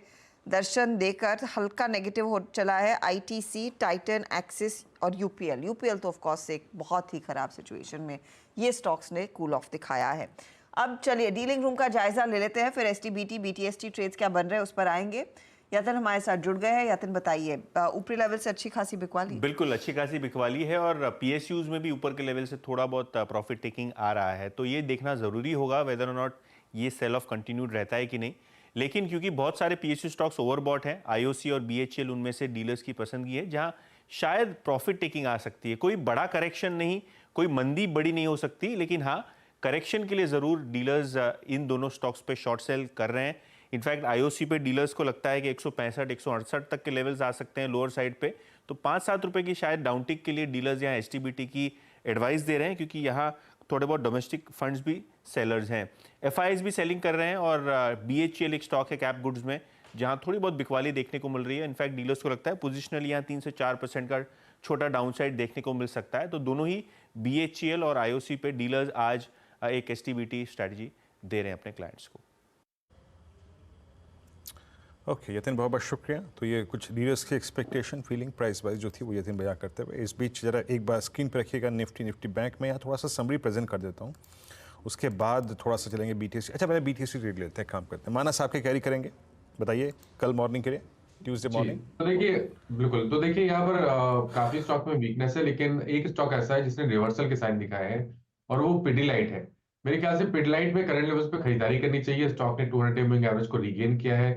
दर्शन देकर हल्का नेगेटिव हो चला है आईटीसी, टाइटन, एक्सिस और यूपीएल तो ऑफ कोर्स एक बहुत ही खराब सिचुएशन में ये स्टॉक्स ने कूल ऑफ दिखाया है। अब चलिए डीलिंग रूम का जायजा ले लेते हैं, फिर एसटीबीटी बीटीएसटी ट्रेड्स क्या बन रहे हैं उस पर आएंगे। यतन हमारे साथ जुड़ गए हैं। यतन बताइए, ऊपरी लेवल से अच्छी खासी बिकवाली? बिल्कुल अच्छी खासी बिकवाली है और पीएसयूज में भी ऊपर के लेवल से थोड़ा बहुत प्रॉफिट टेकिंग आ रहा है, तो ये देखना जरूरी होगा वेदर और नॉट ये सेल ऑफ कंटिन्यूड रहता है कि नहीं। लेकिन क्योंकि बहुत सारे पीएसयू स्टॉक्स ओवरबॉट हैं, आईओसी और बीएचईएल उनमें से डीलर्स की पसंदगी है जहां शायद प्रॉफिट टेकिंग आ सकती है। कोई बड़ा करेक्शन नहीं, कोई मंदी बड़ी नहीं हो सकती, लेकिन हाँ करेक्शन के लिए जरूर डीलर्स इन दोनों स्टॉक्स पे शॉर्ट सेल कर रहे हैं। इनफैक्ट आईओसी पे डीलर्स को लगता है कि 165 168 तक के लेवल्स आ सकते हैं लोअर साइड पे, तो 5-7 रुपए की शायद डाउनटिक के लिए डीलर्स यहाँ एसटीबीटी की एडवाइस दे रहे हैं, क्योंकि यहाँ थोड़े बहुत डोमेस्टिक फंड्स भी सेलर्स हैं। एफआईएस भी सेलिंग कर रहे हैं और बीएचईएल एक स्टॉक है कैप गुड्स में जहाँ थोड़ी बहुत बिकवाली देखने को मिल रही है। इनफैक्ट डीलर्स को लगता है पोजिशनली यहाँ 3 से 4% का छोटा डाउनसाइड देखने को मिल सकता है, तो दोनों ही बीएचईएल और आईओसी पे डीलर्स आज एक एसटीबीटी स्ट्रैटेजी दे रहे हैं अपने क्लाइंट्स को। ओके यतिन बहुत बहुत शुक्रिया। तो ये कुछ डीलर्स की एक्सपेक्टेशन फीलिंग प्राइस वाइज जो थी वो यतिन बयां करते हुए, इस बीच जरा एक बार स्क्रीन पर रखिएगा निफ्टी बैंक में, यहाँ थोड़ा सा समरी प्रेजेंट कर देता हूँ, उसके बाद थोड़ा सा चलेंगे बीटीएससी। अच्छा पहले बीटीएससी रेट लेते हैं, काम करते हैं। मानस आपके कैरी करेंगे, बताइए कल मॉर्निंग के लिए, ट्यूसडे मॉर्निंग। तो देखिए बिल्कुल, तो देखिए यहाँ पर काफी स्टॉक में वीकनेस है, लेकिन एक स्टॉक ऐसा है जिसने रिवर्सल के साइन दिखाए हैं और वो पिडिलाइट है। मेरे ख्याल से पिडिलाइट में करंट लेवल्स पे खरीदारी करनी चाहिए। स्टॉक ने 200 मूविंग एवरेज को रीगेन किया है,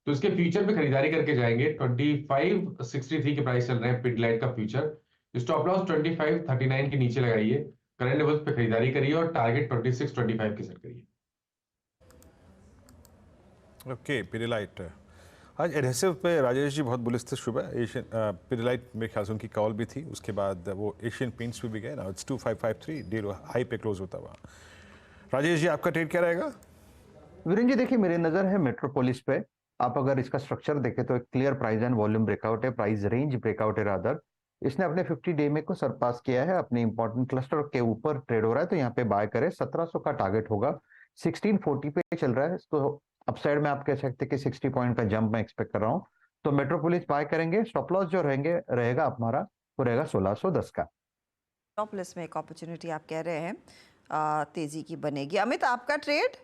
तो इसके फ्यूचर पे खरीदारी करके जाएंगे। 2563 के प्राइस चल रहे हैं पिडिलाइट का फ्यूचर। स्टॉप लॉस 2539 के नीचे लगाइए, करंट लेवल्स पे खरीदारी करिए और टारगेट 2625 के सेट करिए। ओके पिडिलाइट आज एडहेसिव पे राजेश जी बहुत बुलिश थे सुबह। एशियन पिडिलाइट मेरे ख्याल से उनकी कॉल भी थी, उसके बाद वो एशियन पेंट्स पे भी गए ना, इट्स 2553 डील हाई पे क्लोज होता हुआ। राजेश जी आपका ट्रेड क्या रहेगा? वीरेंद्र जी देखिए मेरी नजर है मेट्रोपोलिस पे। आप अगर इसका स्ट्रक्चर देखें तो एक clear price and volume breakout है, प्राइस रेंज ब्रेकआउट है रादर। इसने अपने 50 डे में को सरपास किया है, अपने इंपॉर्टेंट क्लस्टर के ऊपर ट्रेड हो रहा है, तो यहाँ पे बाय करें। 1700 का टारगेट होगा, 1640 पे चल रहा है, तो अपसाइड में आप कह सकते हैं कि 60 पॉइंट का जंप मैं एक्सपेक्ट कर रहा हूँ, तो मेट्रोपोलिस बाय करेंगे। स्टॉप लॉस जो रहेगा हमारा वो रहेगा 1610 का। स्टॉप लॉस में एक अपॉर्चुनिटी आप कह रहे हैं तेजी की बनेगी। अमित आपका ट्रेड?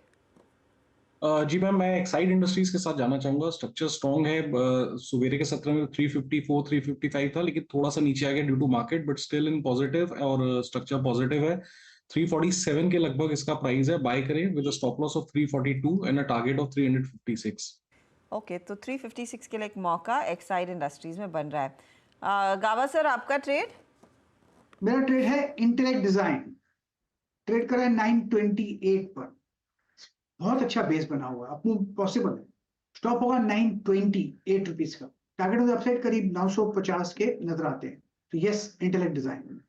जी मैम, मैं एक्साइड इंडस्ट्रीज के साथ जाना चाहूंगा। स्ट्रक्चर स्ट्रॉन्ग है। सवेरे के सत्र में 354 355 था, लेकिन थोड़ा सा नीचे आ गया due to market, but still in positive और स्ट्रक्चर पॉजिटिव है। 347 के लगभग इसका प्राइस है, बाय करें with a stop loss of 342 and a target of 356। Okay तो 356 के लिए एक मौका एक्साइड इंडस्ट्रीज में बन रहा है। गावा सर आपका ट्रेड? मेरा ट्रेड है इंटेलेक्ट डिजाइन, ट्रेड करा है 928 पर, बहुत अच्छा बेस बना हुआ है, अपनी पॉसिबल है। स्टॉप होगा 928 रुपीज का, टारगेट ऑफ द अपसाइड करीब 950 के नजर आते हैं, तो यस इंटेलेक्ट डिजाइन।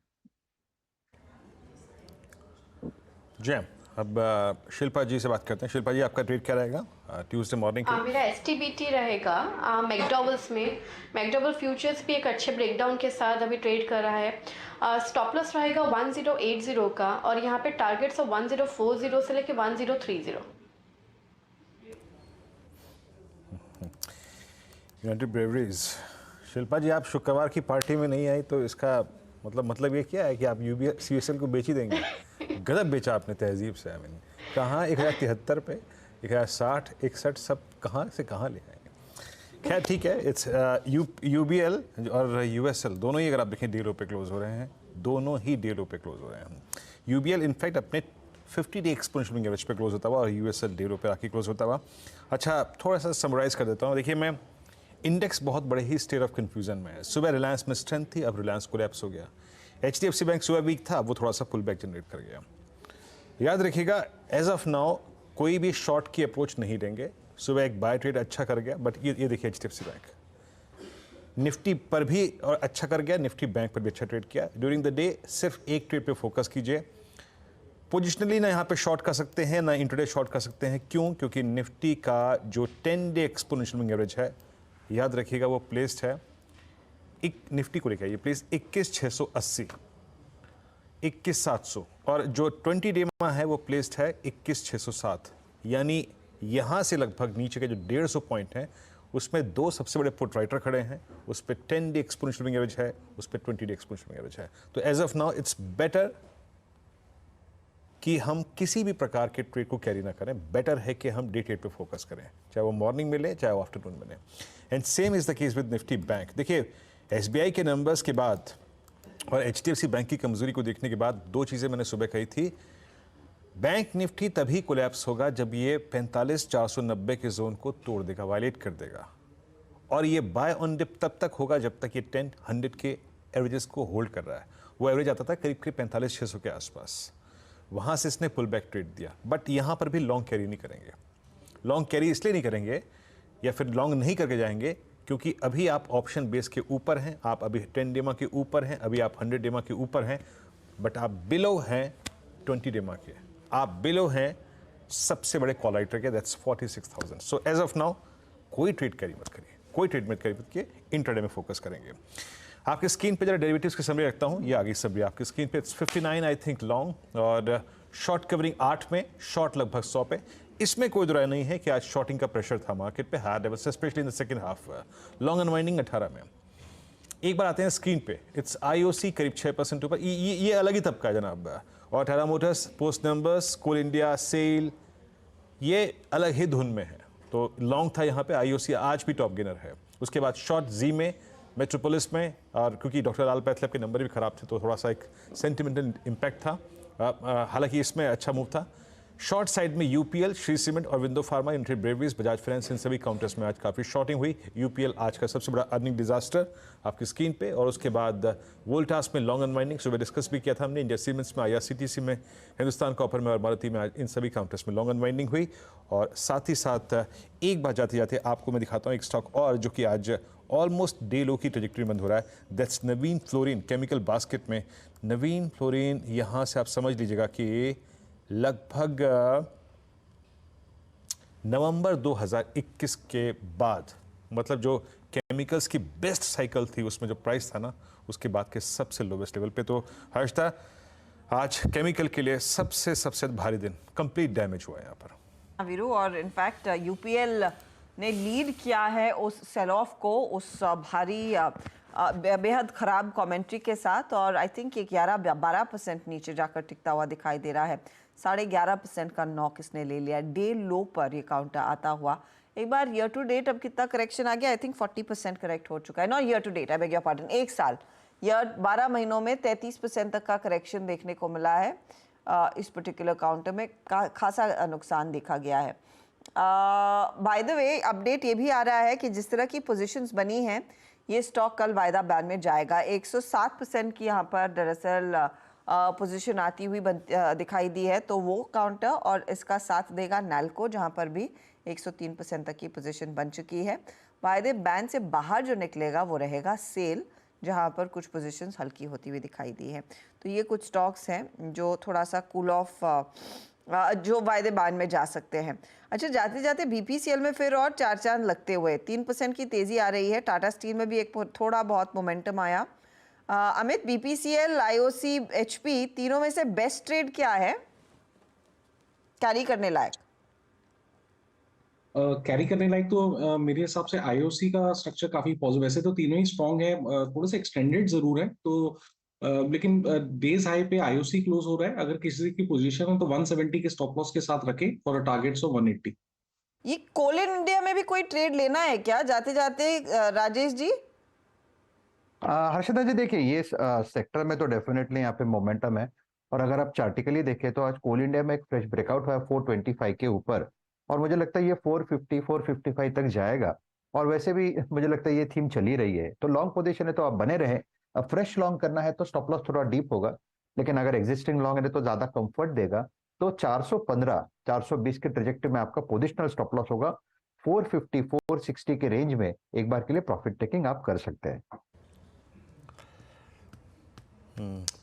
जैम अब शिल्पा जी से बात करते हैं। शिल्पा जी आपका ट्रेड क्या रहेगा ट्यूसडे मॉर्निंग के? मेरा एसटीबीटी रहेगा मैकडॉवल्स में। मैकडॉवल फ्यूचर्स भी एक अच्छे ब्रेकडाउन के साथ अभी ट्रेड कर रहा है। स्टॉप लॉस रहेगा 1080 का और यहाँ पे टारगेट्स 1040 से लेके 1030। United breweries. शिल्पा जी आप शुक्रवार की पार्टी में नहीं आई तो इसका मतलब ये क्या है कि आप यूबीसीएसएल को बेच ही देंगे? गजब बेचा आपने तहजीब से। कहाँ 1073 पे 1060 61 सब कहाँ से कहाँ ले आएंगे? खैर ठीक है। इट्स यूबीएल और यूएसएल दोनों ही अगर आप देखें डीलों पे क्लोज हो रहे हैं, दोनों ही डीलों पे क्लोज हो रहे हैं। यूबीएल इनफैक्ट अपने 50 डे एक्सपोनेंशियल एवरेज पे क्लोज होता हुआ और यूएसएल डीलों पे आके क्लोज होता हुआ। अच्छा थोड़ा सा समराइज कर देता हूँ। देखिए मैं इंडेक्स बहुत बड़े ही स्टेट ऑफ कन्फ्यूजन में है। सुबह रिलायंस में स्ट्रेंथ थी, अब रिलायंस कोलैप्स हो गया। एचडीएफसी बैंक सुबह वीक था, वो थोड़ा सा पुल बैक जनरेट कर गया। याद रखिएगा एज ऑफ नाउ कोई भी शॉर्ट की अप्रोच नहीं लेंगे। सुबह एक बाय ट्रेड अच्छा कर गया, बट ये देखिए एचडीएफसी बैंक निफ्टी पर भी और अच्छा कर गया, निफ्टी बैंक पर भी अच्छा ट्रेड किया। ड्यूरिंग द डे सिर्फ एक ट्रेड पे फोकस कीजिए। पोजिशनली ना यहाँ पे शॉर्ट कर सकते हैं ना इंट्राडे शॉर्ट कर सकते हैं। क्यों? क्योंकि निफ्टी का जो 10 डे एक्सपोनेंशियल एवरेज है, याद रखिएगा वो प्लेस्ड है एक निफ्टी को लेकर ये प्लीज 21680 21700 और जो 20 डे में है वो प्लेस्ड है 21607। यानी यहाँ से लगभग नीचे के जो 150 पॉइंट हैं उसमें दो सबसे बड़े पुट राइटर खड़े हैं, उस पर 10 डे एक्सपोनेंशियल मूविंग एवरेज है, उस पर 20 डे एक्सपोनेंशियल मूविंग एवरेज है। तो as of now it's better कि हम किसी भी प्रकार के ट्रेड को कैरी ना करें, बेटर है कि हम डे ट्रेड पे फोकस करें, चाहे वो मॉर्निंग मिले चाहे वो आफ्टरनून मिले। And same is the case with Nifty bank. देखिए एसबीआई के नंबर्स के बाद और एचडीएफसी बैंक की कमजोरी को देखने के बाद दो चीज़ें मैंने सुबह कही थी। बैंक निफ्टी तभी कोलैप्स होगा जब ये 45,490 के जोन को तोड़ देगा, वायलेट कर देगा, और ये बाय ऑन डिप तब तक होगा जब तक ये 10-100 के एवरेजेस को होल्ड कर रहा है। वो एवरेज आता था करीब करीब 45,600 के आसपास, वहाँ से इसने पुल बैक ट्रेड दिया। बट यहाँ पर भी लॉन्ग कैरी नहीं करेंगे। लॉन्ग कैरी इसलिए नहीं करेंगे या फिर लॉन्ग नहीं करके जाएंगे क्योंकि अभी आप ऑप्शन बेस के ऊपर हैं, आप अभी 10 डेमा के ऊपर हैं, अभी आप 100 डेमा के ऊपर हैं, बट आप बिलो हैं 20 डेमा के, आप बिलो हैं सबसे बड़े कॉल राइटर के, that's 46,000। So as of now कोई ट्रेड कैरी मत करिए, कोई ट्रेड मत कैरी मत किए, इंट्राडे में फोकस करेंगे। आपकी स्क्रीन पे जरा डेरिवेटिव्स की समरी रखता हूँ, ये आगे समरी आपकी स्क्रीन पे। इट्स 59 आई थिंक लॉन्ग और शॉर्ट कवरिंग 8 में, शॉर्ट लगभग 100 पे। इसमें कोई दुराय नहीं है कि आज शॉर्टिंग का प्रेशर था मार्केट पे, हायर लेवल से, specially in the second half. Long unwinding 18 में। एक बार आते हैं स्क्रीन पे, इट्स आईओसी करीब 6% ऊपर, ये अलग ही तबका है जनाब। और टाटा मोटर्स, पोस्ट नंबर्स, कोल इंडिया, सेल, ये अलग ही धुन में है। तो लॉन्ग था यहाँ पे, आईओसी आज भी टॉप गेनर है। उसके बाद शॉर्ट जी में, मेट्रोपोलिस में, और क्योंकि डॉक्टर लाल पैथलैब के नंबर भी खराब थे तो थोड़ा सा एक सेंटिमेंटल इम्पैक्ट था, हालांकि इसमें अच्छा मूव था। शॉर्ट साइड में यूपीएल, श्री सीमेंट और window pharma, United Breweries, Bajaj Finance, इन सभी काउंटर्स में आज काफ़ी शॉर्टिंग हुई। यूपीएल आज का सबसे बड़ा अर्निंग डिजास्टर आपकी स्क्रीन पे। और उसके बाद वोल्टास में लॉन्ग अनवाइंडिंग, सुबह डिस्कस भी किया था हमने। इंडिया सीमेंट्स में, आईआरसीटीसी में, हिंदुस्तान कॉपर में और मारुति में आज इन सभी काउंटर्स में लॉन्ग अनवाइंडिंग हुई। और साथ ही साथ एक बार जाते जाते आपको मैं दिखाता हूँ एक स्टॉक और जो कि आज ऑलमोस्ट डे लो की ट्रेजेक्टरी बंद हो रहा है, that's Naveen fluorine, chemical basket में। नवीन फ्लोरिन यहाँ से आप समझ लीजिएगा कि लगभग नवंबर 2021 के बाद, मतलब जो केमिकल्स की बेस्ट साइकिल थी उसमें जो प्राइस था ना, उसके बाद के सबसे लोवेस्ट लेवल पे। तो हर्षदा, आज केमिकल के लिए सबसे भारी दिन, कंप्लीट डैमेज हुआ है यहाँ पर वीरू। और इनफैक्ट यूपीएल ने लीड किया है उस सेल ऑफ को, उस भारी बेहद ख़राब कमेंट्री के साथ। और आई थिंक ये 11-12% नीचे जाकर टिकता हुआ दिखाई दे रहा है। 11.5% का नॉक इसने ले लिया, डे लो पर ये काउंटर आता हुआ। एक बार ईयर टू डेट अब कितना करेक्शन आ गया, आई थिंक 40% करेक्ट हो चुका है। Not year to date, I beg your pardon, एक साल, ईयर 12 महीनों में 33% तक का करेक्शन देखने को मिला है। इस पर्टिकुलर काउंटर में खासा नुकसान देखा गया है। बाय द वे अपडेट ये भी आ रहा है कि जिस तरह की पोजीशंस बनी हैं, ये स्टॉक कल वायदा बैन में जाएगा। 107% की यहाँ पर दरअसल पोजीशन आती हुई दिखाई दी है, तो वो काउंटर और इसका साथ देगा नैल्को, जहाँ पर भी 103% तक की पोजीशन बन चुकी है। वायदे बैन से बाहर जो निकलेगा वो रहेगा सेल, जहाँ पर कुछ पोजीशंस हल्की होती हुई दिखाई दी है। तो ये कुछ स्टॉक्स हैं जो थोड़ा सा कूल ऑफ, जो वायदे बैन में जा सकते हैं। अच्छा, जाते जाते बीपीसीएल में फिर और चार चांद लगते हुए 3% की तेज़ी आ रही है। टाटा स्टील में भी एक थोड़ा बहुत मोमेंटम आया। अमित, बीपीसीएल, आईओसी, एचपी, तीनों में से बेस्ट ट्रेड क्या है कैरी करने लायक? कैरी करने लायक तो मेरे हिसाब से आईओसी का स्ट्रक्चर काफी पॉजिटिव, वैसे तो तीनों ही स्ट्रॉन्ग है, थोड़े से एक्सटेंडेड जरूर है तो लेकिन डेज हाई पे आईओसी क्लोज हो रहा है। अगर किसी की पोजीशन है तो 170 के स्टॉप लॉस के साथ रखे फॉर अ टारगेट्स ऑफ 180। ये कोल इंडिया में भी कोई ट्रेड लेना है क्या जाते जाते, राजेश जी? हर्षदा जी, देखिए ये सेक्टर में तो डेफिनेटली यहाँ पे मोमेंटम है। और अगर आप चार्टिकली देखें तो आज कोल इंडिया में एक फ्रेश ब्रेकआउट हुआ है 425 के ऊपर, और मुझे लगता है ये 450-455 तक जाएगा। और वैसे भी मुझे लगता है ये थीम चली रही है, तो लॉन्ग पोजीशन है तो आप बने रहे। अब फ्रेश लॉन्ग करना है तो स्टॉप लॉस थोड़ा डीप होगा, लेकिन अगर एग्जिस्टिंग लॉन्ग है तो ज्यादा कंफर्ट देगा। तो 415-420 के ट्रेजेक्टरी में आपका पोजिशनल स्टॉप लॉस होगा। 450-460 के रेंज में एक बार के लिए प्रॉफिट टेकिंग आप कर सकते हैं।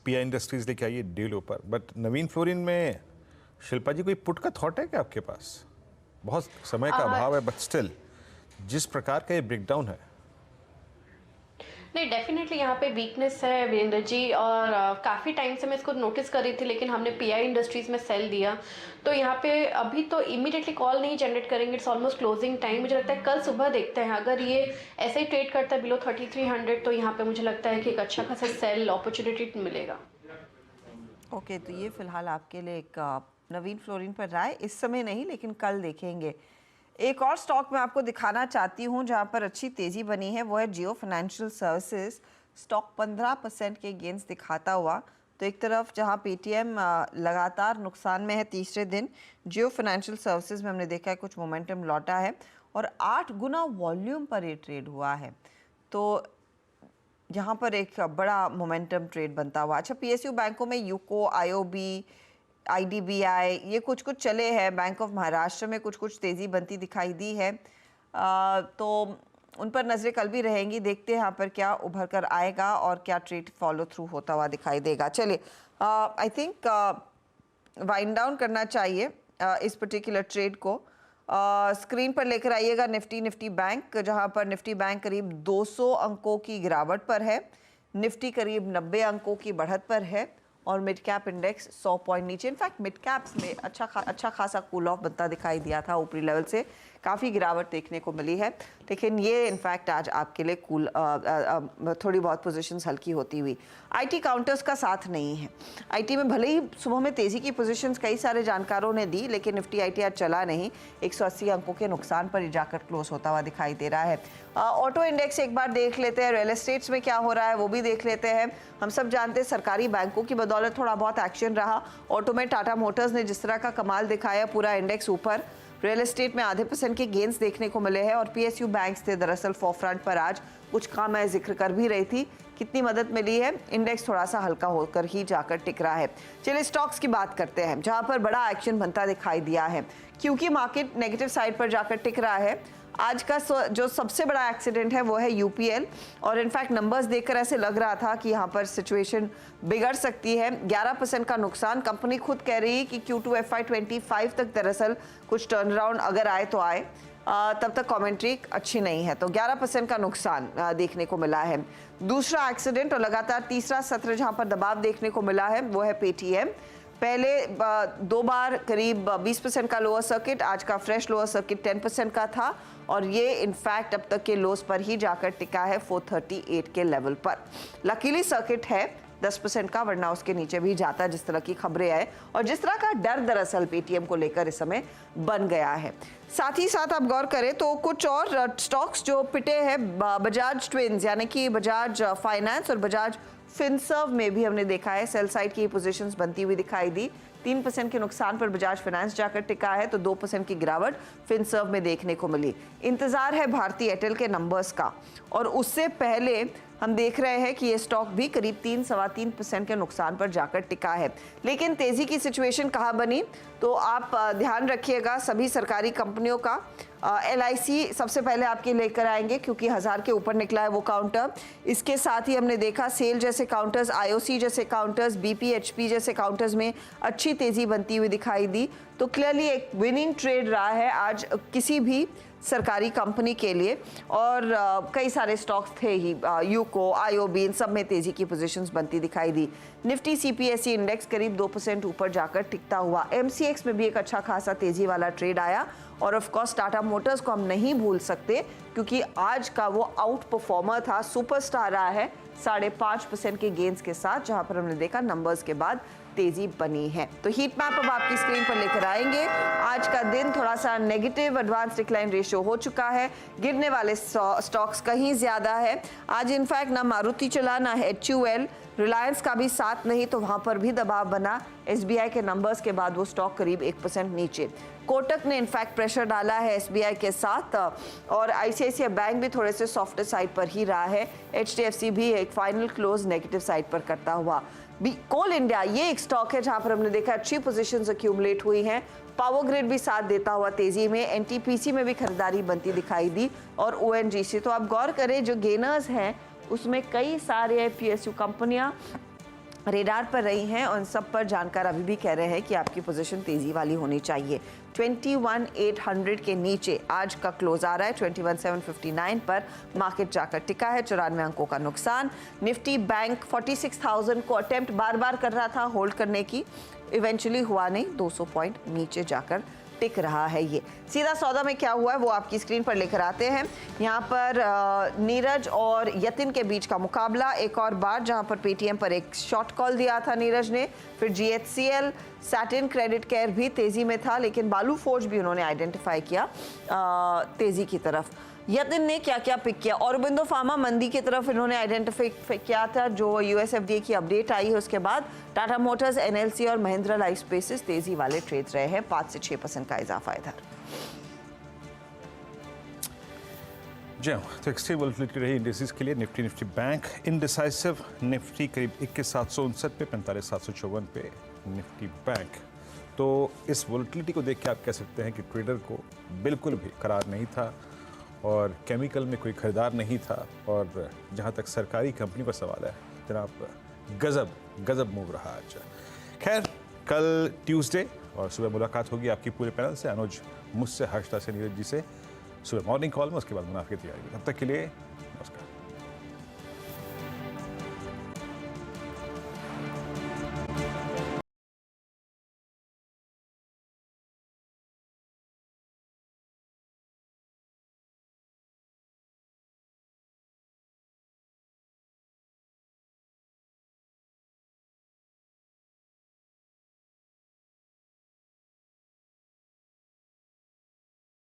पीआई इंडस्ट्रीज लेके आइए डील ऊपर, बट नवीन फ्लोरिन में शिल्पा जी कोई पुट का थॉट है क्या आपके पास? बहुत समय का अभाव है, बट स्टिल जिस प्रकार का ये ब्रेकडाउन है। नहीं, डेफिनेटली यहाँ पे वीकनेस है वीरेंद्र जी, और काफ़ी टाइम से मैं इसको नोटिस कर रही थी, लेकिन हमने पीआई इंडस्ट्रीज में सेल दिया, तो यहाँ पे अभी तो इमीडिएटली कॉल नहीं जनरेट करेंगे, इट्स ऑलमोस्ट क्लोजिंग टाइम। मुझे लगता है कल सुबह देखते हैं, अगर ये ऐसे ही ट्रेड करता है बिलो 3300, तो यहाँ पे मुझे लगता है कि एक अच्छा खासा सेल अपॉर्चुनिटी मिलेगा। ओके, तो ये फिलहाल आपके लिए एक नवीन फ्लोरिन पर राय, इस समय नहीं लेकिन कल देखेंगे। एक और स्टॉक मैं आपको दिखाना चाहती हूँ जहाँ पर अच्छी तेज़ी बनी है, वो है जियो फाइनेंशियल सर्विसेज। स्टॉक 15% के गेंस दिखाता हुआ, तो एक तरफ जहाँ पेटीएम लगातार नुकसान में है तीसरे दिन, जियो फाइनेंशियल सर्विसेज में हमने देखा है कुछ मोमेंटम लौटा है और 8 गुना वॉल्यूम पर ये ट्रेड हुआ है, तो यहाँ पर एक बड़ा मोमेंटम ट्रेड बनता हुआ। अच्छा, पीएसयू बैंकों में यूको, आईओबी, आईडीबीआई ये कुछ चले हैं, बैंक ऑफ महाराष्ट्र में कुछ तेज़ी बनती दिखाई दी है, तो उन पर नज़रें कल भी रहेंगी। देखते हैं यहाँ पर क्या उभर कर आएगा और क्या ट्रेड फॉलो थ्रू होता हुआ दिखाई देगा। चलिए, आई थिंक वाइंड डाउन करना चाहिए इस पर्टिकुलर ट्रेड को। स्क्रीन पर लेकर आइएगा निफ्टी बैंक, जहाँ पर निफ्टी बैंक करीब 200 अंकों की गिरावट पर है, निफ्टी करीब 90 अंकों की बढ़त पर है और मिड कैप इंडेक्स 100 पॉइंट नीचे। इनफैक्ट मिड कैप्स में अच्छा खासा कूल ऑफ बनता दिखाई दिया था, ऊपरी लेवल से काफ़ी गिरावट देखने को मिली है, लेकिन ये इनफैक्ट आज आपके लिए थोड़ी बहुत पोजीशंस हल्की होती हुई। आईटी काउंटर्स का साथ नहीं है। आईटी में भले ही सुबह में तेज़ी की पोजीशंस कई सारे जानकारों ने दी, लेकिन निफ्टी आईटी आज चला नहीं, 180 अंकों के नुकसान पर ही जाकर क्लोज होता हुआ दिखाई दे रहा है। ऑटो इंडेक्स एक बार देख लेते हैं, रियल एस्टेट्स में क्या हो रहा है वो भी देख लेते हैं। हम सब जानते हैं सरकारी बैंकों की बदौलत थोड़ा बहुत एक्शन रहा। ऑटो में टाटा मोटर्स ने जिस तरह का कमाल दिखाया, पूरा इंडेक्स ऊपर। रियल एस्टेट में आधे % के गेंस देखने को मिले हैं और पीएसयू बैंक्स थे दरअसल फोरफ्रंट पर आज, कुछ का मैं जिक्र कर भी रही थी। कितनी मदद मिली है, इंडेक्स थोड़ा सा हल्का होकर ही जाकर टिक रहा है। चलिए स्टॉक्स की बात करते हैं जहां पर बड़ा एक्शन बनता दिखाई दिया है, क्योंकि मार्केट नेगेटिव साइड पर जाकर टिक रहा है। आज का जो सबसे बड़ा एक्सीडेंट है वो है यूपीएल, और इनफैक्ट नंबर्स देखकर ऐसे लग रहा था कि यहाँ पर सिचुएशन बिगड़ सकती है। 11% का नुकसान, कंपनी खुद कह रही है कि Q2 FY25 तक दरअसल कुछ टर्न अराउंड अगर आए तो आए, तब तक कमेंट्री अच्छी नहीं है, तो 11% का नुकसान देखने को मिला है। दूसरा एक्सीडेंट और लगातार तीसरा सत्र जहाँ पर दबाव देखने को मिला है वो है पेटीएम। पहले 2 बार करीब 20% का लोअर सर्किट, आज का फ्रेश लोअर सर्किट 10% का था और ये इनफैक्ट अब तक के लोस पर ही जाकर टिका है 438 के लेवल पर। लकीली सर्किट है 10% का, वरना उसके नीचे भी जाता जिस तरह की खबरें आए और जिस तरह का डर दरअसल पेटीएम को लेकर इस समय बन गया है। साथ ही साथ आप गौर करें तो कुछ और स्टॉक्स जो पिटे हैं, बजाज ट्विंस यानी कि बजाज फाइनेंस और बजाज फिनसर्व में भी हमने देखा है सेल साइड की पोजीशंस बनती हुई दिखाई दी। 3% के नुकसान पर बजाज फाइनेंस जाकर टिका है, तो 2% की गिरावट फिनसर्व में देखने को मिली। इंतजार है भारती एयरटेल के नंबर्स का, और उससे पहले हम देख रहे हैं कि ये स्टॉक भी करीब 3-3.25% के नुकसान पर जाकर टिका है। लेकिन तेजी की सिचुएशन कहाँ बनी, तो आप ध्यान रखिएगा सभी सरकारी कंपनियों का। LIC सबसे पहले आपके लेकर आएंगे क्योंकि 1000 के ऊपर निकला है वो काउंटर। इसके साथ ही हमने देखा सेल जैसे काउंटर्स, IOC जैसे काउंटर्स, BPHP जैसे काउंटर्स में अच्छी तेजी बनती हुई दिखाई दी। तो क्लियरली एक विनिंग ट्रेड रहा है आज किसी भी सरकारी कंपनी के लिए, और कई सारे स्टॉक्स थे ही, यूको, IOB, इन सब में तेजी की पोजीशंस बनती दिखाई दी। निफ्टी CPSE इंडेक्स करीब 2% ऊपर जाकर टिकता हुआ। MCX में भी एक अच्छा खासा तेजी वाला ट्रेड आया, और ऑफ कोर्स टाटा मोटर्स को हम नहीं भूल सकते क्योंकि आज का वो आउट परफॉर्मर था, सुपरस्टार रहा है 5.5% के गेंस के साथ, जहां पर हमने देखा नंबर्स के बाद तेजी बनी है। तो हीट मैप अब आपकी स्क्रीन पर लेकर आएंगे। आज का दिन थोड़ा सा नेगेटिव एडवांस डिक्लाइन रेशियो हो चुका है, गिरने वाले स्टॉक्स कहीं ज्यादा है। आज इनफैक्ट ना मारुति चला, ना HUL, रिलायंस का भी साथ नहीं, तो वहां पर भी दबाव बना। SBI के नंबर्स के बाद वो स्टॉक करीब 1% नीचे। कोटक ने इनफैक्ट प्रेशर डाला है SBI के साथ, और ICICI बैंक भी थोड़े से सॉफ्ट साइड पर ही रहा है। HDFC भी एक फाइनल क्लोज नेगेटिव साइड पर करता हुआ। कोल इंडिया ये एक स्टॉक है जहां पर हमने देखा अच्छी पोजीशंस एक्यूमुलेट हुई हैं। पावर ग्रिड भी साथ देता हुआ तेजी में, NTPC में भी खरीदारी बनती दिखाई दी, और ONGC। तो आप गौर करें जो गेनर्स हैं उसमें कई सारे PSU कंपनियां रेडार पर रही हैं और इन सब पर जानकार अभी भी कह रहे हैं कि आपकी पोजीशन तेजी वाली होनी चाहिए। 21,800 के नीचे आज का क्लोज आ रहा है। 21,759 पर मार्केट जाकर टिका है, 94 अंकों का नुकसान। निफ्टी बैंक 46,000 को अटेम्प्ट बार बार कर रहा था होल्ड करने की, इवेंचुअली हुआ नहीं, 200 पॉइंट नीचे जाकर टिक रहा है। ये सीधा सौदा में क्या हुआ है वो आपकी स्क्रीन पर लेकर आते हैं। यहाँ पर नीरज और यतिन के बीच का मुकाबला एक और बार, जहाँ पर पेटीएम पर एक शॉर्ट कॉल दिया था नीरज ने, फिर GHCL, सैटिन क्रेडिट केयर भी तेजी में था, लेकिन बालू फोर्ज भी उन्होंने आइडेंटिफाई किया तेजी की तरफ। यतिन ने क्या क्या पिक किया? औरबिंदो फार्मा मंदी की तरफ इन्होंने आइडेंटिफाई किया था, जो USFDA की अपडेट आई है उसके बाद। टाटा मोटर्स, NLC और महिंद्रा लाइफ स्पेसेस तेजी वाले ट्रेड रहे हैं, 5 से 6% का इजाफा इधर। जी हाँ, तो एक्सट्रीम वोलेटिलिटी रही इंडिसेस के लिए। निफ्टी बैंक इनडिसाइसिव, निफ्टी करीब 21,759 पे, 45,754 पे निफ्टी बैंक। तो इस वोलेटिलिटी को देख के आप कह सकते हैं कि ट्रेडर को बिल्कुल भी करार नहीं था और केमिकल में कोई खरीदार नहीं था। और जहाँ तक सरकारी कंपनी का सवाल है जनाब, गजब मूव रहा आज। खैर, कल ट्यूसडे और सुबह मुलाकात होगी आपकी पूरे पैनल से, अनुज मुझसे, हर्षदा से, नीरज जी से सुबह मॉर्निंग कॉल में, उसके बाद मुनाफे की तैयारी में। तब तक के लिए नमस्कार।